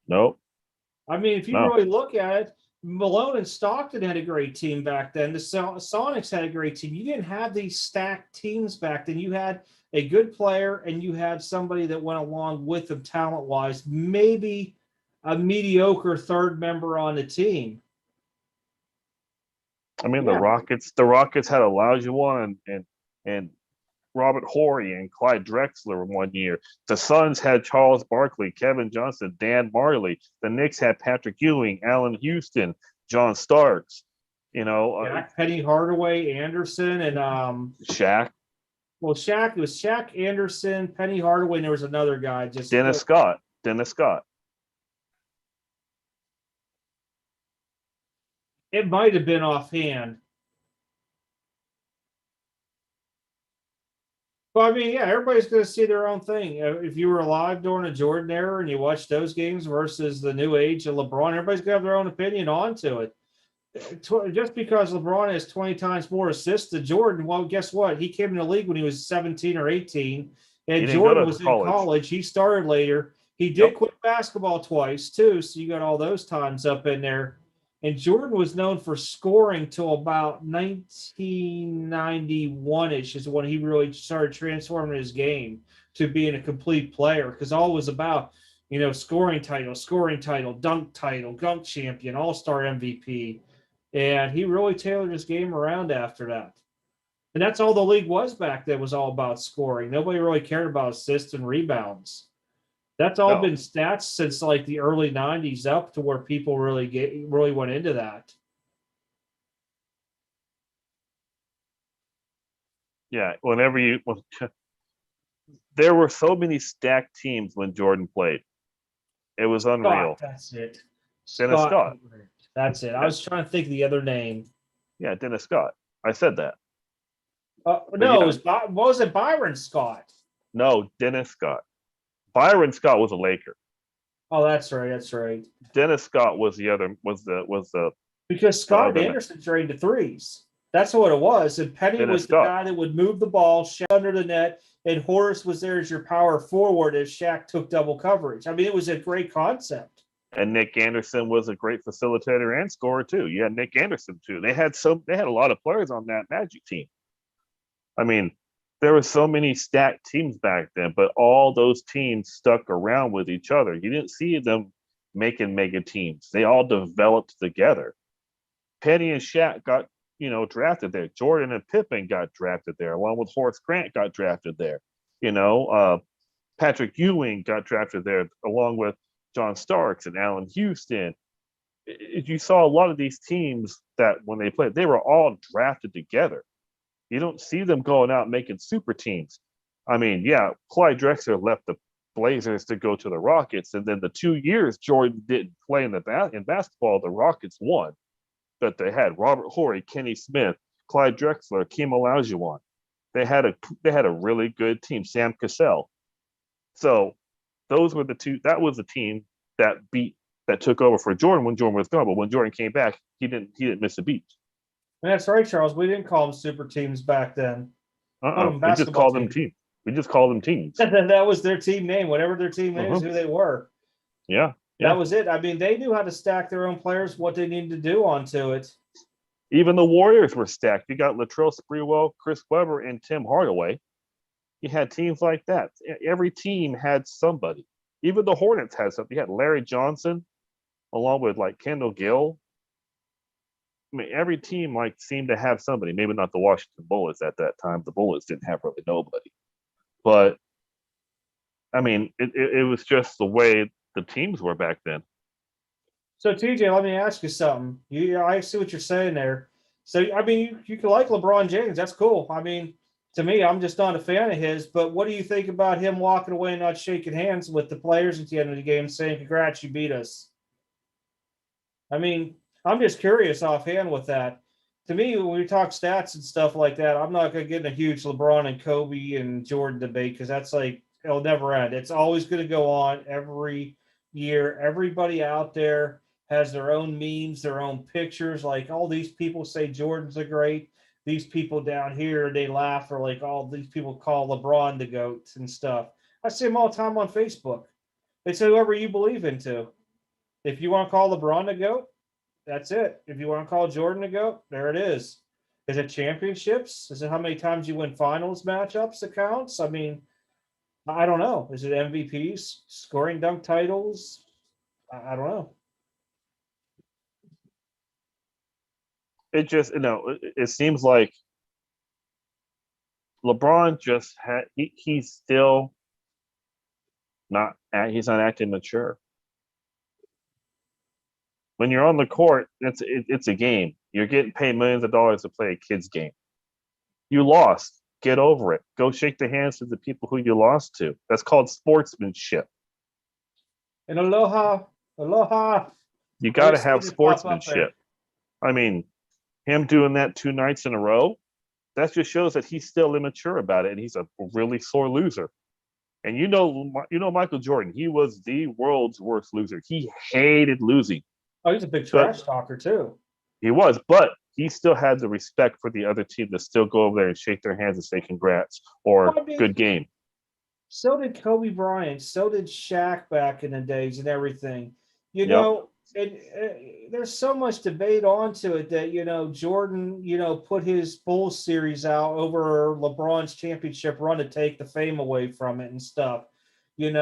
I mean, if you really look at it, Malone and Stockton had a great team back then. The Sonics had a great team. You didn't have these stacked teams back then. You had a good player and you had somebody that went along with them talent-wise, maybe a mediocre third member on the team. I mean, the Rockets had Olajuwon and Robert Horry and Clyde Drexler one year. The Suns had Charles Barkley, Kevin Johnson, Dan Marley. The Knicks had Patrick Ewing, Allen Houston, John Starks. Penny Hardaway, Anderson, and Shaq. Well, it was Shaq, Anderson, Penny Hardaway, and there was another guy. Dennis Scott. It might have been offhand. Well, I mean, yeah, everybody's going to see their own thing. If you were alive during the Jordan era and you watched those games versus the new age of LeBron, everybody's going to have their own opinion onto it. Just because LeBron has 20 times more assists than Jordan, well, guess what? He came in the league when he was 17 or 18, He and didn't go Jordan to was in college. college. He started later. He did Yep. quit basketball twice, too, so you got all those times up in there. And Jordan was known for scoring till about 1991-ish is when he really started transforming his game to being a complete player, because all it was about, scoring title, dunk champion, all-star MVP. And he really tailored his game around after that. And that's all the league was back then, was all about scoring. Nobody really cared about assists and rebounds. That's all been stats since like the early 90s up to where people really went into that. Yeah, there were so many stacked teams when Jordan played. It was unreal. Scott, that's it. Dennis Scott. That's it. I was trying to think of the other name. Yeah, Dennis Scott. I said that. No, what was it? Byron Scott. No, Dennis Scott. Byron Scott was a Laker. Oh, that's right. That's right. Dennis Scott was the because Scott Anderson drained the threes. That's what it was. And Penny was the guy that would move the ball, shut under the net, and Horace was there as your power forward as Shaq took double coverage. I mean, it was a great concept. And Nick Anderson was a great facilitator and scorer too. Yeah, Nick Anderson too. They had a lot of players on that Magic team. I mean, there were so many stacked teams back then, but all those teams stuck around with each other. You didn't see them making mega teams. They all developed together. Penny and Shaq got, drafted there. Jordan and Pippen got drafted there, along with Horace Grant got drafted there. Patrick Ewing got drafted there, along with John Starks and Allen Houston. You saw a lot of these teams that when they played, they were all drafted together. You don't see them going out making super teams. I mean, yeah, Clyde Drexler left the Blazers to go to the Rockets, and then the 2 years Jordan didn't play in basketball, the Rockets won. But they had Robert Horry, Kenny Smith, Clyde Drexler, Akeem Olajuwon. They had a really good team. Sam Cassell. So those were the two. That was the team that took over for Jordan when Jordan was gone. But when Jordan came back, he didn't miss a beat. That's right, Charles. We didn't call them super teams back then. We just called them teams. We just called them teams. That was their team name. Whatever their team name is, who they were. Yeah. That was it. I mean, they knew how to stack their own players, what they needed to do onto it. Even the Warriors were stacked. You got Latrell Sprewell, Chris Webber, and Tim Hardaway. You had teams like that. Every team had somebody. Even the Hornets had something. You had Larry Johnson, along with like Kendall Gill. I mean, every team seemed to have somebody. Maybe not the Washington Bullets at that time. The Bullets didn't have really nobody. But I mean, it was just the way the teams were back then. So TJ, let me ask you something. I see what you're saying there. So I mean, you can like LeBron James. That's cool. I mean, to me, I'm just not a fan of his. But what do you think about him walking away and not shaking hands with the players at the end of the game, saying, "Congrats, you beat us"? I mean, I'm just curious offhand with that. To me, when we talk stats and stuff like that, I'm not going to get in a huge LeBron and Kobe and Jordan debate because that's it'll never end. It's always going to go on every year. Everybody out there has their own memes, their own pictures. Like all these people say Jordan's a great. These people down here, they laugh, or like all these people call LeBron the GOAT and stuff. I see them all the time on Facebook. It's whoever you believe into. If you want to call LeBron the GOAT, that's it. If you want to call Jordan the GOAT, there it is. Is it championships? Is it how many times you win finals matchups that counts? I mean, I don't know. Is it MVPs, scoring dunk titles? I don't know. It just, it seems like LeBron just he's still he's not acting mature. When you're on the court, it's a game. You're getting paid millions of dollars to play a kid's game. You lost. Get over it. Go shake the hands of the people who you lost to. That's called sportsmanship. And aloha. You got to have sportsmanship. I mean, him doing that 2 nights in a row, that just shows that he's still immature about it, and he's a really sore loser. And Michael Jordan, he was the world's worst loser. He hated losing. Oh, he's a big But trash talker too. he was, but he still had the respect for the other team to still go over there and shake their hands and say congrats or Well, I mean, good game. so did Kobe Bryant. So did Shaq back in the days and everything. You Yep. know, there's so much debate onto it that, Jordan, put his Bulls series out over LeBron's championship run to take the fame away from it and stuff. It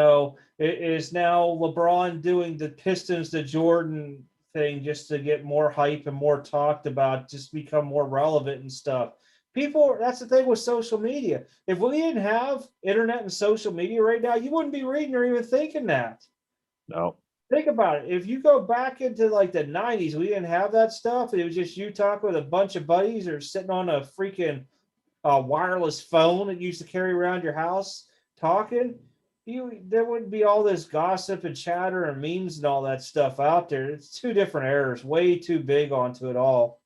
is now LeBron doing the Pistons to Jordan thing just to get more hype and more talked about, just become more relevant and stuff. People, that's the thing with social media. If we didn't have internet and social media right now, you wouldn't be reading or even thinking that. No. Think about it. If you go back into like the 90s, we didn't have that stuff. It was just you talking with a bunch of buddies or sitting on a freaking wireless phone that you used to carry around your house talking. There wouldn't be all this gossip and chatter and memes and all that stuff out there. It's two different eras, way too big onto it all.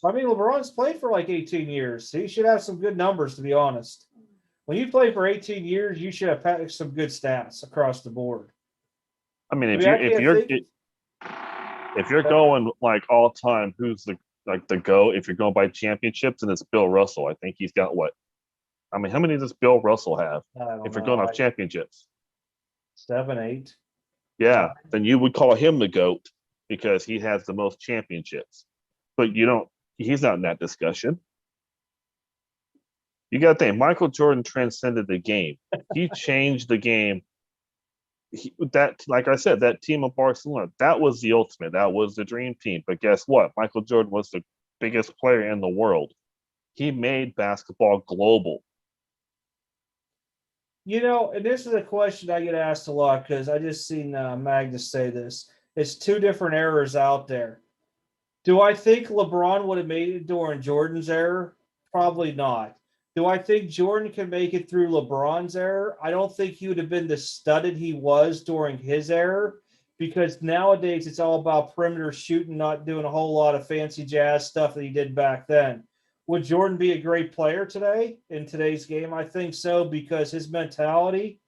I mean, LeBron's played for like 18 years. So he should have some good numbers, to be honest. When you play for 18 years, you should have some good stats across the board. I mean, I if you're going like all time, who's the GOAT? If you're going by championships, then it's Bill Russell. I think he's got what? I mean, how many does Bill Russell have? If you're going off championships, 7, 8. yeah, then you would call him the GOAT because he has the most championships. But you don't. He's not in that discussion. You got to think, Michael Jordan transcended the game. He changed the game. Like I said, that team of Barcelona, that was the ultimate. That was the dream team. But guess what? Michael Jordan was the biggest player in the world. He made basketball global. And this is a question I get asked a lot because I just seen Magnus say this. It's two different eras out there. Do I think LeBron would have made it during Jordan's era? Probably not. Do I think Jordan can make it through LeBron's era? I don't think he would have been the studded he was during his era because nowadays it's all about perimeter shooting, not doing a whole lot of fancy jazz stuff that he did back then. Would Jordan be a great player today in today's game? I think so because his mentality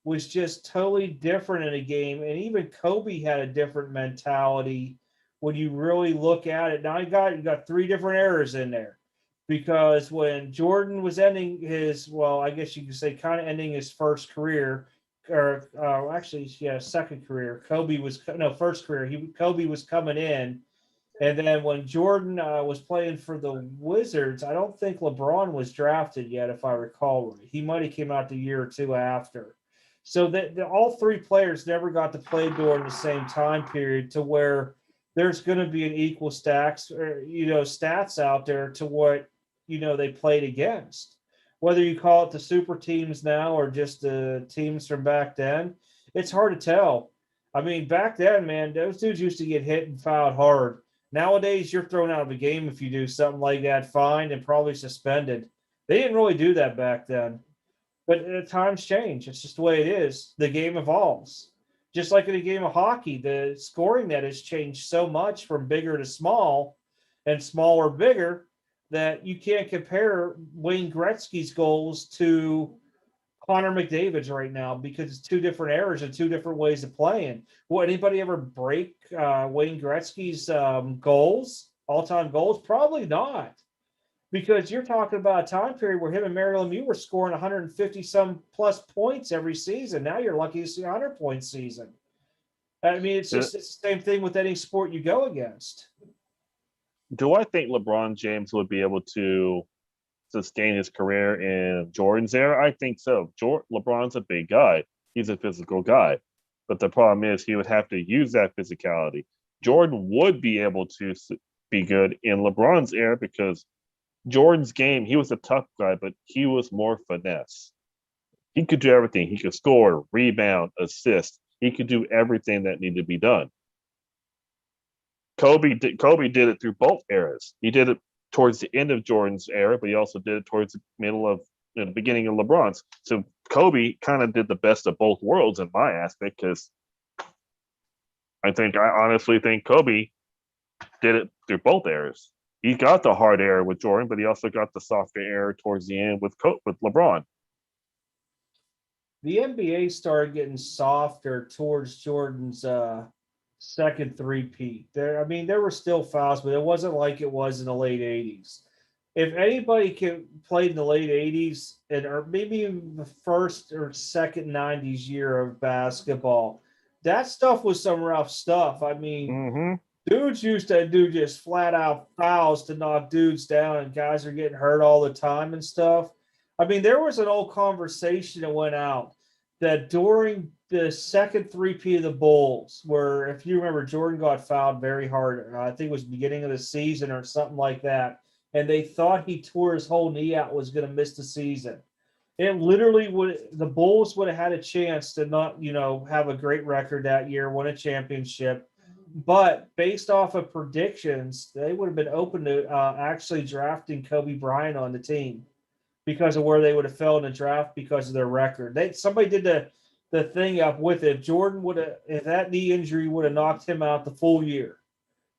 was just totally different in a game. And even Kobe had a different mentality when you really look at it. Now you got three different eras in there because when Jordan was ending his, well, I guess you could say kind of ending his first career, or actually, yeah, second career. First career. Kobe was coming in, and then when Jordan was playing for the Wizards, I don't think LeBron was drafted yet, if I recall right. He might have came out the year or two after. So that all three players never got to play during the same time period to where there's going to be an equal stats out there to what they played against. Whether you call it the super teams now or just the teams from back then, it's hard to tell. I mean, back then, man, those dudes used to get hit and fouled hard. Nowadays, you're thrown out of the game if you do something like that, fined and probably suspended. They didn't really do that back then. But times change. It's just the way it is. The game evolves. Just like in a game of hockey, the scoring net has changed so much from bigger to small and smaller bigger that you can't compare Wayne Gretzky's goals to Connor McDavid's right now because it's two different eras and two different ways of playing. Will anybody ever break Wayne Gretzky's all-time goals? Probably not. Because you're talking about a time period where him and Mario Lemieux were scoring 150 some plus points every season. Now you're lucky to see a 100-point season. I mean, it's the same thing with any sport you go against. Do I think LeBron James would be able to sustain his career in Jordan's era? I think so. LeBron's a big guy. He's a physical guy. But the problem is he would have to use that physicality. Jordan would be able to be good in LeBron's era because Jordan's game, he was a tough guy, but he was more finesse. He could do everything. He could score, rebound, assist. He could do everything that needed to be done. Kobe did it through both eras. He did it towards the end of Jordan's era, but he also did it towards the middle of in the beginning of LeBron's. So Kobe kind of did the best of both worlds in my aspect, because I honestly think Kobe did it through both eras. He got the hard era with Jordan, but he also got the softer era towards the end with LeBron. The NBA started getting softer towards Jordan's second three-peat. There were still fouls, but it wasn't like it was in the late 80s. If anybody played in the late 80s or maybe even the first or second 90s year of basketball, that stuff was some rough stuff. Dudes used to do just flat out fouls to knock dudes down, and guys are getting hurt all the time and stuff. There was an old conversation that went out that during the second three-peat of the Bulls, where if you remember, Jordan got fouled very hard. I think it was beginning of the season or something like that. And they thought he tore his whole knee out, was going to miss the season. It literally the Bulls would have had a chance to not, have a great record that year, win a championship. But based off of predictions, they would have been open to actually drafting Kobe Bryant on the team because of where they would have fell in the draft because of their record. Somebody did the thing up with it. If that knee injury would have knocked him out the full year,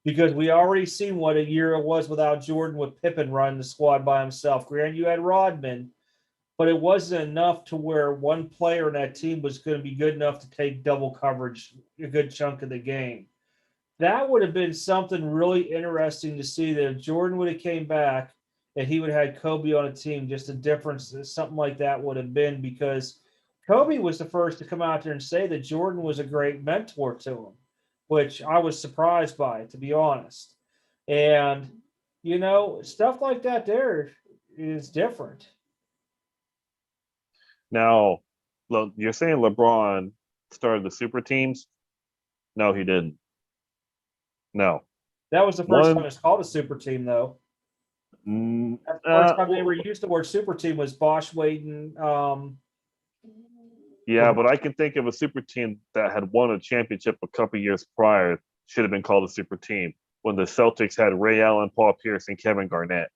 because we already seen what a year it was without Jordan, with Pippen running the squad by himself. Granted, you had Rodman, but it wasn't enough to where one player in that team was going to be good enough to take double coverage a good chunk of the game. That would have been something really interesting to see, that if Jordan would have came back and he would have had Kobe on a team, just a difference, something like that would have been, because Kobe was the first to come out there and say that Jordan was a great mentor to him, which I was surprised by, to be honest. And, stuff like that there is different. Now, you're saying LeBron started the super teams? No, he didn't. No. That was the first time it's called a super team, though. The first time they ever used the word super team was Bosch, Wade, and yeah, but I can think of a super team that had won a championship a couple years prior, should have been called a super team, when the Celtics had Ray Allen, Paul Pierce, and Kevin Garnett.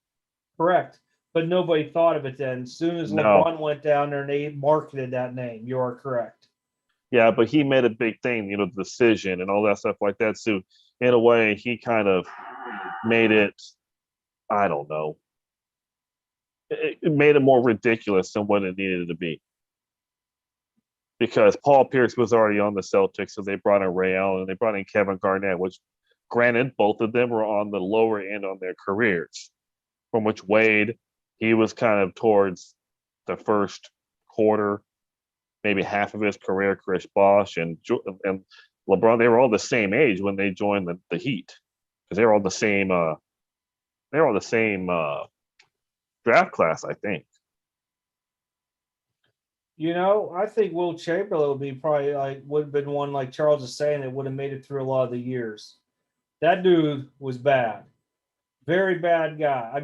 Correct. But nobody thought of it then. As soon as LeBron went down there, and they marketed that name. You are correct. Yeah, but he made a big thing, the decision and all that stuff like that. So in a way, he kind of made it, I don't know, it made it more ridiculous than what it needed to be. Because Paul Pierce was already on the Celtics, so they brought in Ray Allen and they brought in Kevin Garnett, which, granted, both of them were on the lower end on their careers. From which Wade, he was kind of towards the first quarter, maybe half of his career. Chris Bosh and LeBron, they were all the same age when they joined the Heat, because they were all the same. They were all the same draft class, I think. I think Will Chamberlain would be probably would have been one, like Charles is saying, that would have made it through a lot of the years. That dude was bad. Very bad guy.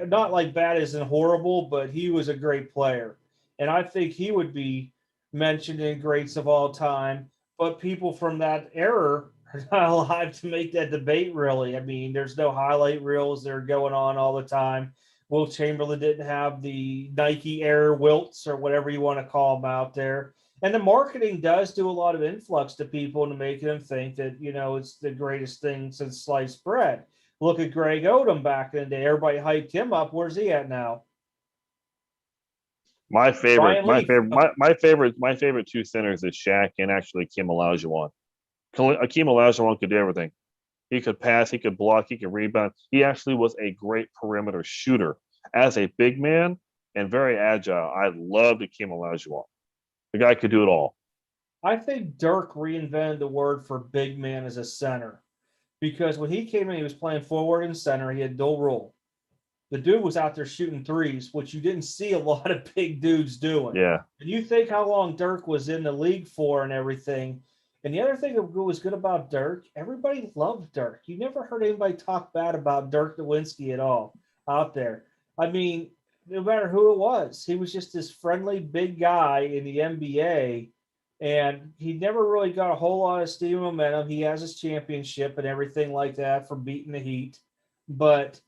Not like bad as in horrible, but he was a great player. And I think he would be mentioned in greats of all time. But people from that era are not alive to make that debate, really. There's no highlight reels that are going on all the time. Will Chamberlain didn't have the Nike Air Wilts or whatever you want to call them out there. And the marketing does do a lot of influx to people to make them think that, it's the greatest thing since sliced bread. Look at Greg Odom back in the day. Everybody hyped him up. Where's he at now? My favorite two centers is Shaq and actually Akeem Olajuwon. Akeem Olajuwon could do everything. He could pass, he could block, he could rebound. He actually was a great perimeter shooter as a big man and very agile. I loved Akeem Olajuwon. The guy could do it all. I think Dirk reinvented the word for big man as a center, because when he came in, he was playing forward and center. He had dual role. The dude was out there shooting threes, which you didn't see a lot of big dudes doing. Yeah. And you think how long Dirk was in the league for and everything. And the other thing that was good about Dirk, everybody loved Dirk. You never heard anybody talk bad about Dirk Nowitzki at all out there. No matter who it was, he was just this friendly big guy in the NBA, and he never really got a whole lot of steam and momentum. He has his championship and everything like that for beating the Heat. But,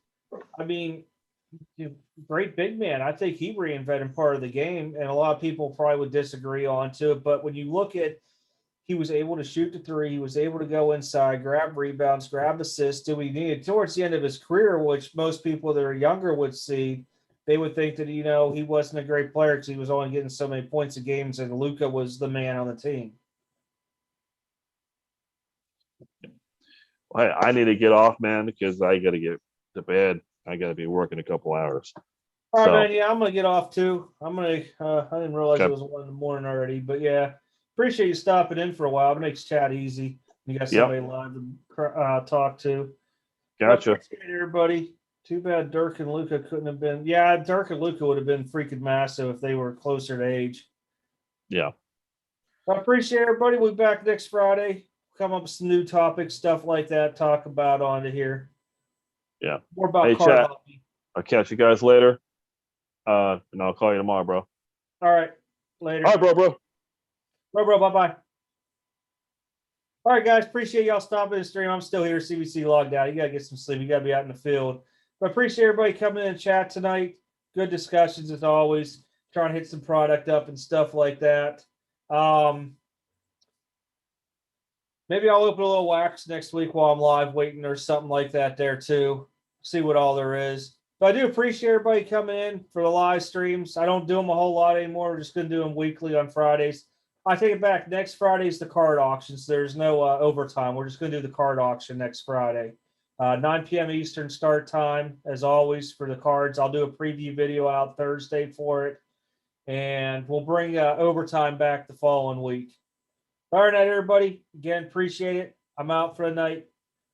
Great big man. I think he reinvented part of the game, and a lot of people probably would disagree on to it. But when you look at, he was able to shoot the three, he was able to go inside, grab rebounds, grab assists, do what he needed towards the end of his career, which most people that are younger would see. They would think that, he wasn't a great player because he was only getting so many points a games, and Luka was the man on the team. I need to get off, man, because I got to get to bed. I got to be working a couple hours. All right, So, man. Yeah, I'm gonna get off too. I didn't realize Okay. it was 1 in the morning already, but yeah, appreciate you stopping in for a while. It makes chat easy. You got Yep. somebody live to talk to. Gotcha. Appreciate it, everybody. Too bad Dirk and Luca couldn't have been. Yeah, Dirk and Luca would have been freaking massive if they were closer to age. Yeah. I appreciate everybody. We'll be back next Friday. Come up with some new topics, stuff like that. Talk about on to here. Yeah. More about Hey, card chat. hockey. I'll catch you guys later. And I'll call you tomorrow, bro. All right, later. All right, bro. Bye, bye. All right, guys. Appreciate y'all stopping the stream. I'm still here. CBC logged out. You got to get some sleep. You got to be out in the field. But appreciate everybody coming in and chat tonight. Good discussions as always. Trying to hit some product up and stuff like that. Maybe I'll open a little wax next week while I'm live waiting or something like that there too. See what all there is. But I do appreciate everybody coming in for the live streams. I don't do them a whole lot anymore. We're just going to do them weekly on Fridays. I take it back. Next Friday is the card auction, so there's no overtime. We're just going to do the card auction next Friday. 9 p.m. Eastern start time, as always, for the cards. I'll do a preview video out Thursday for it. And we'll bring overtime back the following week. All right, everybody. Again, appreciate it. I'm out for the night.